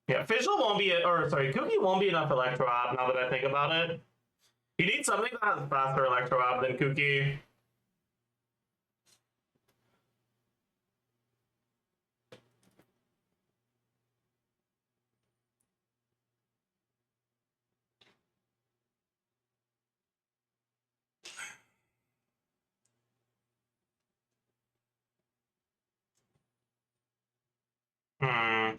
Speaker 1: Yeah, Fischl won't be, or sorry, Cookie won't be enough Electro App now that I think about it. You need something that has faster Electro App than Cookie. Hmm.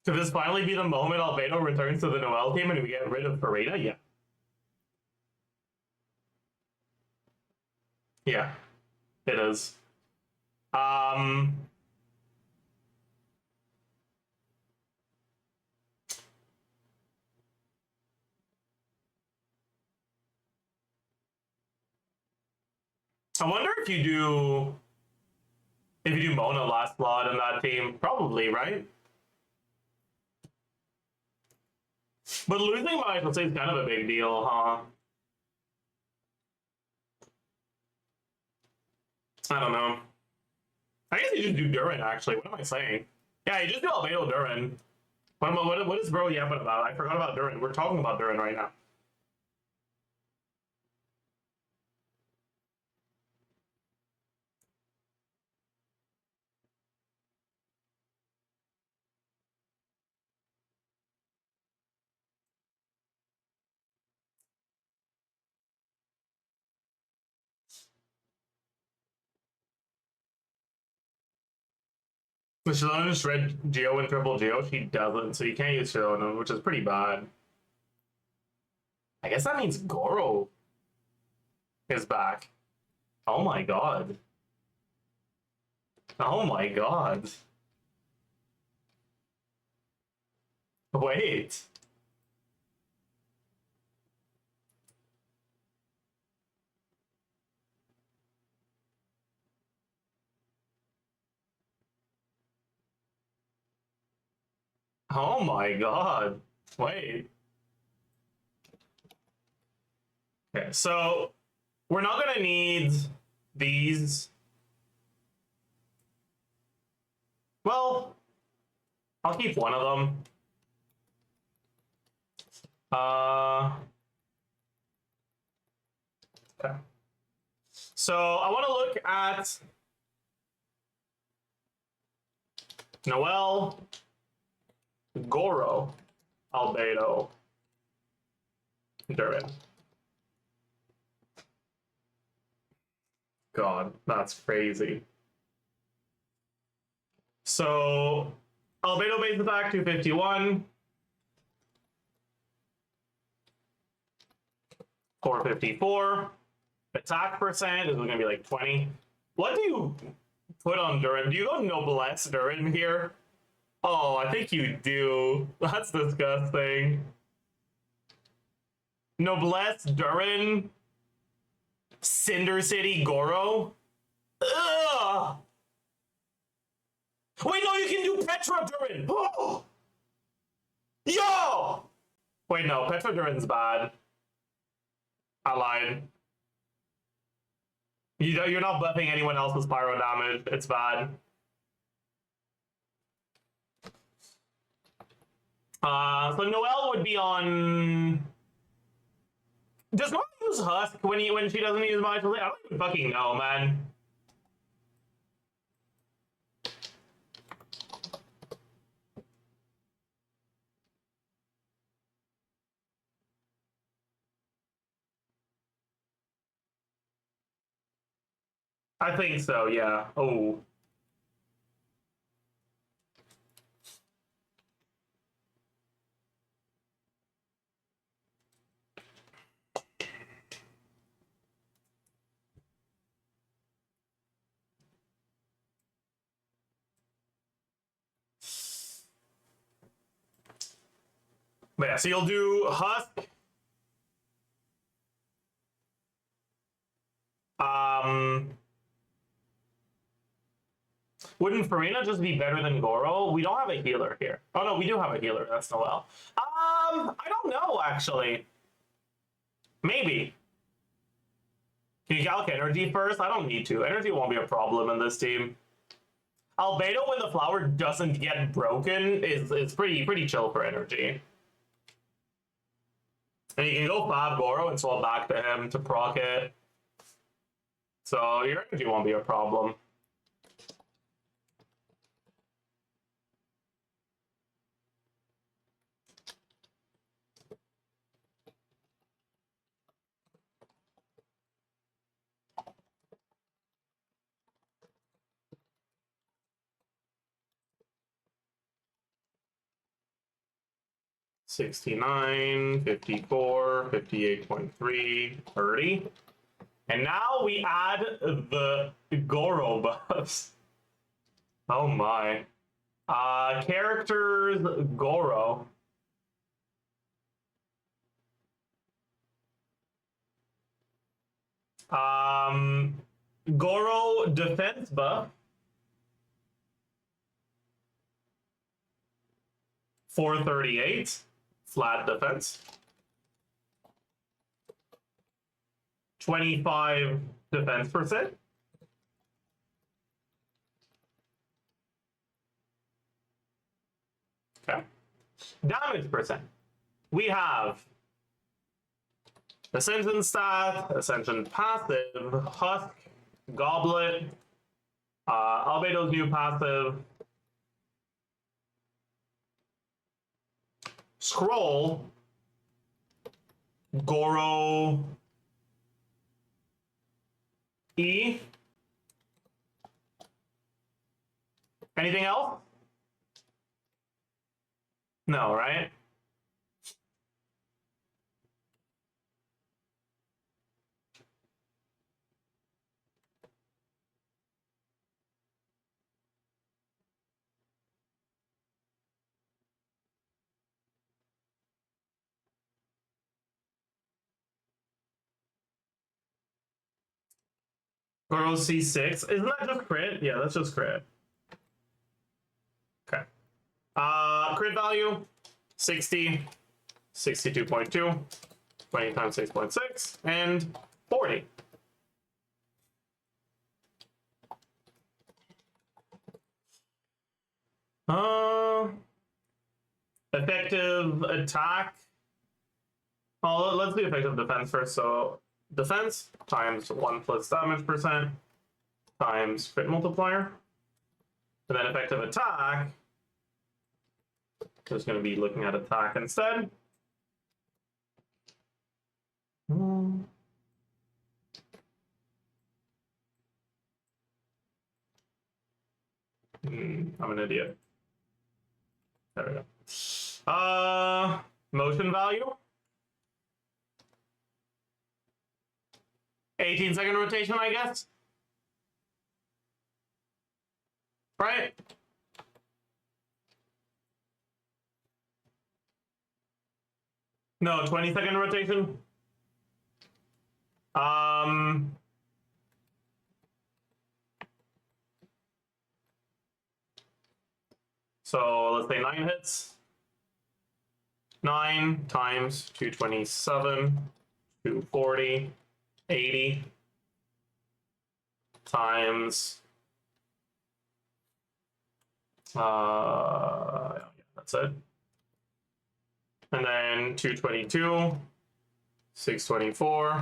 Speaker 1: Could this finally be the moment Albedo returns to the Noel team and we get rid of Farina? Yeah. Yeah, it is. Um, I wonder if you do Mona last slot in that team, probably, right? But losing my say is kind of a big deal, huh? I don't know. I guess you just do Durin, actually. What am I saying? Yeah, you just do Albedo Durin. What is bro yapping about? I forgot about Durin. We're talking about Durin right now. But Shalona just read Geo and Triple Geo. She doesn't, so you can't use Shalona, which is pretty bad. I guess that means Goro is back. Oh my god. Oh my god. Wait. Oh my god. Wait. Okay, so we're not gonna need these. Well, I'll keep one of them. Okay. So I want to look at Noel, Goro, Albedo, Durin. God, that's crazy. So Albedo base attack 251, 454. Attack percent is gonna be like 20. What do you put on Durin? Do you go Noblesse Durin here? Oh, I think you do. That's disgusting. Noblesse Durin, Cinder City Goro. Ugh. Wait, no, you can do Petra Durin. Oh. Yo! Wait, no, Petra Durin's bad. I lied. You're not buffing anyone else's pyro damage. It's bad. So Noelle would be on. Does Noelle use Husk when she doesn't use Modulate? I don't even fucking know, man. I think so, yeah. Oh. But yeah, so you'll do Husk. Wouldn't Farina just be better than Goro? We don't have a healer here. Oh no, we do have a healer. That's Noelle. I don't know actually. Maybe. Can you calc energy first? I don't need to. Energy won't be a problem in this team. Albedo, when the flower doesn't get broken, is pretty chill for energy. And you can go Fab Goro and swap back to him to proc it. So your energy won't be a problem. $69, $54, $58.3, $30. And now we add the Goro buffs. Oh my. Characters Goro. Goro defense buff. 438 flat defense. 25 defense percent. Okay. Damage percent. We have Ascension stat, Ascension passive, Husk, Goblet, Albedo's new passive, Scroll, Goro, E. Anything else? No, right? Goro C6. Isn't that just crit? Yeah, that's just crit. Okay. Crit value 60, 62.2, 20 times 6.6, and 40. Effective attack. Well, let's do effective defense first. So defense times 1 plus damage percent times crit multiplier. And then effective attack. Just going to be looking at attack instead. I'm an idiot. There we go. Motion value. 18-second rotation, I guess. Right? No, 20-second rotation. So let's say 9 hits. 9 times 227, 240, 80 times yeah, that's it. And then 222, 624.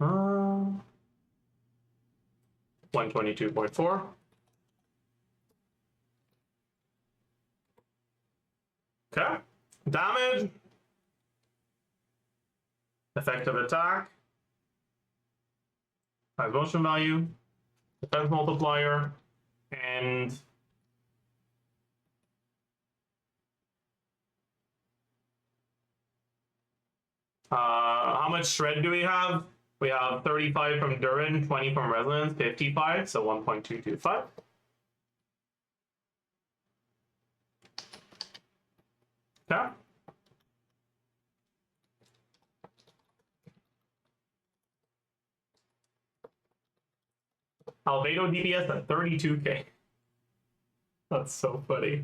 Speaker 1: Uh, 122.4. Okay. Damage. Effective attack. Times motion value. Defense multiplier. And how much shred do we have? We have 35 from Durin, 20 from Resonance, 55, so 1.225. Okay. Albedo DPS at 32k. That's so funny.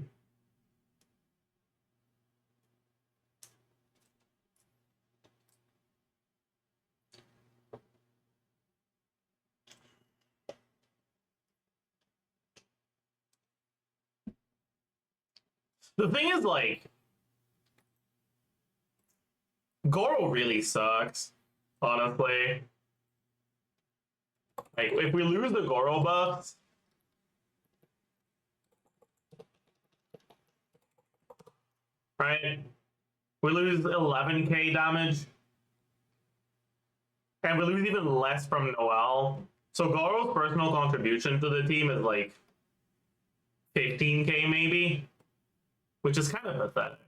Speaker 1: The thing is, like, Goro really sucks, honestly. Like, if we lose the Goro buffs, right? We lose 11k damage. And we lose even less from Noel. So Goro's personal contribution to the team is like 15k maybe, which is kind of pathetic.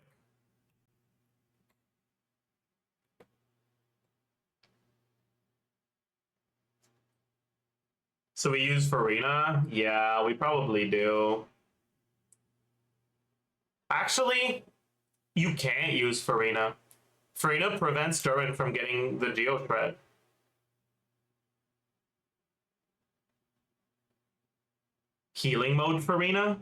Speaker 1: So we use Farina? Yeah, we probably do. Actually, you can't use Farina. Farina prevents Durin from getting the Geo Shred. Healing mode Farina?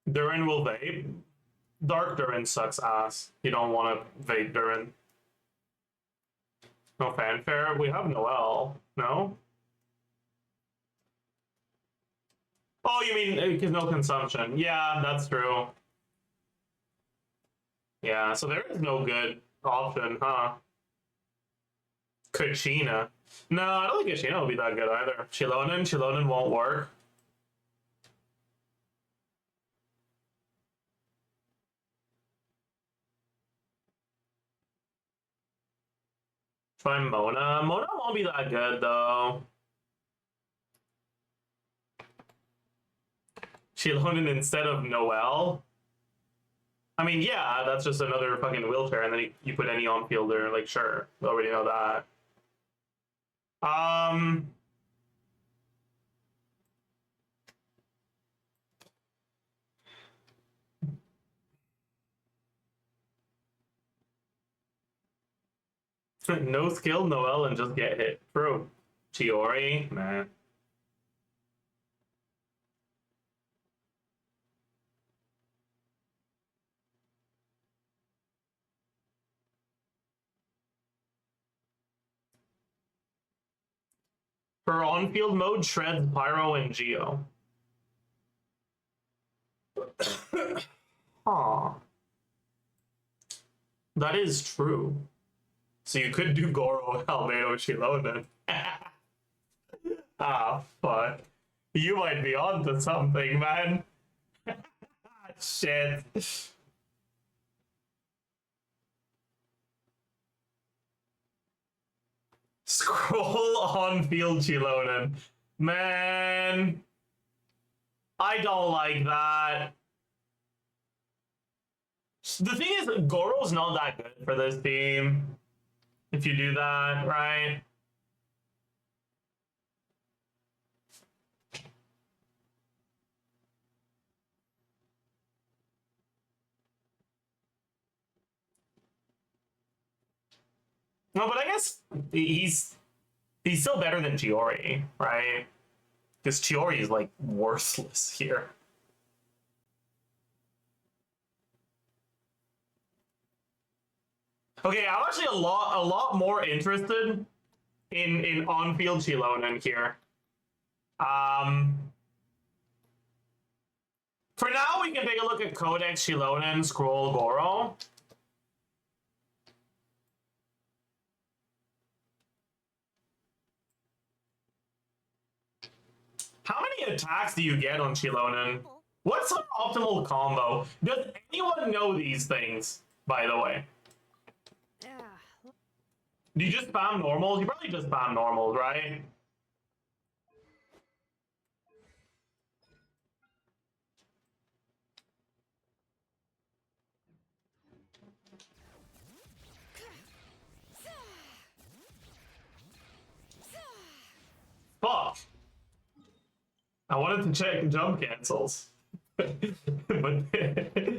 Speaker 1: Durin will vape. Dark Durin sucks ass. You don't want to vape Durin. No fanfare. We have Noel. No? Oh, you mean because no consumption. Yeah, that's true. Yeah, so there is no good option, huh? Kachina. No, I don't think Kachina will be that good either. Chilonin won't work. Try Mona. Mona won't be that good though. Chilonin instead of Noel. I mean, yeah, that's just another fucking wheelchair, and then you put any on fielder, like, sure, we already know that. No skill, Noel, and just get hit. True. Chiori, man. For on-field mode, shreds Pyro and Geo. Huh. That is true. So you could do Goro, Almedo, Shiloh then. Ah, fuck. You might be onto something, man. Shit. Scroll on field Chilonen. Man. I don't like that. The thing is, Goro's not that good for this team. If you do that, right? No, but I guess he's still better than Chiori, right? Because Chiori is like worthless here. Okay, I'm actually a lot more interested in on-field Chilonen here. For now, we can take a look at Codex Chilonen, Scroll Goro. How many attacks do you get on Chilonen? What's an optimal combo? Does anyone know these things, by the way?
Speaker 3: Yeah.
Speaker 1: Do you just spam normals? You probably just spam normals, right? Fuck. I wanted to check jump cancels. But
Speaker 3: Bring it.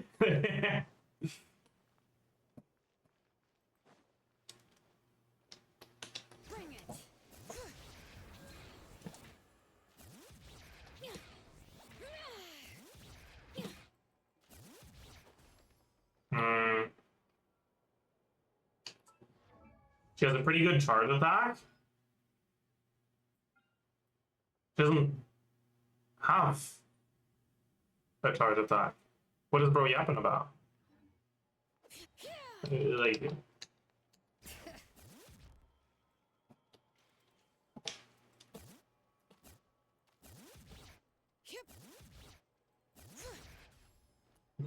Speaker 1: She has a pretty good charge attack. She doesn't have a charge attack. What is bro yapping about? Like,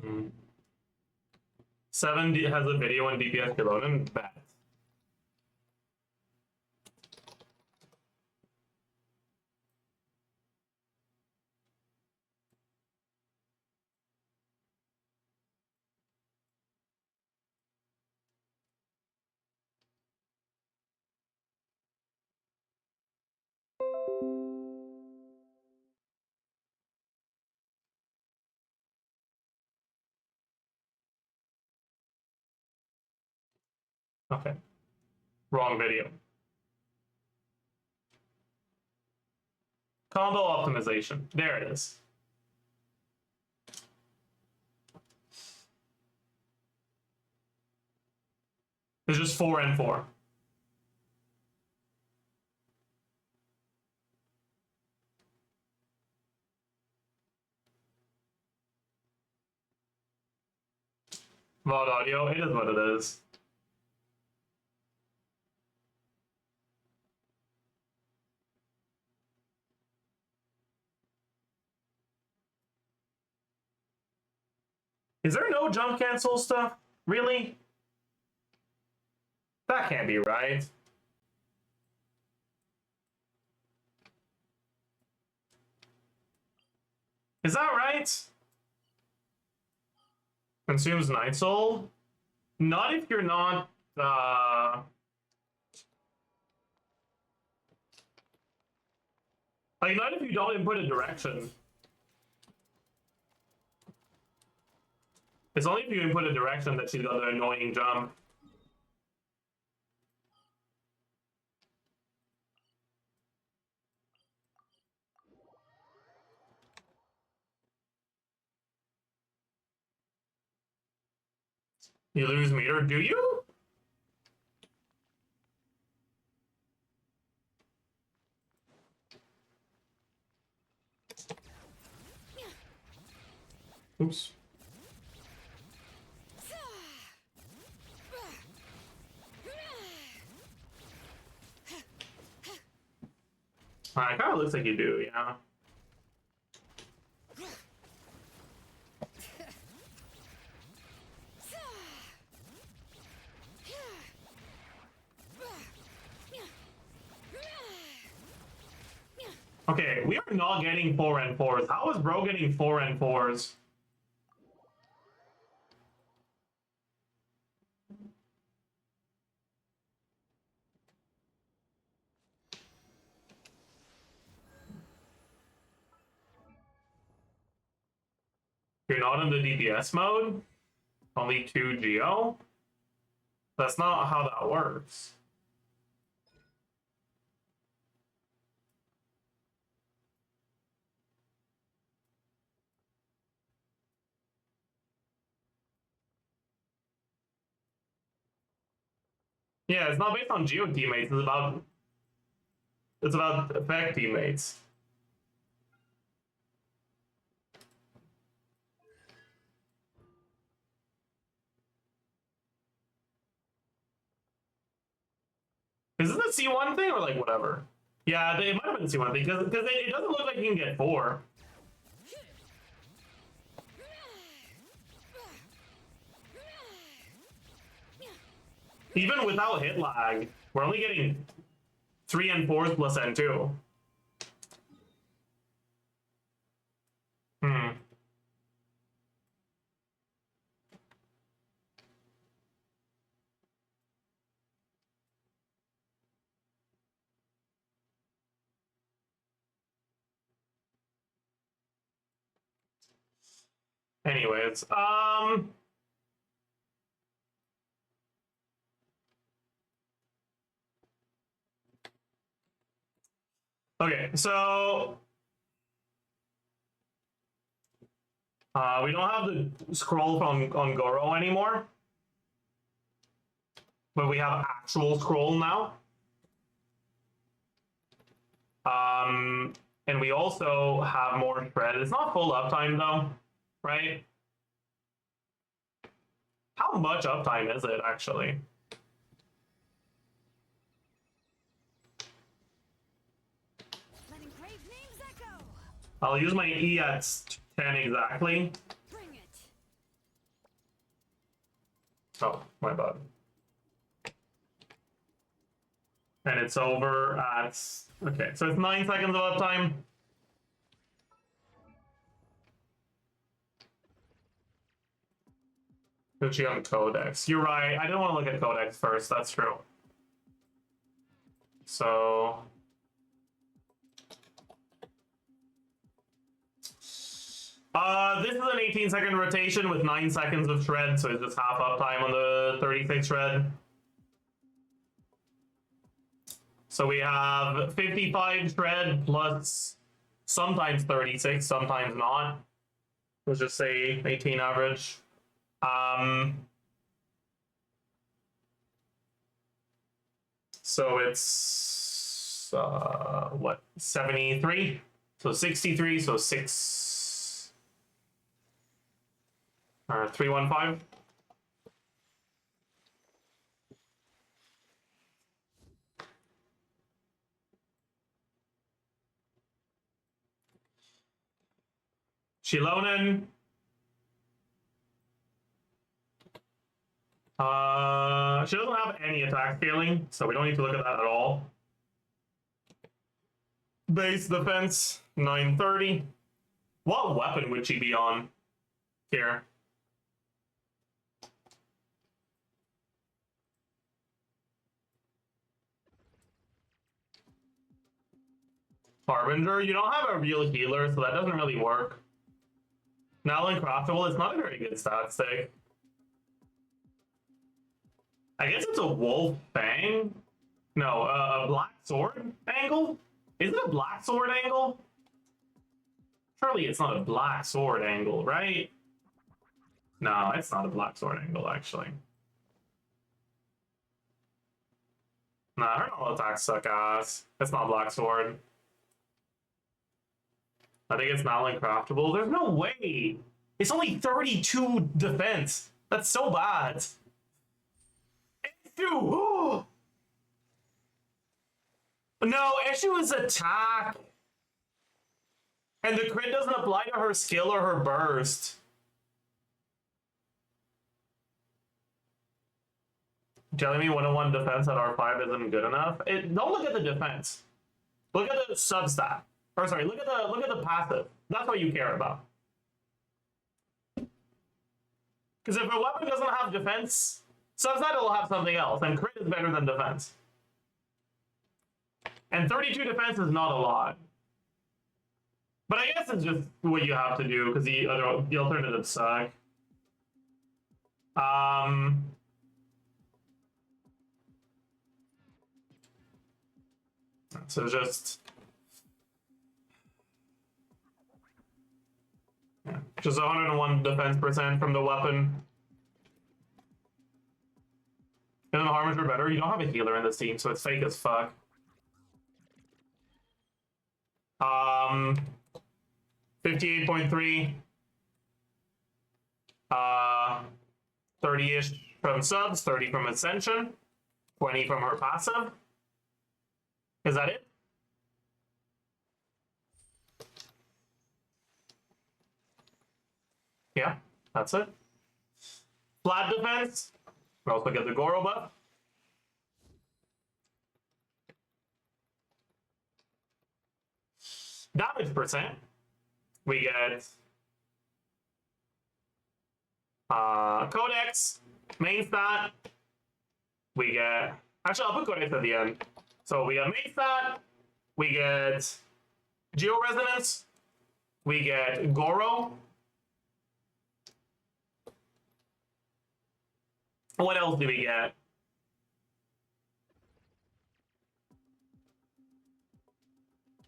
Speaker 1: mm. 7 has a video on DPS Chilonen. Bad. Okay. Wrong video. Combo optimization. There it is. It's just 4 and 4. VOD audio, it is what it is. Is there no jump cancel stuff? Really? That can't be right. Is that right? Consumes Night Soul? Not if you're not, like, not if you don't input a direction. It's only if you input a direction that she's got the annoying jump. You lose meter, do you? Oops. It kind of looks like you do, yeah. Okay, we are not getting 4 and 4s. How is bro getting 4 and 4s? You're not in the DPS mode? Only 2 Geo? That's not how that works. Yeah, it's not based on Geo teammates, it's about effect teammates. Is this a C1 thing or like whatever? Yeah, it might have been a C1 thing because it doesn't look like you can get 4. Even without hit lag, we're only getting 3 and 4s plus N2. Anyways, okay, so we don't have the scroll on Goro anymore, but we have actual scroll now. And we also have more shred. It's not full uptime though, right? How much uptime is it actually?
Speaker 3: Letting grave names echo.
Speaker 1: I'll use my E at 10 exactly.
Speaker 3: Bring it.
Speaker 1: Oh, my bad. And it's over at, okay, so it's 9 seconds of uptime. Gucci on Codex. You're right, I didn't want to look at Codex first, that's true. So... this is an 18-second rotation with 9 seconds of shred, so it's just half uptime on the 36 shred. So we have 55 shred plus sometimes 36, sometimes not. Let's just say 18 average. So it's what, 73? So 63, so 315. Shilonen. She doesn't have any attack scaling, so we don't need to look at that at all. Base defense, 930. What weapon would she be on here? Harbinger, you don't have a real healer, so that doesn't really work. Now uncraftable, it's not a very good stat stick. I guess it's a wolf fang? No, a black sword angle? Is it a black sword angle? Surely it's not a black sword angle, right? No, it's not a black sword angle, actually. Nah, her normal attacks suck ass. It's not black sword. I think it's not uncraftable. There's no way. It's only 32 defense. That's so bad. Issue. No, issue is attack. And the crit doesn't apply to her skill or her burst. Telling me 101 defense at R5 isn't good enough? Don't look at the defense. Look at the substat. Or sorry, look at the passive. That's what you care about. Because if a weapon doesn't have defense, substat will have something else, and crit is better than defense. And 32 defense is not a lot. But I guess it's just what you have to do, because the alternatives suck. So just... yeah, just 101 defense percent from the weapon. Isn't Harbinger better? You don't have a healer in this team, so it's fake as fuck. 58.3. 30-ish from subs, 30 from Ascension, 20 from her passive. Is that it? Yeah, that's it. Flat defense. We also get the Goro buff. Damage percent. We get Codex, main stat. We get, actually I'll put Codex at the end. So we get main stat, we get Geo Resonance, we get Goro. What else do we get?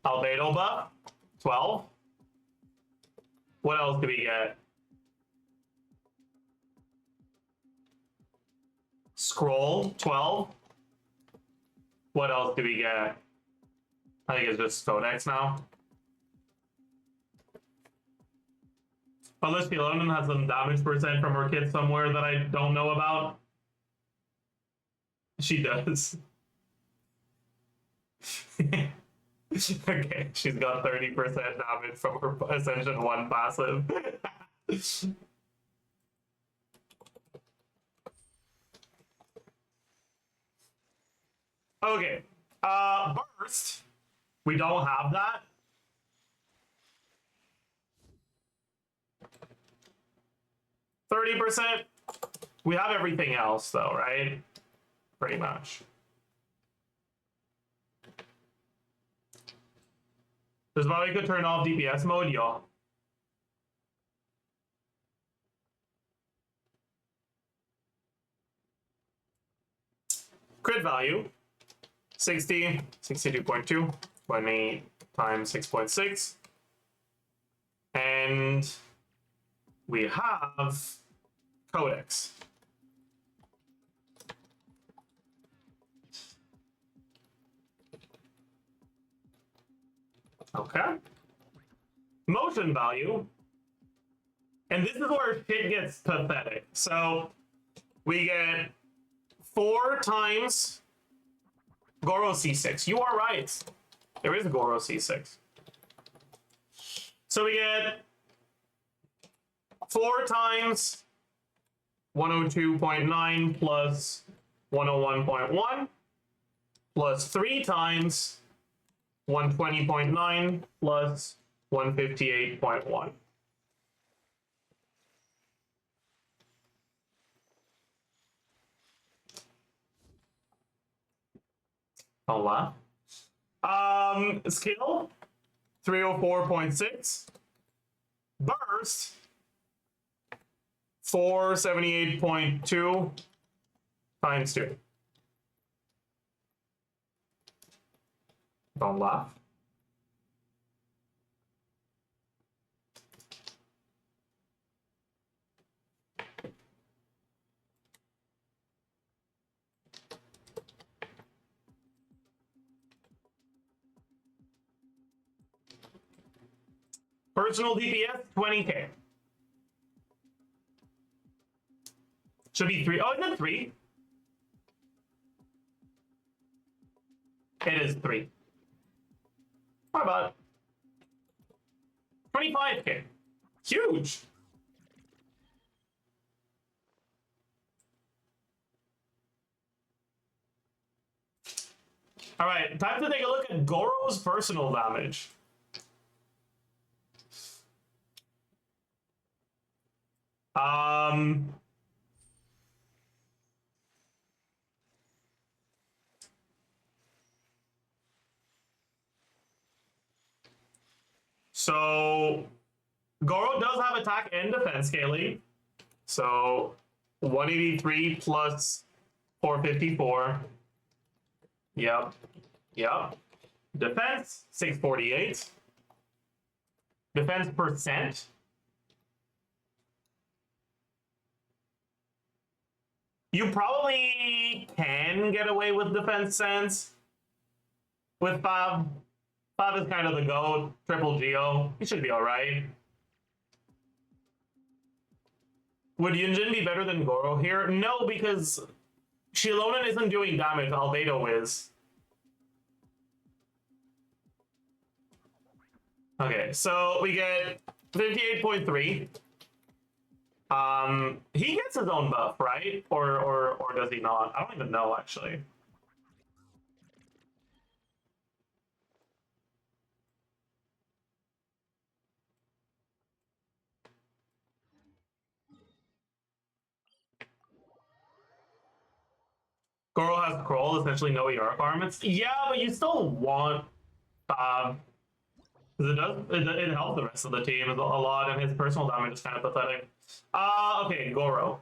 Speaker 1: Albedo buff, 12. What else do we get? Scroll, 12. What else do we get? I think it's just Codex now. Unless London has some damage percent from her kit somewhere that I don't know about. She does. Okay, she's got 30% damage from her Ascension 1 passive. Okay, burst. We don't have that. %. We have everything else though, right? Pretty much. There's probably could turn off DPS mode, y'all. Crit value, 60, 62.2, 20 times 6.6. And we have codex. Okay. Motion value. And this is where shit gets pathetic. So we get 4 times Goro C6. You are right. There is Goro C6. So we get 4 times 102.9 plus 101.1 plus 3 times 120.9 plus 158.1. Don't laugh. Skill 304.6. Burst 478.2 times 2. Don't laugh. Personal DPS 20k. Should be 3. Oh, is it 3? It is 3. How about 25k? Huge. All right, time to take a look at Goro's personal damage. So Goro does have attack and defense scaling. So 183 plus 454. Yep. Defense 648. Defense percent. You probably can get away with defense sense with Fab. Fab is kind of the GOAT, triple Geo. He should be alright. Would Yunjin be better than Goro here? No, because Shilonen isn't doing damage, Albedo is. Okay, so we get 58.3. He gets his own buff, right? Or does he not? I don't even know, actually. Goro has Kroll, essentially no ER requirements. Yeah, but you still want because it helps the rest of the team a lot, and his personal damage is kind of pathetic. Okay, Goro.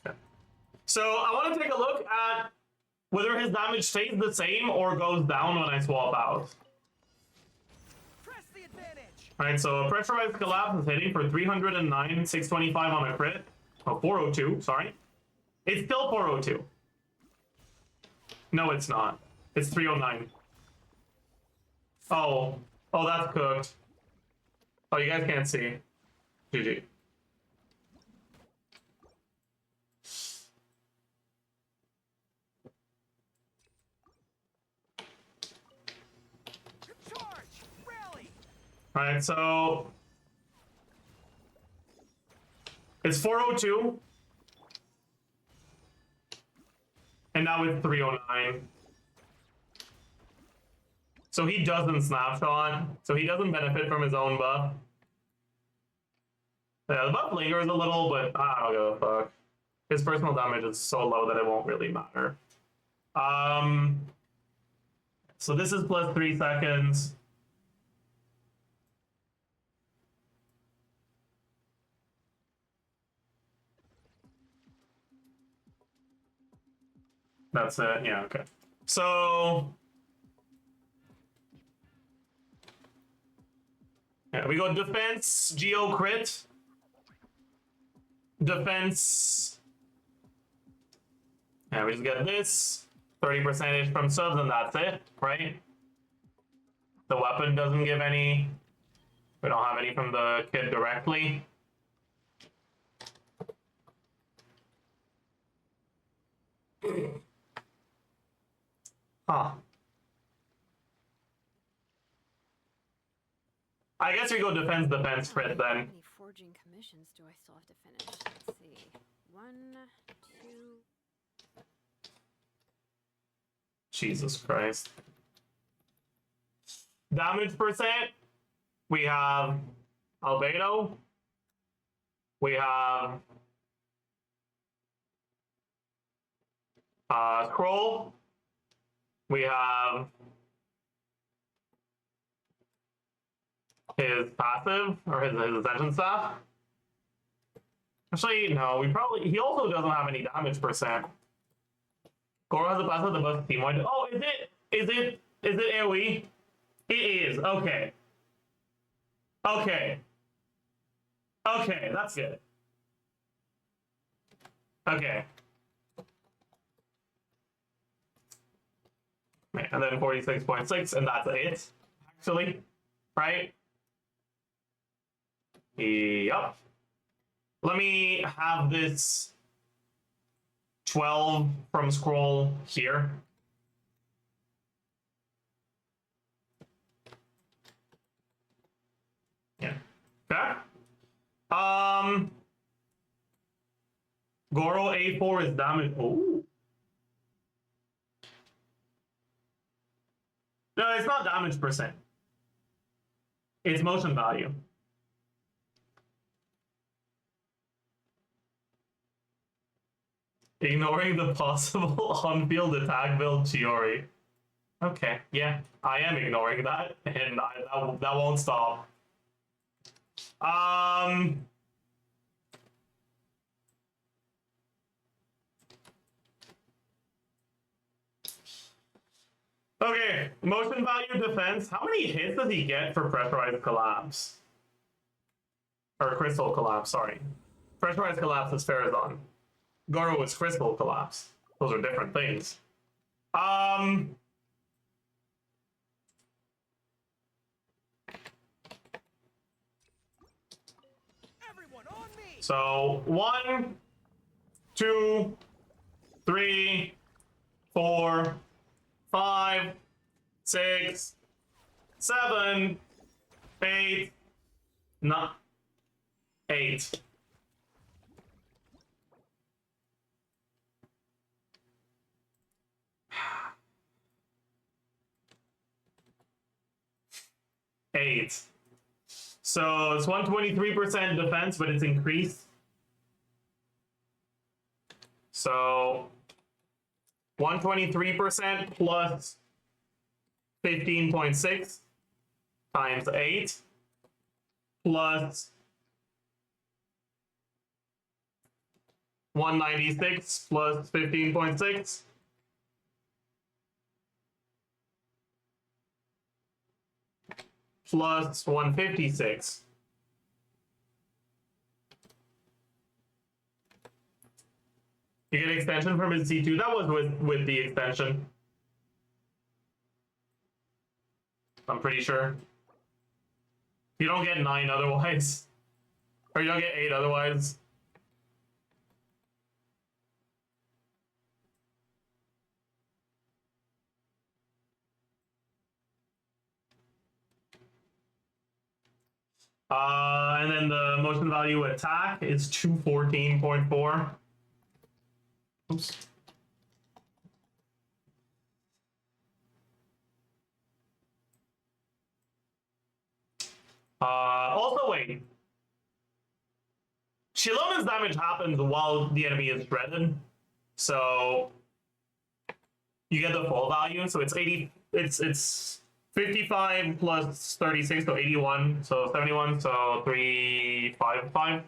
Speaker 1: Okay. So I want to take a look at whether his damage stays the same or goes down when I swap out.
Speaker 2: Press the advantage.
Speaker 1: Alright, so pressurized collapse is hitting for 309, 625 on a crit. Oh, 402, sorry. It's still 402. No, it's not. It's 309. Oh, that's cooked. Oh, you guys can't see. GG.
Speaker 2: Charge! Rally!
Speaker 1: Alright, so it's 402. And now it's 309. So he doesn't snapshot. So he doesn't benefit from his own buff. Yeah, the buff lingers a little, but I don't give a fuck. His personal damage is so low that it won't really matter. So this is plus 3 seconds. That's it. Yeah, okay. So yeah, we go defense, geo crit, defense. Yeah, we just get this 30% from subs, and that's it, right? The weapon doesn't give any. We don't have any from the kid directly. Huh. I guess we go defense, crit then.
Speaker 3: How many forging commissions do I still have to finish? Let's see. 1, 2.
Speaker 1: Jesus Christ. Damage percent. We have Albedo. We have Scroll. We have his passive, or his ascension staff. Actually, no, he also doesn't have any damage percent. Goro has a passive that buffs team wide. Oh, is it AoE? It is, okay. Okay, that's good. Okay. And then 46.6, and that's it, actually, right? Yup. Let me have this 12 from Scroll here. Yeah. Okay. Goro A4 is damage. Oh. No, it's not damage percent. It's motion value. Ignoring the possible on-field attack build Chiori. Okay, yeah, I am ignoring that, and that won't stop. Okay, motion value defense. How many hits does he get for pressurized collapse? Or crystal collapse, sorry. Pressurized collapse is Farazan. Goro is crystal collapse. Those are different things.
Speaker 2: Everyone on me!
Speaker 1: So 1, 2, 3, 4, 5, 6, 7, 8, 9, 8. Eight. So it's 123% defense, but it's increased. So 123% plus 15.6 times 8 plus 196 plus 15.6 plus 156. You get extension from his C2. That was with the extension. I'm pretty sure. You don't get 9 otherwise. Or you don't get 8 otherwise. And then the motion value attack is 214.4. Oops. Also, wait. Shilona's damage happens while the enemy is shredded, so you get the full value. So it's 80. It's 55 plus 36, so 81. So 71. So 355.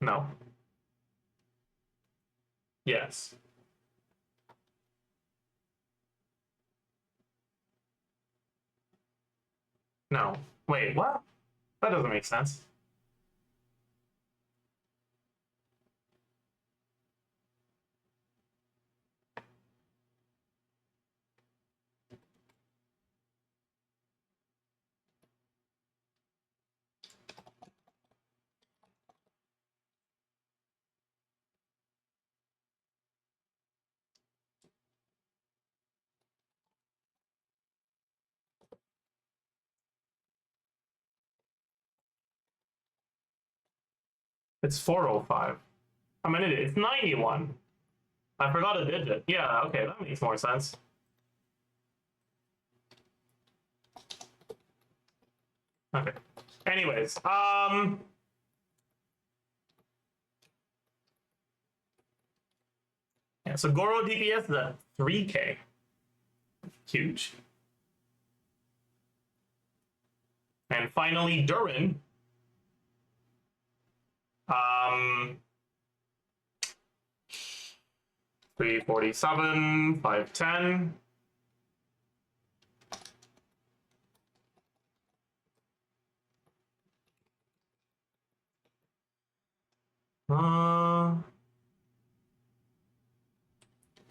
Speaker 1: No. Yes. No. Wait, what? That doesn't make sense. It's 405. I mean, it's 91. I forgot a digit. Yeah, okay, that makes more sense. Okay. Anyways, yeah, so Goro DPS is at 3K. Huge. And finally, Durin. 347, 510.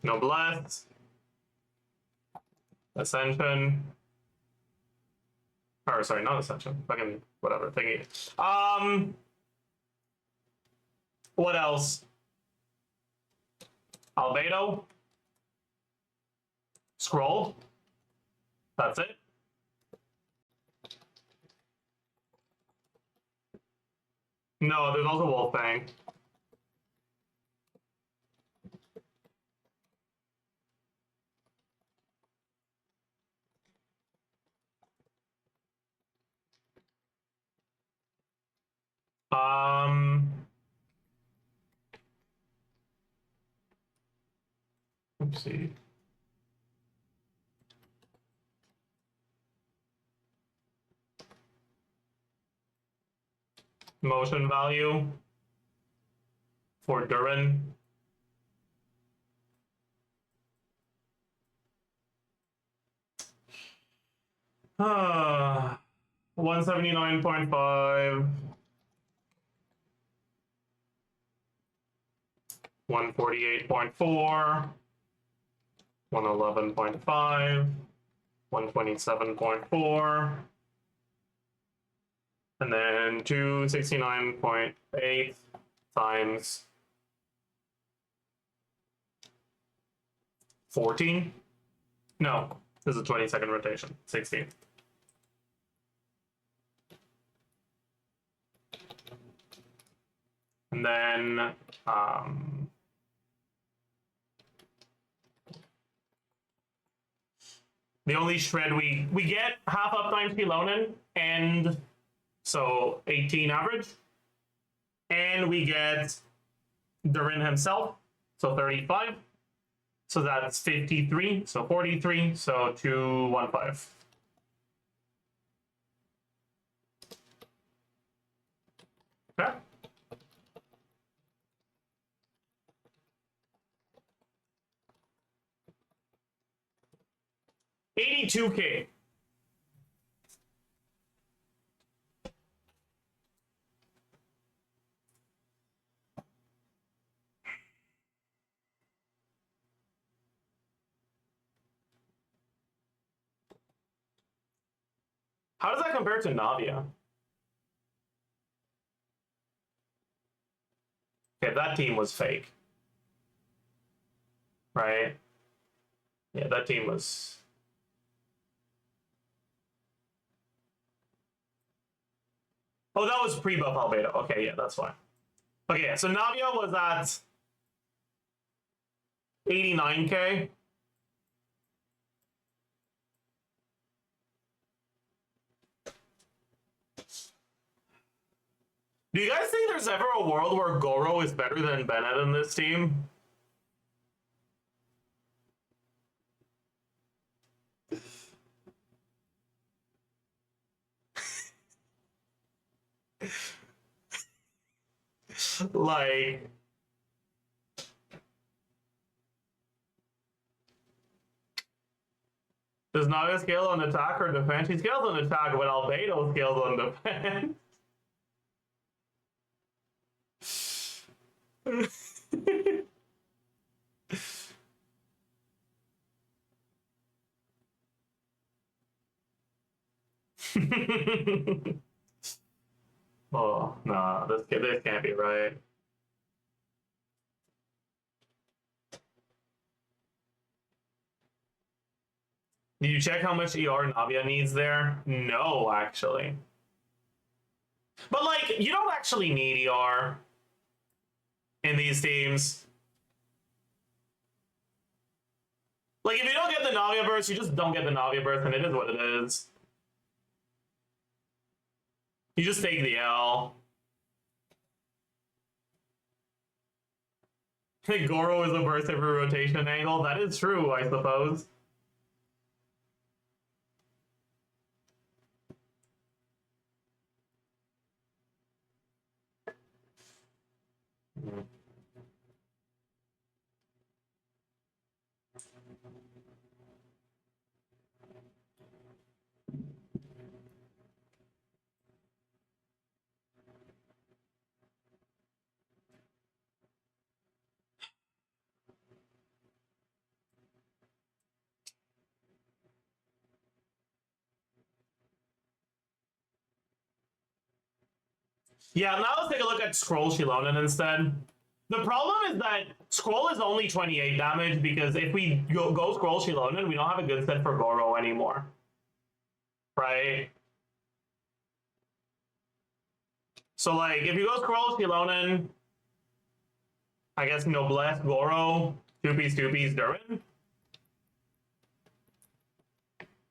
Speaker 1: Noblesse. Ascension. Or sorry, not Ascension. Fucking whatever thingy. What else? Albedo. Scroll. That's it. No, there's also Wolfang. Let's see. Motion value for Durin. Ah, 179.5. 148.4. 111.5. 127.4. And then 269.8 times 14. No, this is a 20-second rotation. 16. And then the only shred we get half uptime Pilonin, and so 18 average, and we get Durin himself, so 35. So that's 53, so 43, so 215. Okay. $82K. How does that compare to Navia? Okay, that team was fake. Right? Yeah, that team was... Oh, that was pre-buff Albedo. Okay, yeah, that's fine. Okay, yeah, so Navia was at 89K. Do you guys think there's ever a world where Goro is better than Bennett in this team? Like, Does Naga scale on attack or defense? He scales on attack, but Albedo scales on defense. Oh, nah, this can't be right. Did you check how much ER Navia needs there? No, actually. But, like, you don't actually need ER in these teams. Like, if you don't get the Navia burst, you just don't get the Navia burst, and it is what it is. You just take the L. Goro is a burst every rotation angle. That is true, I suppose. Yeah, now let's take a look at Scroll Shilonen instead. The problem is that Scroll is only 28 damage because if we go Scroll Shilonen, we don't have a good set for Goro anymore. Right? So, like, if you go Scroll Shilonen, I guess Noblesse, Goro, Stoopies, Durin.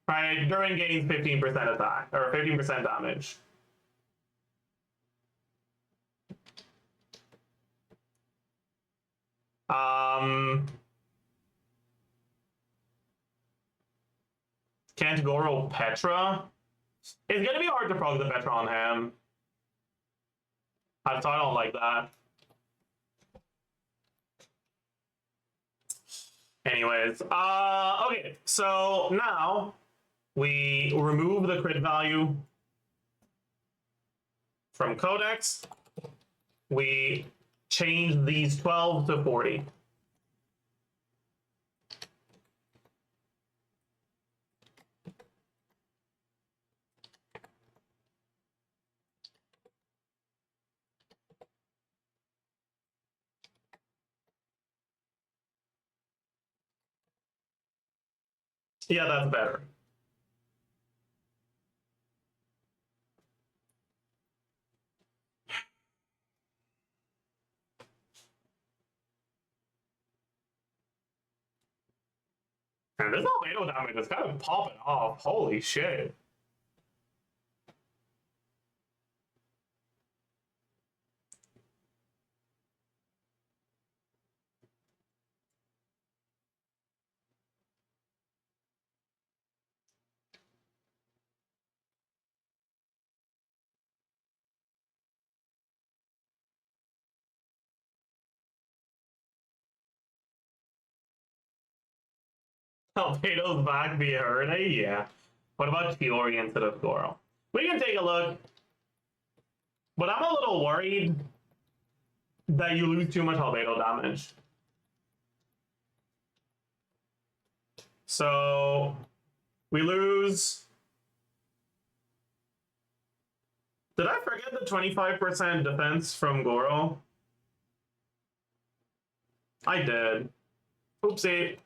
Speaker 1: Right? Durin gains 15% attack, or 15% damage. Can't Goro Petra? It's gonna be hard to proc the Petra on him. I don't like that. Anyways, okay, so now we remove the crit value from Codex. We change these 12 to 40. Yeah, that's better. And this Albedo damage is kind of popping off. Holy shit. Albedo's back via Herde? Yeah. What about Fiori instead of Goro? We can take a look. But I'm a little worried that you lose too much Albedo damage. So we lose. Did I forget the 25% defense from Goro? I did. Oopsie.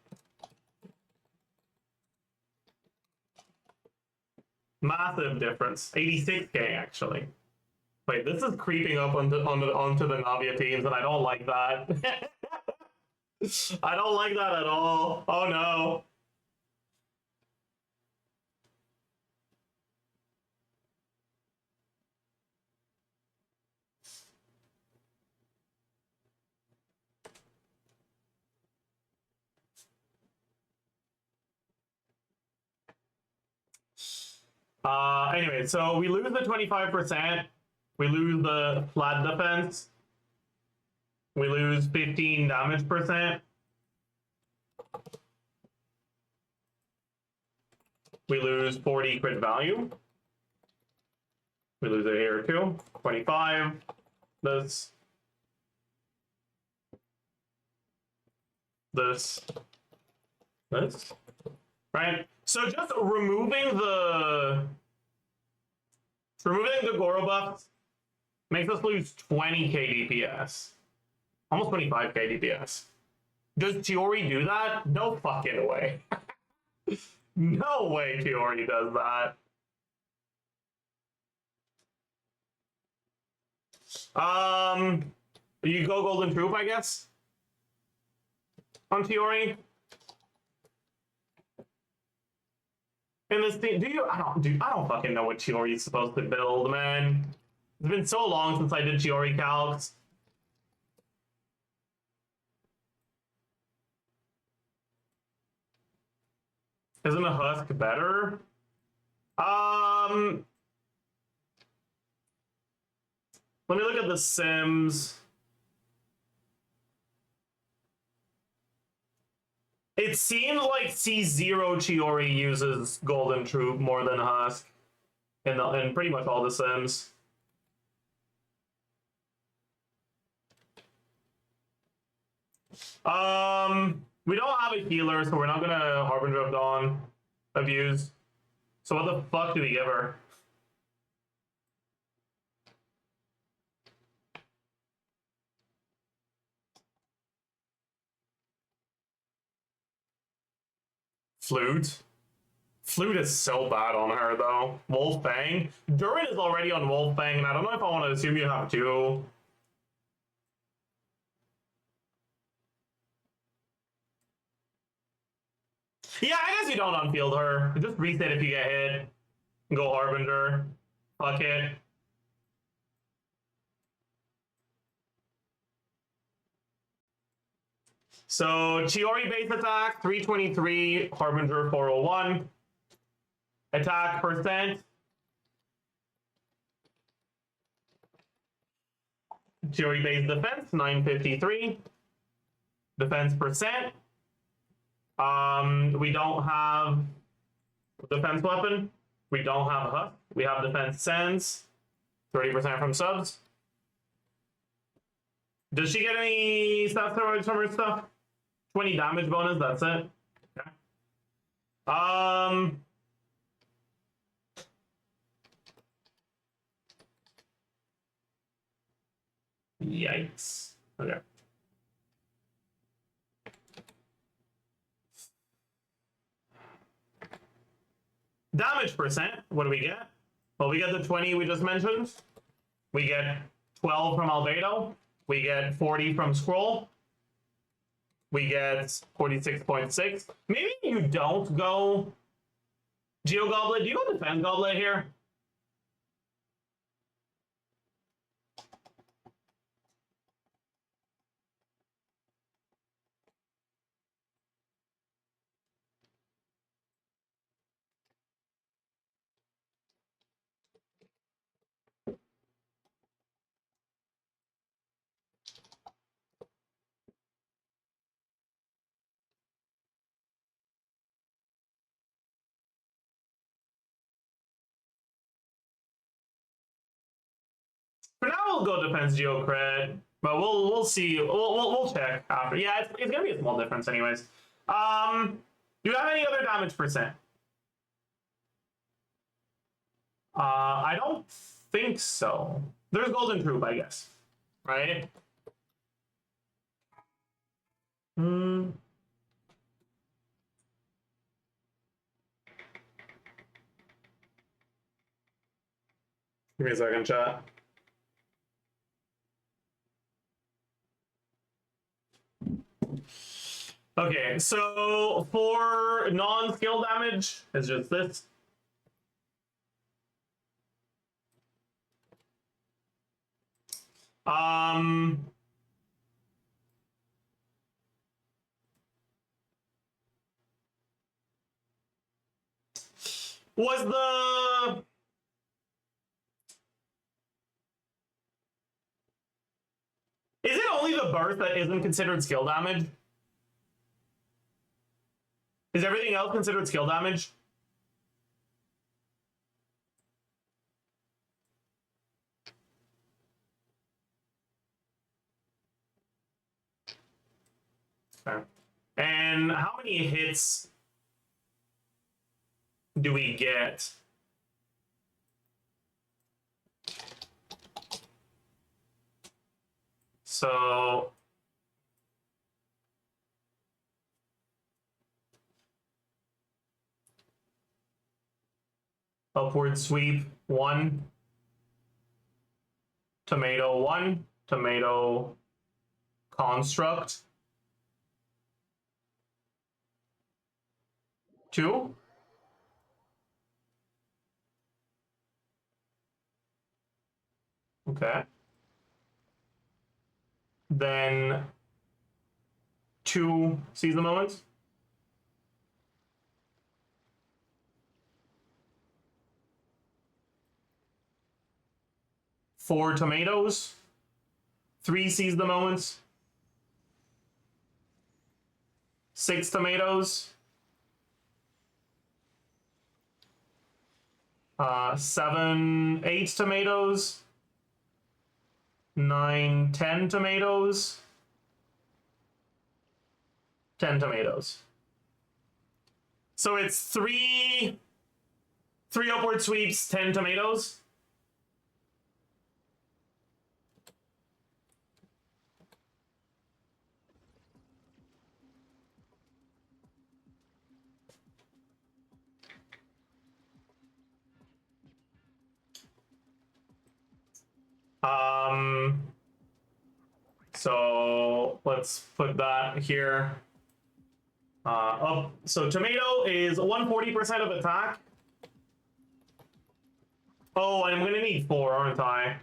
Speaker 1: Massive difference. 86k actually. Wait, this is creeping up onto the Navia teams, and I don't like that. I don't like that at all. Oh no. Anyway, so we lose the 25%. We lose the flat defense. We lose 15 damage %. We lose 40 crit value. We lose it here too. 25. This. This. Right? So just removing the Goro buffs makes us lose 20k DPS. Almost 25k DPS. Does Chiori do that? No fucking way. No way Chiori does that. You go Golden Troop, I guess? On Chiori? In this thing, I don't fucking know what Chiori is supposed to build, man. It's been so long since I did Chiori calcs. Isn't a Husk better? Let me look at the Sims. It seems like C0 Chiori uses Golden Troop more than Husk in pretty much all the Sims. We don't have a healer, so we're not gonna Harbinger of Dawn abuse. So what the fuck do we give her? Flute? Flute is so bad on her, though. Wolfbang? Durin is already on Wolfbang, and I don't know if I want to assume you have two. Yeah, I guess you don't unfield her. Just reset if you get hit. Go Harbinger. Fuck it. So, Chiori base attack, 323, Harbinger 401. Attack percent. Chiori base defense, 953. Defense percent. We don't have defense weapon. We don't have a Husk. We have defense sense. 30% from subs. Does she get any stat steroids from her stuff? 20 damage bonus, that's it. Okay. Yikes. Okay. Damage percent, what do we get? Well, we get the 20 we just mentioned. We get 12 from Albedo. We get 40 from Scroll. We get 46.6. Maybe you don't go Geo Goblet. Do you go Defense Goblet here? For now, we'll go Defense Geo Cred, but we'll see. We'll check after. Yeah, it's gonna be a small difference, anyways. Do you have any other damage percent? I don't think so. There's Golden Troop, I guess. Right? Give me a second, chat. Okay, so for non-skill damage, it's just this. Was the... Is it only the burst that isn't considered skill damage? Is everything else considered skill damage? Okay. And how many hits do we get? So upward sweep 1, tomato 1, tomato construct 2. Okay. Then 2 seize the moment. Four tomatoes. 3 seize the moment. 6 tomatoes. 7, 8 tomatoes. 9, 10 tomatoes. 10 tomatoes. So it's 3 upward sweeps, 10 tomatoes. So let's put that here. So tomato is 140% of attack. Oh, I'm gonna need 4, aren't I?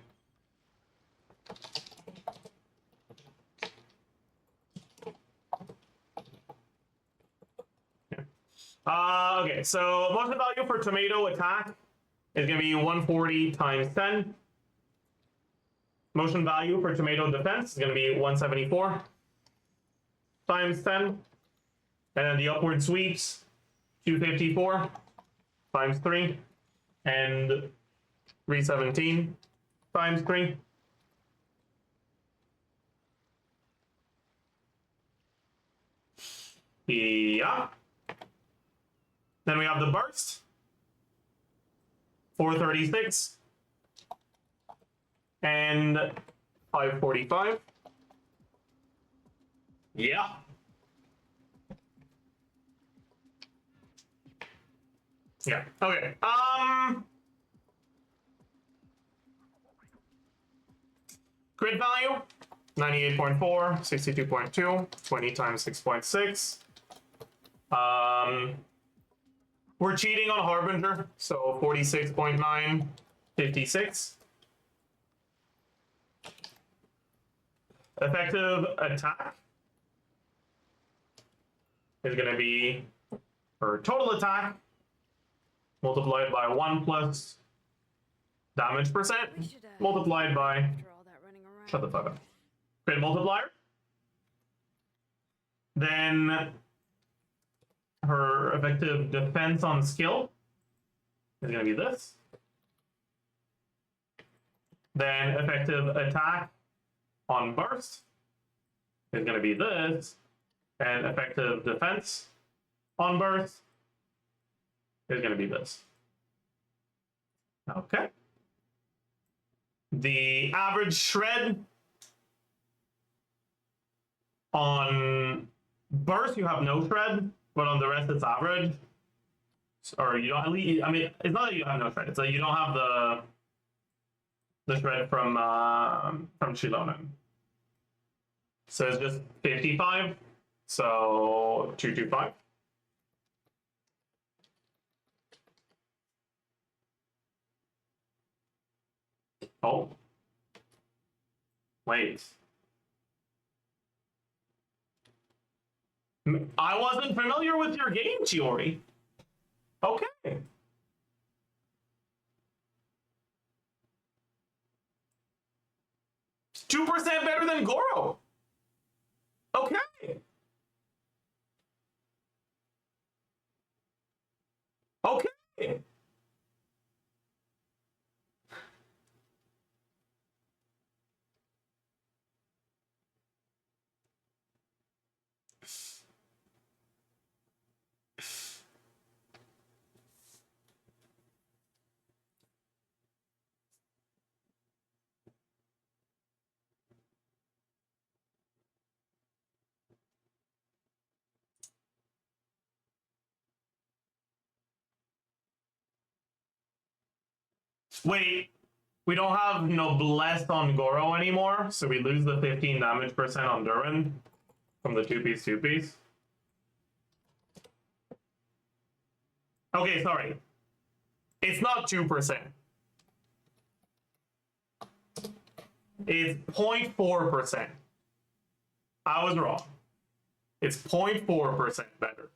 Speaker 1: Okay, so motion value for tomato attack is gonna be 140 times 10. Motion value for tomato defense is gonna be 174 times 10. And then the upward sweeps, 254 times 3. And 317 times 3. Yeah. Then we have the burst, 436 and 545. Yeah. Yeah. Okay. Grid value 98.4, 62.2, 20 times 6.6. We're cheating on Harbinger, so 46.9, 56. Effective attack is going to be, or total attack multiplied by 1 plus damage percent multiplied by,
Speaker 3: After all that running around.
Speaker 1: shut the fuck up, crit multiplier. Then her effective defense on skill is going to be this. Then effective attack on burst is going to be this. And effective defense on burst is going to be this. Okay. The average shred on burst, you have no shred, but on the rest it's average. Or you don't. I mean, it's not that you have no shred. It's that you don't have the shred from Chilonen. So it's just 55. So 225. Oh. Wait. I wasn't familiar with your game, Chiori. Okay. It's 2% better than Goro. Okay. Okay. Wait, we don't have Noblesse on Goro anymore, so we lose the 15 damage percent on Durin from the 2-piece. Okay, sorry. It's not 2%. It's 0.4%. I was wrong. It's 0.4% better.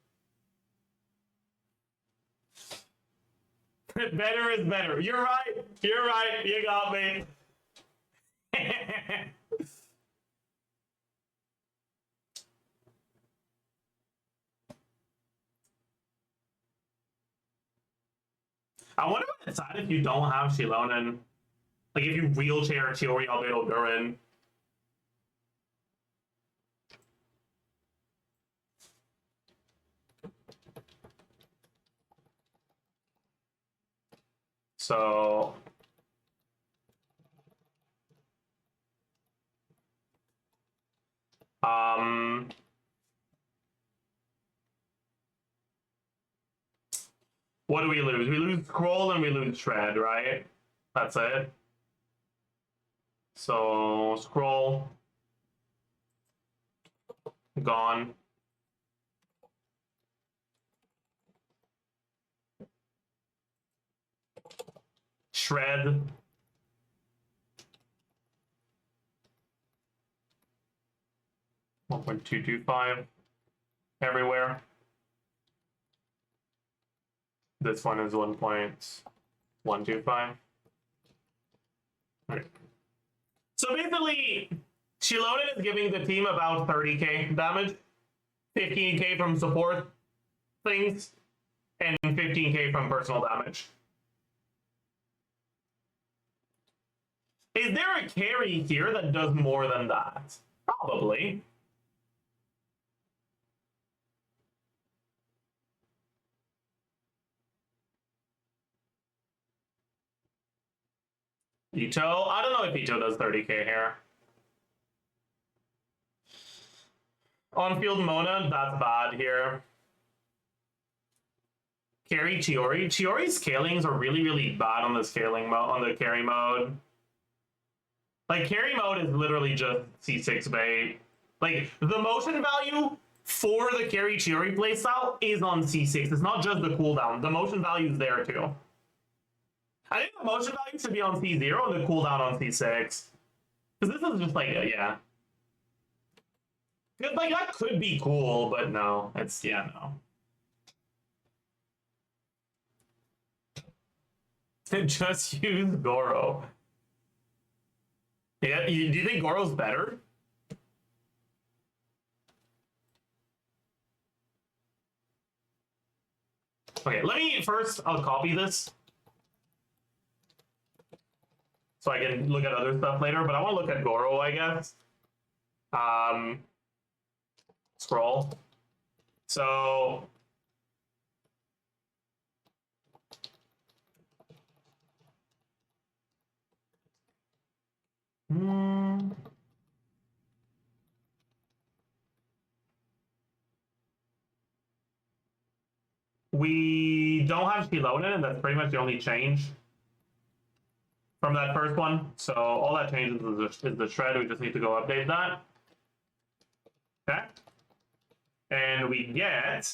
Speaker 1: Better is better. You're right. You're right. You got me. I wonder what it's at if you don't have Shilonen. Like if you wheelchair Chiori Albedo Durin. So what do we lose? We lose Scroll and we lose Shred, right? That's it. So Scroll gone. Shred. $1.225 everywhere. This one is 1.125. Okay. So basically, Shilonen is giving the team about 30k damage, 15k from support things, and 15k from personal damage. Is there a carry here that does more than that? Probably. Ito? I don't know if Ito does 30k here. On-field Mona, that's bad here. Carry Chiori. Chiori's scalings are really, really bad on the scaling mode, on the carry mode. Like, carry mode is literally just C6 bait. Like, the motion value for the carry Chiori playstyle is on C6. It's not just the cooldown. The motion value is there too. I think the motion value should be on C0 and the cooldown on C6. Because this is just like, yeah. Like, that could be cool, but no. It's, yeah, no. Just use Goro. Yeah, do you think Goro's better? Okay, let me first, I'll copy this. So I can look at other stuff later, but I want to look at Goro, I guess. Scroll. So we don't have Shilonen, and that's pretty much the only change from that first one. So all that changes is the shred. We just need to go update that. Okay. And we get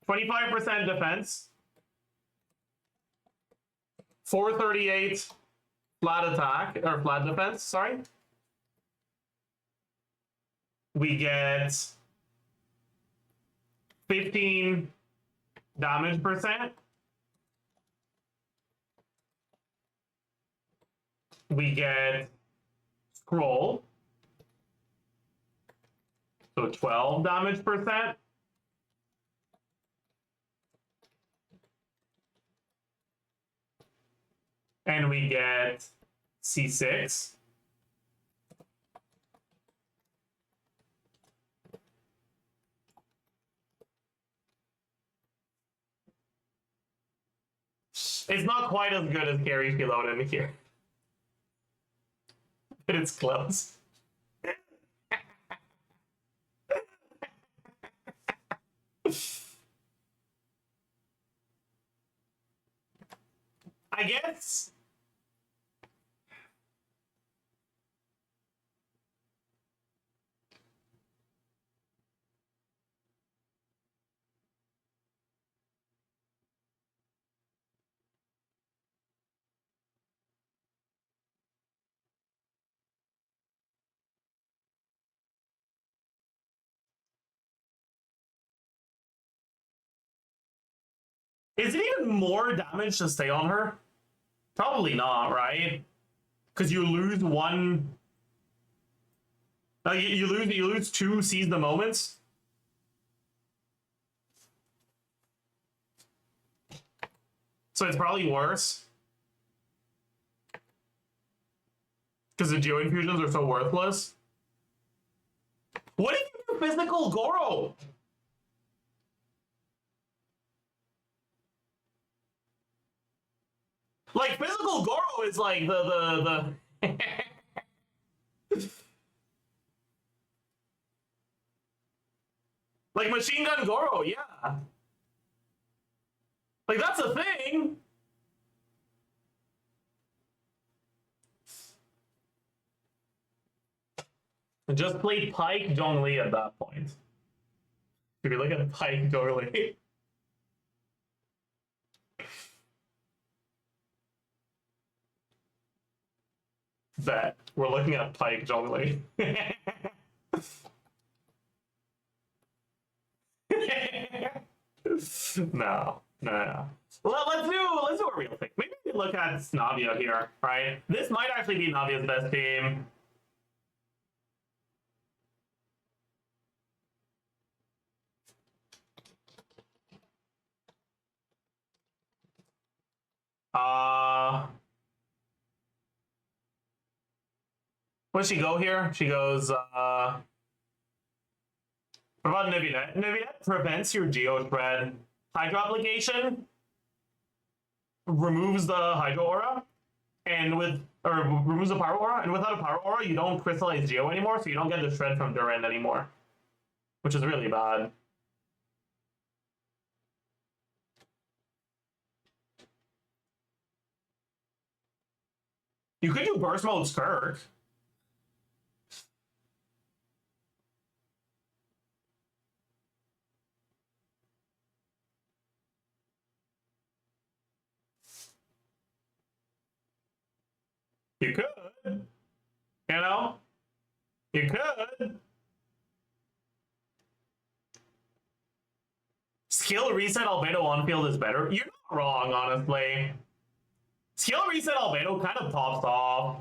Speaker 1: 25% defense, 438 flat attack, or flat defense, sorry. We get 15 damage percent. We get scroll. So 12 damage percent. And we get C6. It's not quite as good as Carry Shilonen here. But it's close. I guess. Is it even more damage to stay on her? Probably not, right? Because you lose one. You lose two seize the moments. So it's probably worse. Because the Geo infusions are so worthless. What if you do physical Goro? Like physical Goro is like the like machine gun Goro, yeah. Like that's a thing. I just played Pike Zhongli at that point. If you look at Pike Zhongli. Bet we're looking at Pike Zhongli. No. Let's do a real thing. Maybe we look at Navia here, right? This might actually be Navia's best team. Where does she go here? She goes, what about Nivinet? Nivinet prevents your Geo spread. Hydro application removes the Hydro aura, and removes the Power aura, and without a Power aura, you don't crystallize Geo anymore, so you don't get the shred from Durand anymore, which is really bad. You could do burst mode Skirk. You could. You know? You could. Skill reset Albedo on field is better. You're not wrong, honestly. Skill reset Albedo kind of pops off.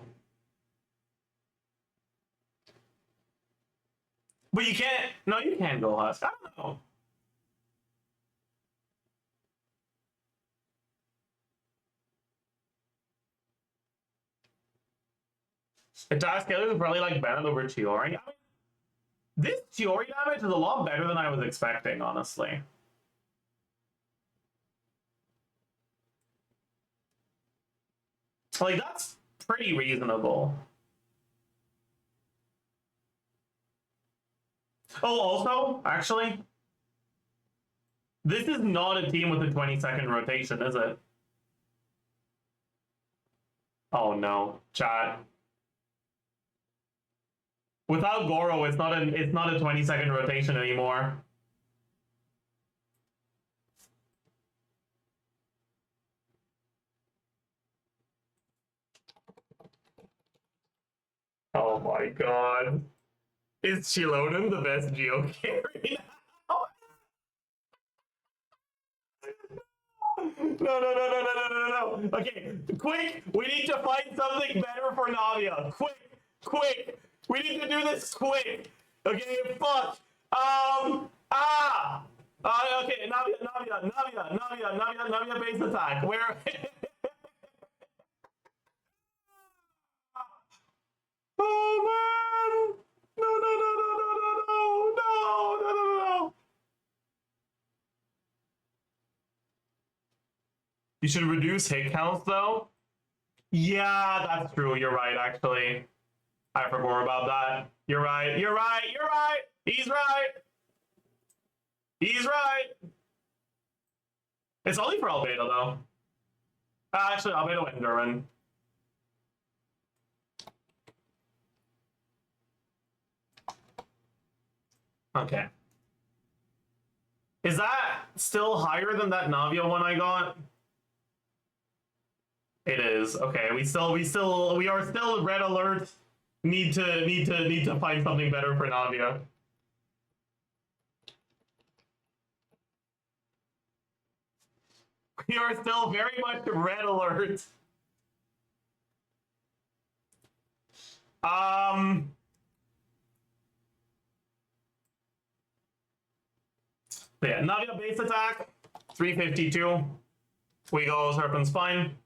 Speaker 1: But you can't. No, you can go Husk. I don't know. Attack scaler is probably like Bennett over Chiori. I mean, this Chiori damage is a lot better than I was expecting, honestly. Like, that's pretty reasonable. Oh, also, actually, this is not a team with a 20-second rotation, is it? Oh no, chat. Without Goro, it's not a 20-second rotation anymore. Oh my god. Is Chilonen the best Geo carry now? No. Okay, quick! We need to find something better for Navia. Quick! We need to do this quick! Okay, fuck! Okay, Navia base attack. Where? Oh man! No. You should reduce hit counts though. Yeah, that's true. You're right, actually. I forgot about that. You're right. He's right. It's only for Albedo though. Actually, Albedo and Duran. Okay. Is that still higher than that Navia one I got? It is. Okay, we are still red alert. Need to find something better for Navia. We are still very much red alert. Yeah, Navia base attack, 352. We go Serpent Spine.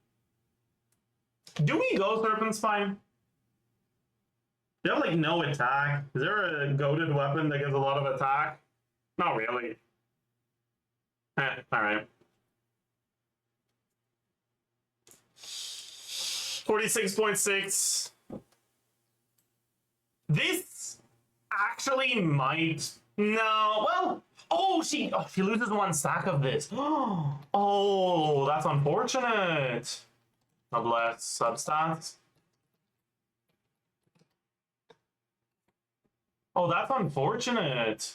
Speaker 1: Do we go Serpent Spine? You have like no attack. Is there a goated weapon that gives a lot of attack? Not really. Alright. 46.6. This actually might. No, well. Oh, she loses one stack of this. Oh, that's unfortunate. Noblesse substance. Oh, that's unfortunate.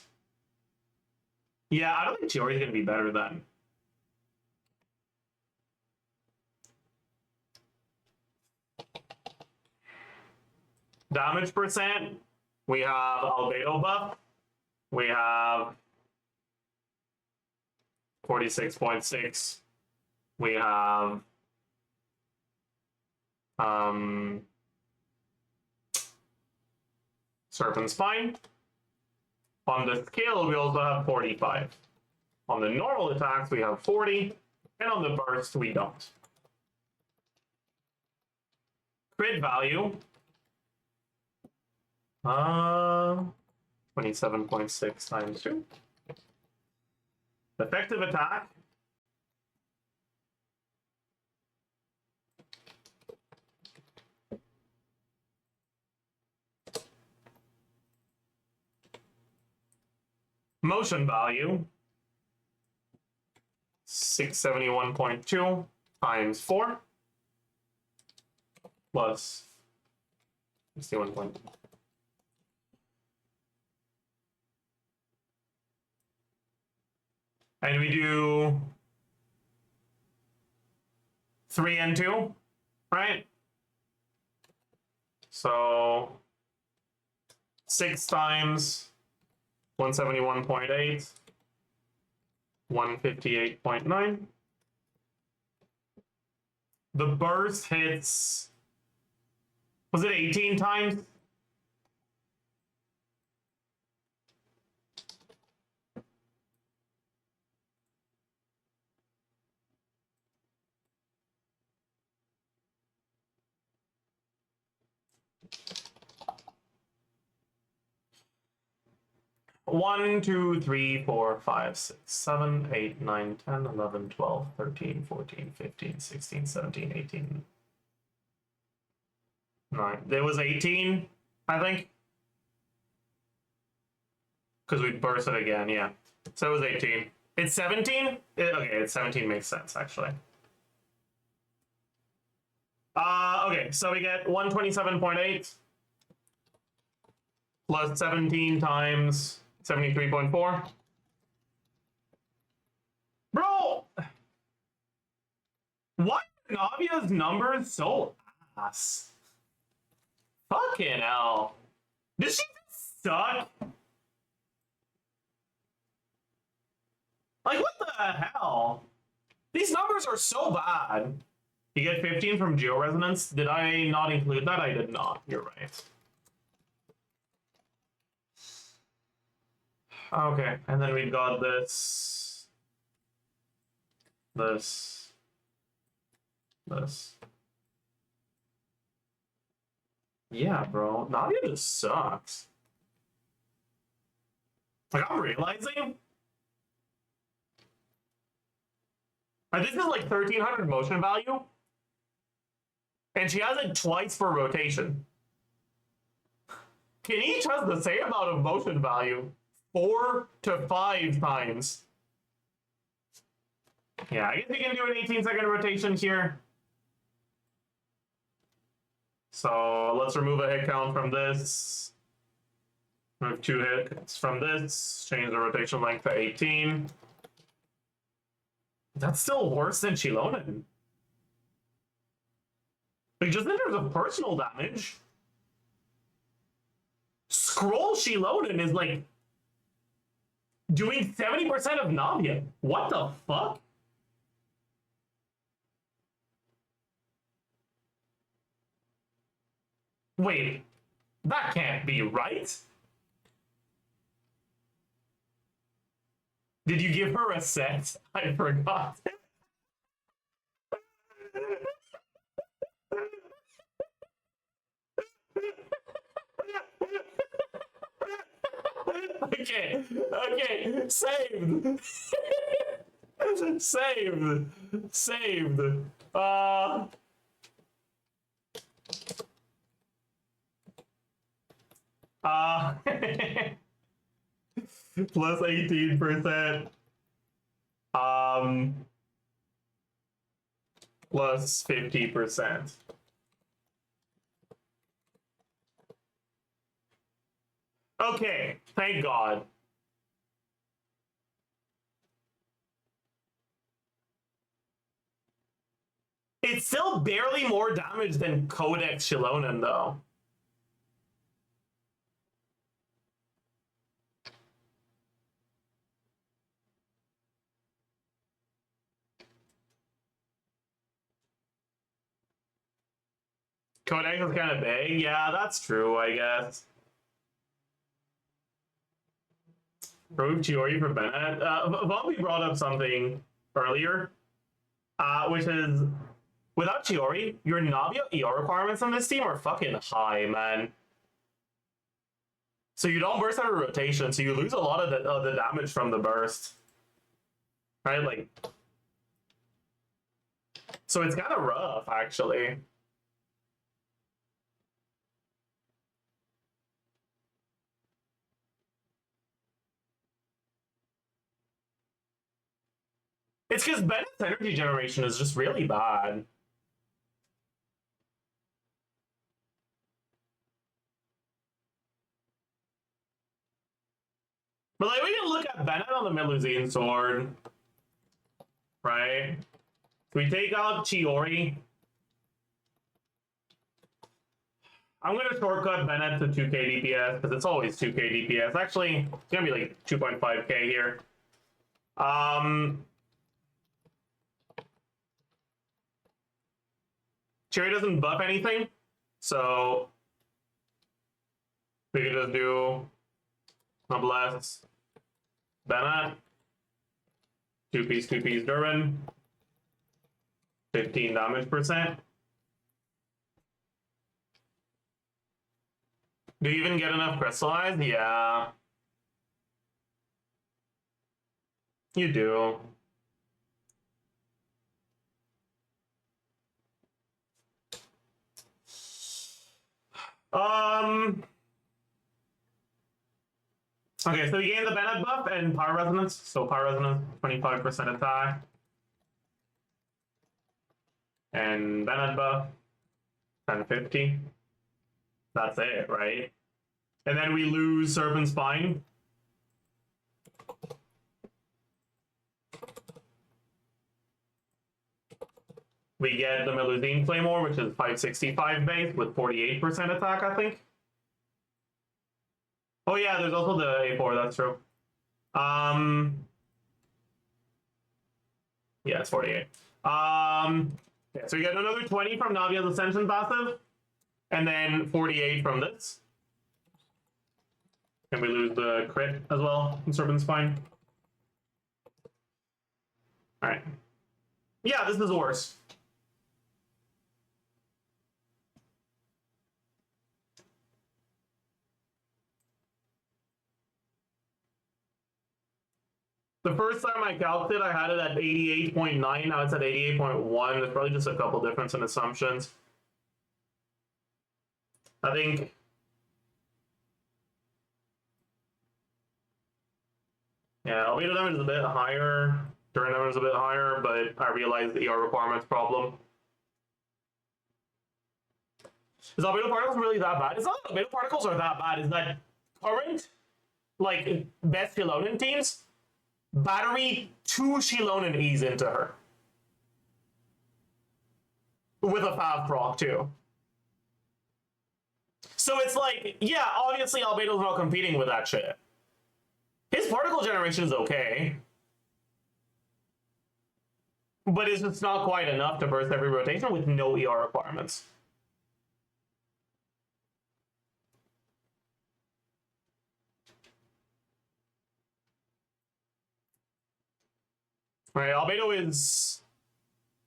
Speaker 1: Yeah, I don't think Chiori's gonna be better then. Damage percent. We have Albedo buff. We have 46.6. We have Serpent Spine. On the scale, we also have 45. On the normal attacks, we have 40, and on the burst, we don't. Crit value. 27.6 times 2. Effective attack. Motion value. 671.2 times 4 plus 61 point. And we do 3 and 2, right? So 6 times 171.8, 158.9. The burst hits, was it 18 times? One, 2, 3, 4, 5, 6, 7, 8, 9, 10, 11, 12, 13, 14, 15, 16, 17, 18. 9. There was 18, I think. Because we burst it again, yeah. So it was 18. It's 17? Okay, it's 17 makes sense, actually. Okay, so we get 127.8 plus 17 times 73.4. Bro! Why are Navia's numbers so ass? Fucking hell. Does she suck? Like, what the hell? These numbers are so bad. You get 15 from Georesonance. Did I not include that? I did not. You're right. Okay, and then we've got this. Yeah, bro. Nadia just sucks. Like, I'm realizing. This is like 1300 motion value. And she has it twice for rotation. Can each has the same amount of motion value 4 to 5 times. Yeah, I guess we can do an 18-second rotation here. So let's remove a hit count from this. Remove 2 hits from this. Change the rotation length to 18. That's still worse than Chilonen. Like, just in terms of personal damage, Scroll Chilonen is like doing 70% of Navia. What the fuck? Wait, that can't be right. Did you give her a set? I forgot. Okay, okay, saved. Saved. Plus 18%. Plus 50%. Okay, thank God. It's still barely more damage than Codex Chilonen, though. Codex is kind of big. Yeah, that's true, I guess. Remove Chiori for Bennett. Vompy brought up something earlier, which is, without Chiori, your Navia ER requirements on this team are fucking high, man. So you don't burst out of rotation, so you lose a lot of the damage from the burst. Right? Like, so it's kind of rough, actually. It's because Bennett's energy generation is just really bad. But like, we can look at Bennett on the Melusine sword, right? So we take out Chiori. I'm gonna shortcut Bennett to 2k DPS because it's always 2k DPS. Actually, it's gonna be like 2.5k here. Chiori doesn't buff anything, so we can just do Noblesse, Bennett, 2-piece Durin, 15 damage percent. Do you even get enough crystallized? Yeah. You do. Okay, so we gain the Bennett buff and Power Resonance. So Power Resonance, 25% attack. And Bennett buff, 1050. That's it, right? And then we lose Serpent Spine. We get the Melusine Claymore, which is 565 base with 48% attack, I think. Oh yeah, there's also the A4, that's true. Yeah, it's 48. Yeah, so we get another 20 from Navia's Ascension passive, and then 48 from this. And we lose the crit as well in Serpent Spine. Alright. Yeah, this is worse. The first time I calced it, I had it at 88.9. Now it's at 88.1. There's probably just a couple difference in assumptions. I think... Yeah, albedo damage is a bit higher. During damage is a bit higher, but I realized the ER requirements problem. Is albedo particles really that bad? It's not that albedo particles are that bad. Is that current, like, best Shilonen teams, battery 2 Shilonen E's into her. With a 5 proc, too. So it's like, yeah, obviously Albedo's not competing with that shit. His particle generation is okay. But it's just not quite enough to burst every rotation with no ER requirements. Alright, Albedo is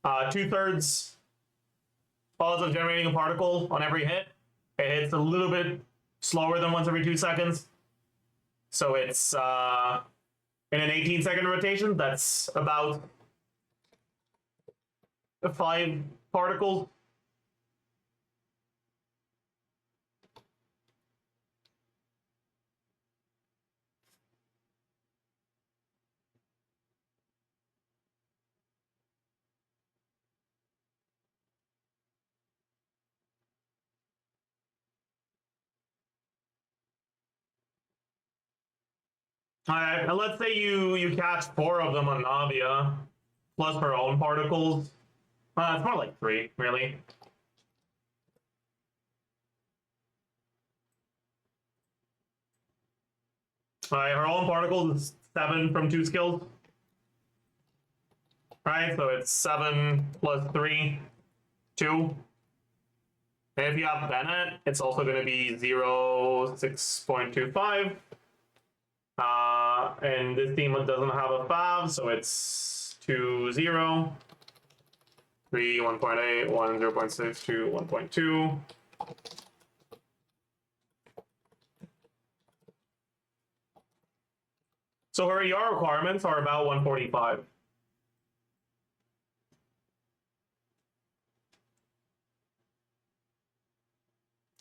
Speaker 1: 2/3 odds of generating a particle on every hit. It hits a little bit slower than once every 2 seconds. So it's in an 18-second rotation, that's about 5 particles. Alright, and let's say you catch 4 of them on Navia, plus her own particles. It's more like 3, really. Alright, her own particles is 7 from 2 skills. Right, so it's 7 plus 3, 2. And if you have Bennett, it's also going to be 0, 6.25. And this team doesn't have a 5, so it's 2, 0. 3, 1.8, 1, 0.6, 2, 1.2. So her ER requirements are about 145.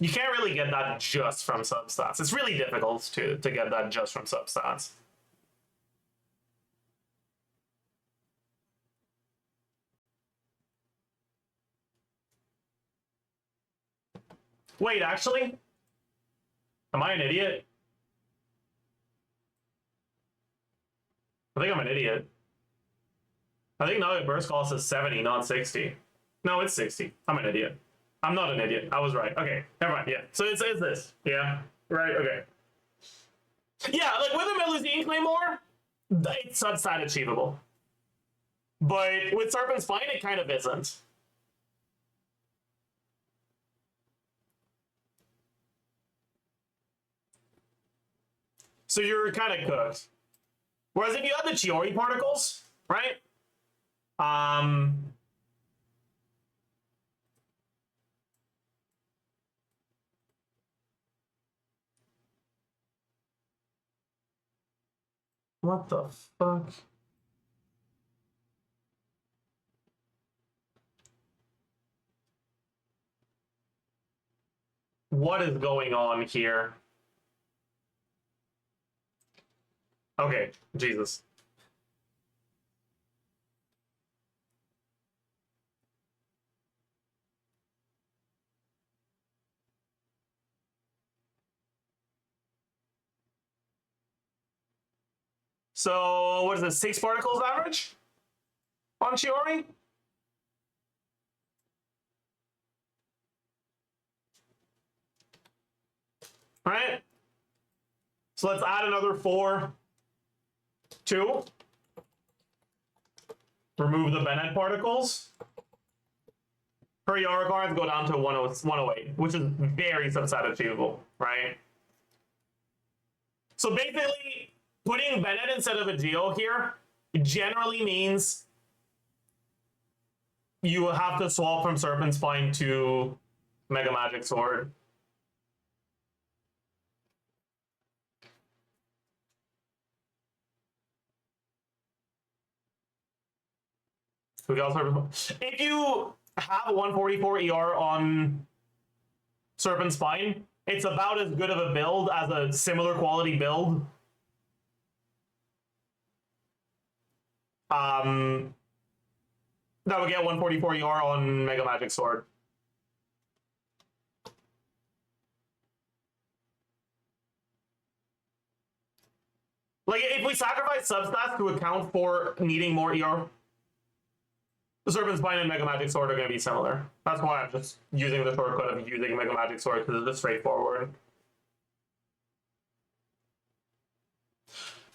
Speaker 1: You can't really get that just from substats. It's really difficult to get that just from substats. Wait, actually? Am I an idiot? I think I'm an idiot. I think now burst cost is 70, not 60. No, it's 60. I'm an idiot. I'm not an idiot. I was right. Okay, never mind. Yeah. So it's this. Yeah. Right. Okay. Yeah, like with a Melusine Claymore, it's substat achievable. But with Serpent's Spine, it kind of isn't. So you're kind of cooked. Whereas if you had the Chiori particles, right? What the fuck? What is going on here? Okay, Jesus. So, what is it, 6 particles average on Chiori? Right? So let's add another 4. 2. Remove the Bennett particles. Her ER cards go down to 108, which is very substat achievable, right? So basically, putting Bennett instead of a Geo here generally means you have to swap from Serpent Spine to Mega Magic Sword. If you have a 144 ER on Serpent Spine, it's about as good of a build as a similar quality build. That would get 144 ER on Mega Magic Sword. Like, if we sacrifice substats to account for needing more ER, the Serpent Spine and Mega Magic Sword are going to be similar. That's why I'm just using the shortcut of using Mega Magic Sword, because it's just straightforward.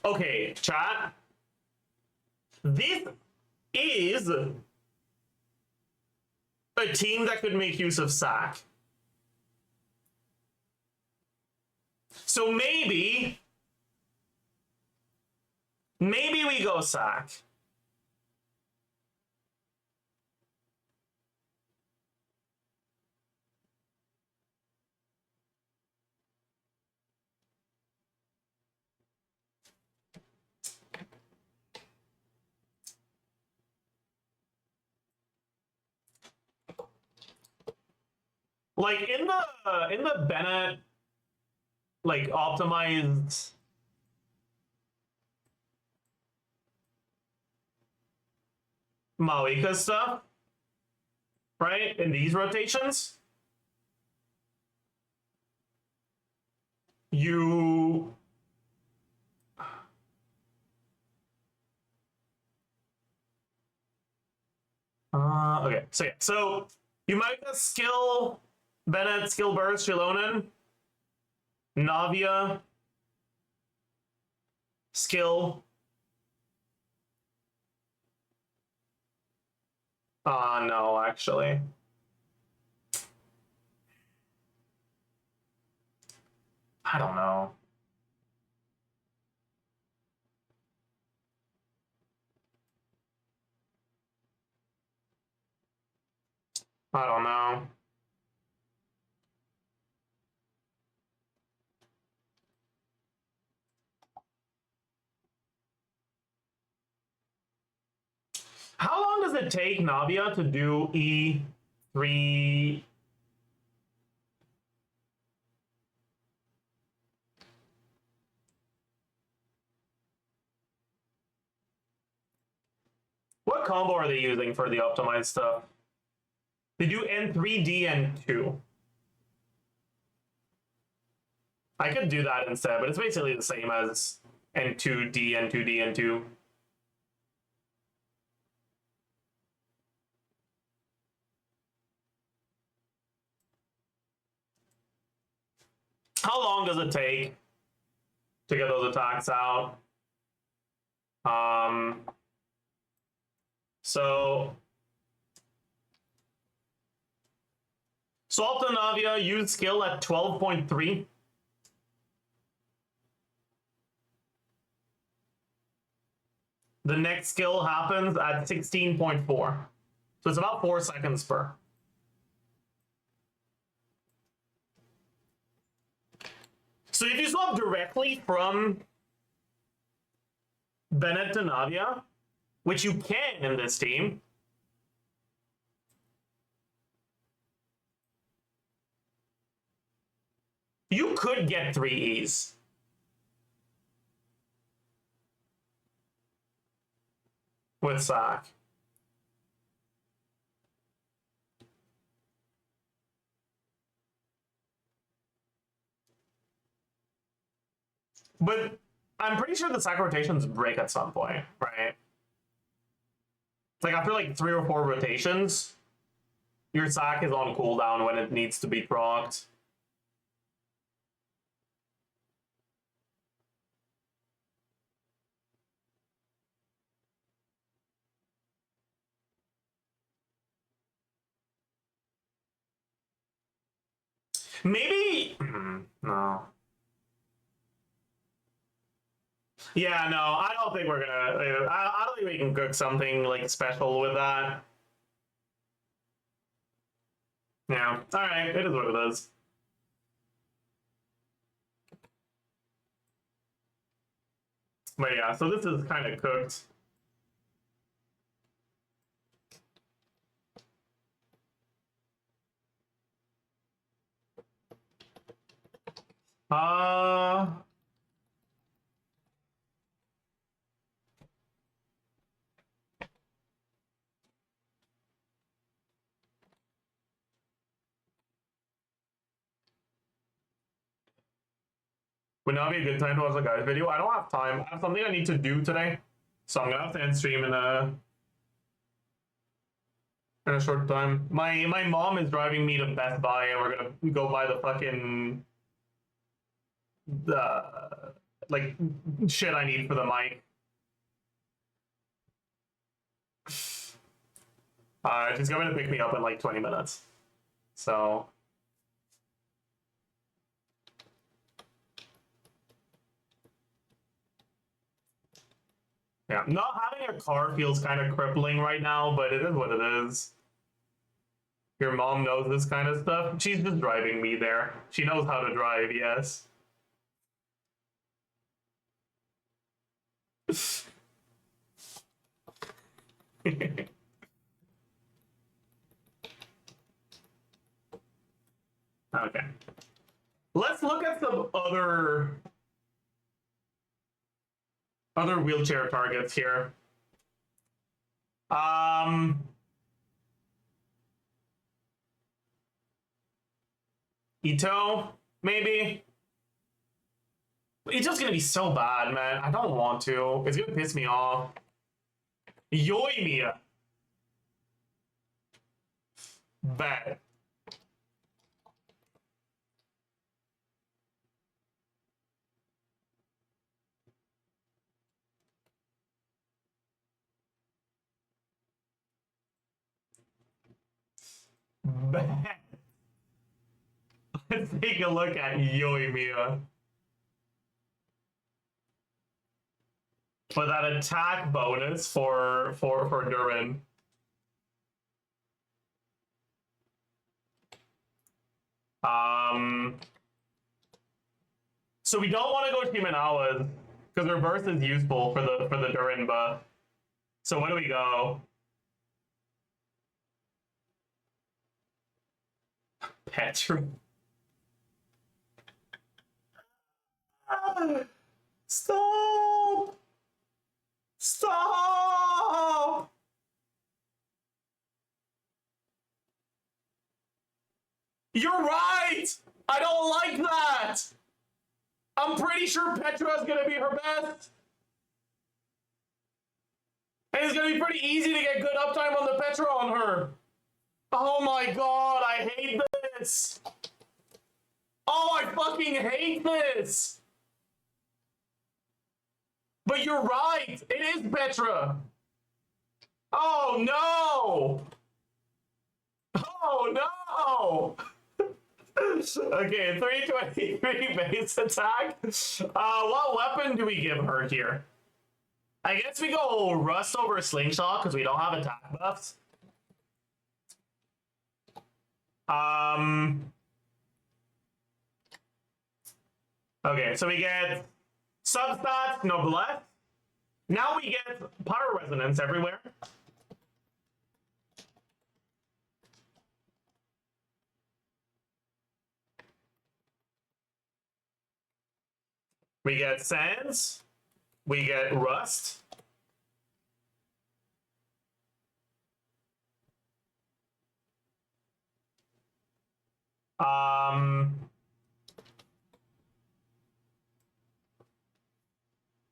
Speaker 1: Okay, chat. This is a team that could make use of sack. So maybe we go sack. Like in the Bennett, like optimized Maoika stuff, right? In these rotations, you okay, so yeah, so you might just skill Bennett, skill burst, Shilonen, Navia, skill. No, actually. I don't know. I don't know. How long does it take Navia to do E3? What combo are they using for the optimized stuff? They do N3, N2. I could do that instead, but it's basically the same as N2D, N2D, N2. How long does it take to get those attacks out? So Salt and Navia use skill at 12.3. The next skill happens at 16.4. So it's about 4 seconds per. So if you swap directly from Bennett to Navia, which you can in this team, you could get 3 E's. With Sack. But I'm pretty sure the sack rotations break at some point, right? It's like after like 3 or 4 rotations, your sack is on cooldown when it needs to be procced. Maybe no. Yeah, no, I don't think we're gonna. I don't think we can cook something like special with that. Yeah, all right, it is what it is. But yeah, so this is kind of cooked. Would now be a good time to watch the guy's video. I don't have time. I have something I need to do today, so I'm gonna have to end stream in a short time. My mom is driving me to Best Buy, and we're gonna go buy the fucking like shit I need for the mic. She's going to pick me up in like 20 minutes. So yeah, not having a car feels kind of crippling right now, but it is what it is. Your mom knows this kind of stuff. She's just driving me there. She knows how to drive, yes. Okay. Let's look at some other wheelchair targets here. Ito, maybe? Ito's gonna be so bad, man. I don't want to. It's gonna piss me off. Yoimiya. Bad. Bad. Let's take a look at Yoimiya. For that attack bonus for Durin. So we don't want to go Shimenawa's because reverse is useful for the Durin buff. So what do we go? Petra. Stop! Stop! You're right! I don't like that! I'm pretty sure Petra is gonna be her best. And it's gonna be pretty easy to get good uptime on the Petra on her. Oh my god, I hate this! Oh, I fucking hate this! But you're right! It is Petra! Oh no! Oh no! Okay, 323 base attack. What weapon do we give her here? I guess we go Rust over Slingshot because we don't have attack buffs. Okay, so we get substats, noblesse. Now we get Pyro Resonance everywhere. We get Sands. We get Rust.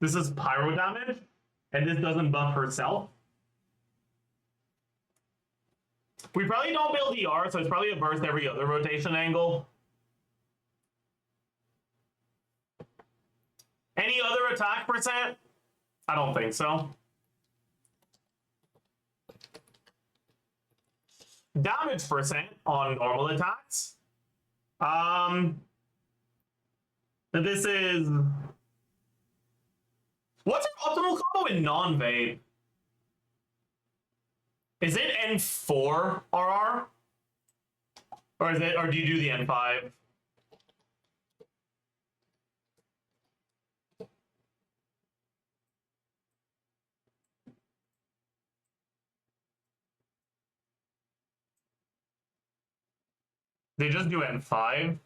Speaker 1: This is pyro damage, and this doesn't buff herself. We probably don't build ER, so it's probably a burst every other rotation angle. Any other attack percent? I don't think so. Damage percent on normal attacks. This is... What's our optimal combo in non-vape? Is it N4 RR? Or is it, or do you do the N5? They just do N5?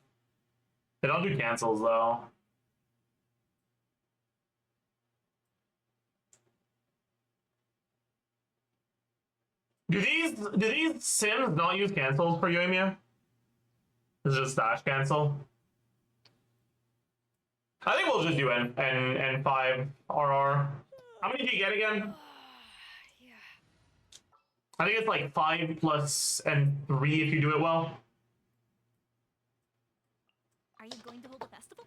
Speaker 1: They don't do cancels though. Do these sims not use cancels for Yoimiya? This is just dash cancel. I think we'll just do N 5 RR. How many do you get again?
Speaker 3: Yeah.
Speaker 1: I think it's like 5 plus N3 if you do it well.
Speaker 3: Are you going to hold a festival?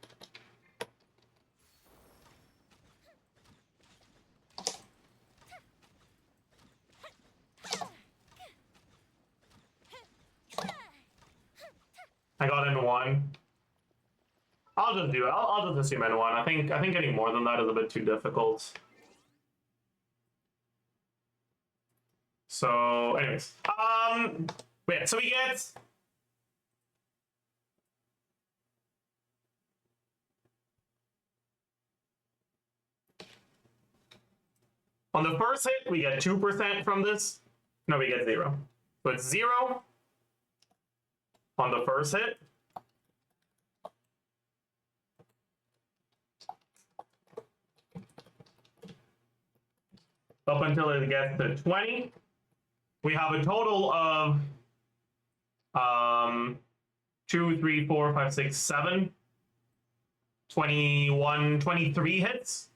Speaker 1: I got N1. I'll just do it. I'll just assume N1. I think getting more than that is a bit too difficult. So, anyways, wait. So we get on the first hit we get 2% from this. No, we get 0. So it's 0 on the first hit. Up until it gets to 20. We have a total of 2, 3, 4, 5, 6, 7, 21, 23 hits.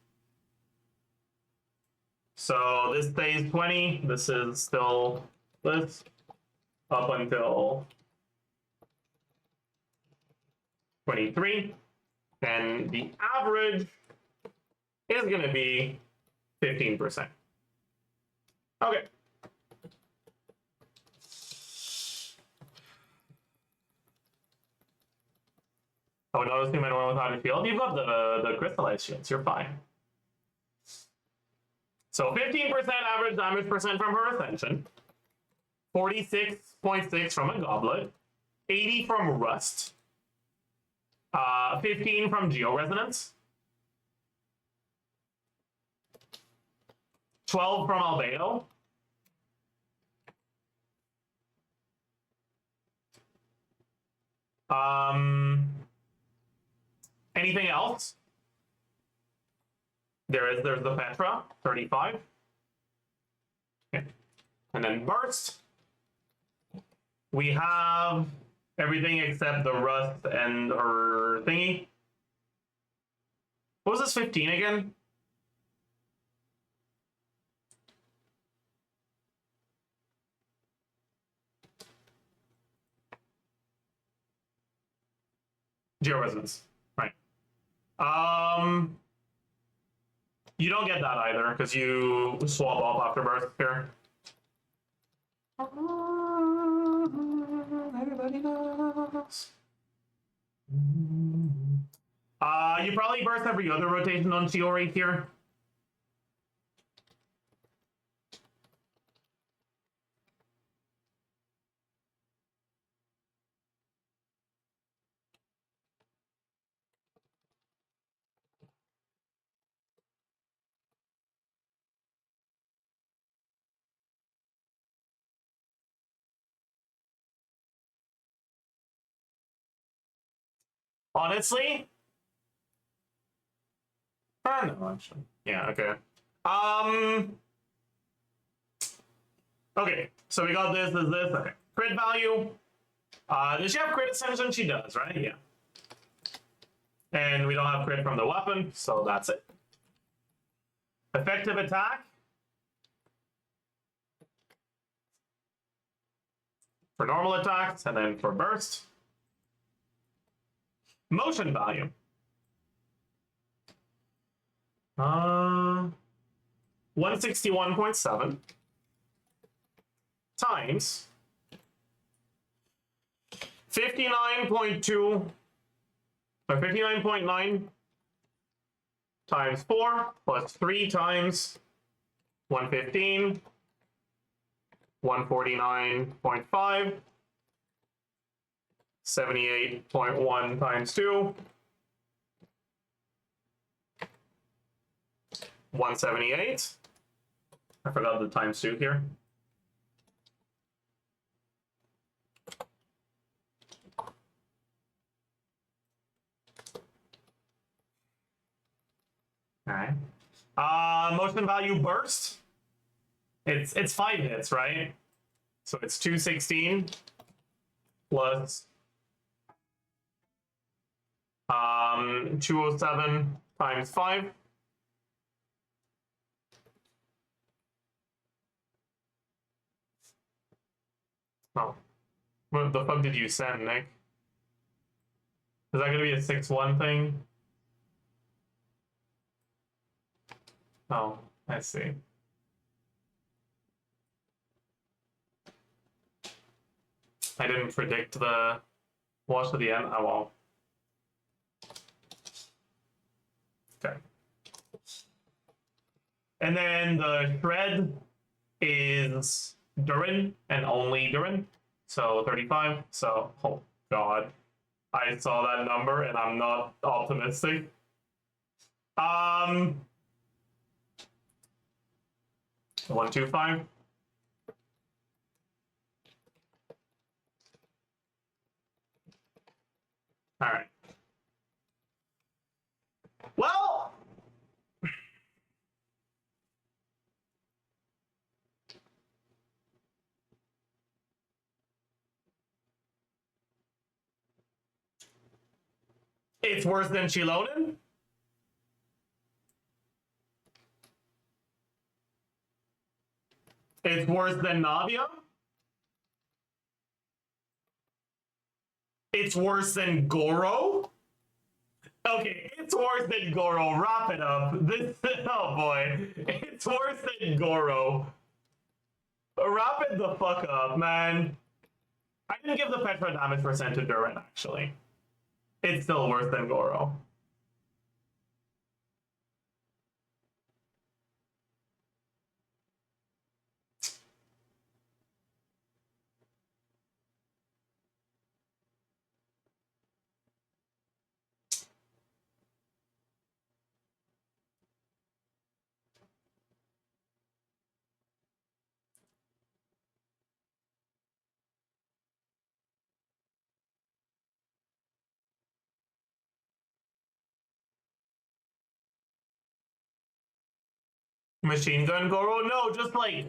Speaker 1: So this stays 20. This is still this up until 23. And the average is going to be 15%. Okay. I would not assume anyone without a shield. You've got the crystallized shields. You're fine. So 15% average damage percent from her ascension, 46.6 from a goblet, 80 from rust, 15 from georesonance, 12 from albedo, anything else? There's the Petra, 35. Okay. And then burst. We have everything except the rust and her thingy. What was this 15 again? Georesonance. Right. You don't get that either because you swap off after burst here. Everybody knows. You probably burst every other rotation on Shiori here. Honestly? No, actually. Yeah, okay. Okay, so we got this. Okay. Crit value. Does she have crit ascension? She does, right? Yeah. And we don't have crit from the weapon, so that's it. Effective attack. For normal attacks, and then for burst. Motion value. 161.7 times 59.2 or 59.9 times 4 plus 3 times 115, 149.5, 78.1 times 2, 178. I forgot the times 2 here. All right. Motion value burst. It's 5 hits, right? So it's 216 plus 207 times 5. Oh, what the fuck did you send, Nick? Is that gonna be a 6-1 thing? Oh, I see. I didn't predict the watch to the end. Oh well. Okay. And then the shred is Durin and only Durin. So 35. So, oh god. I saw that number and I'm not optimistic. 125. All right. Well, it's worse than Chilonen. It's worse than Navia. It's worse than Goro. Okay, it's worse than Goro. Wrap it up. This, oh boy, it's worse than Goro. Wrap it the fuck up, man. I didn't give the Petra damage percent to Durin, actually. It's still worse than Goro. Machine Gun Goro? No, just like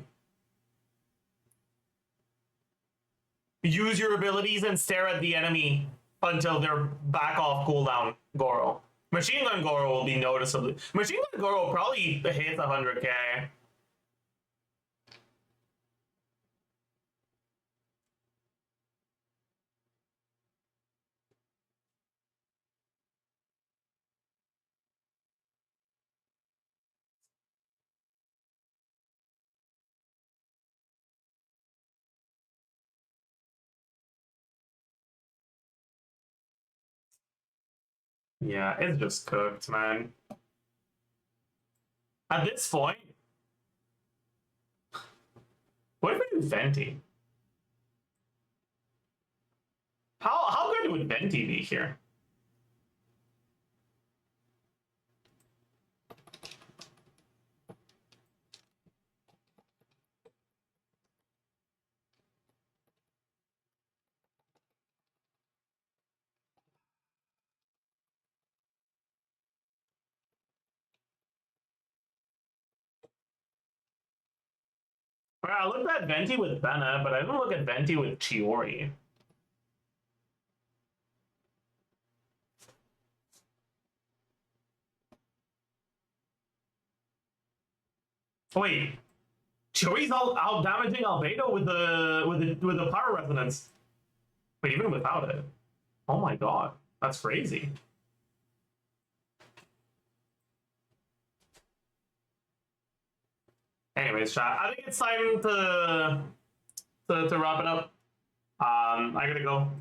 Speaker 1: use your abilities and stare at the enemy until they're back off cooldown Goro. Machine Gun Goro will be noticeably. Machine Gun Goro probably hits 100k. Yeah, it's just cooked, man. At this point, what if we do Venti? How good would Venti be here? Alright, I looked at Venti with Benna, but I didn't look at Venti with Chiori. Wait, Chiori's all out damaging Albedo with the power resonance. Wait, even without it. Oh my god, that's crazy. Anyways, chat, I think it's time to wrap it up. I gotta go.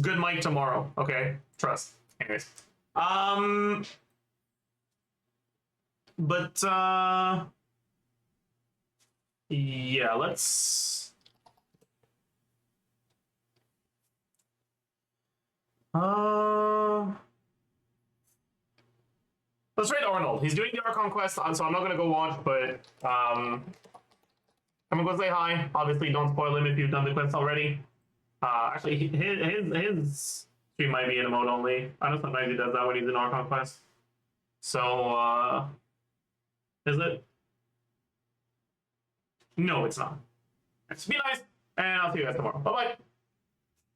Speaker 1: Good mic tomorrow, okay? Trust. Anyways. But yeah, let's rate Arnold. He's doing the Archon quest, so I'm not gonna go watch, but I'm gonna go say hi. Obviously, don't spoil him if you've done the quest already. Actually, his stream might be in a mode only. I know sometimes he does that when he's in Archon quest. So, is it? No, it's not. Be nice, and I'll see you guys tomorrow. Bye bye.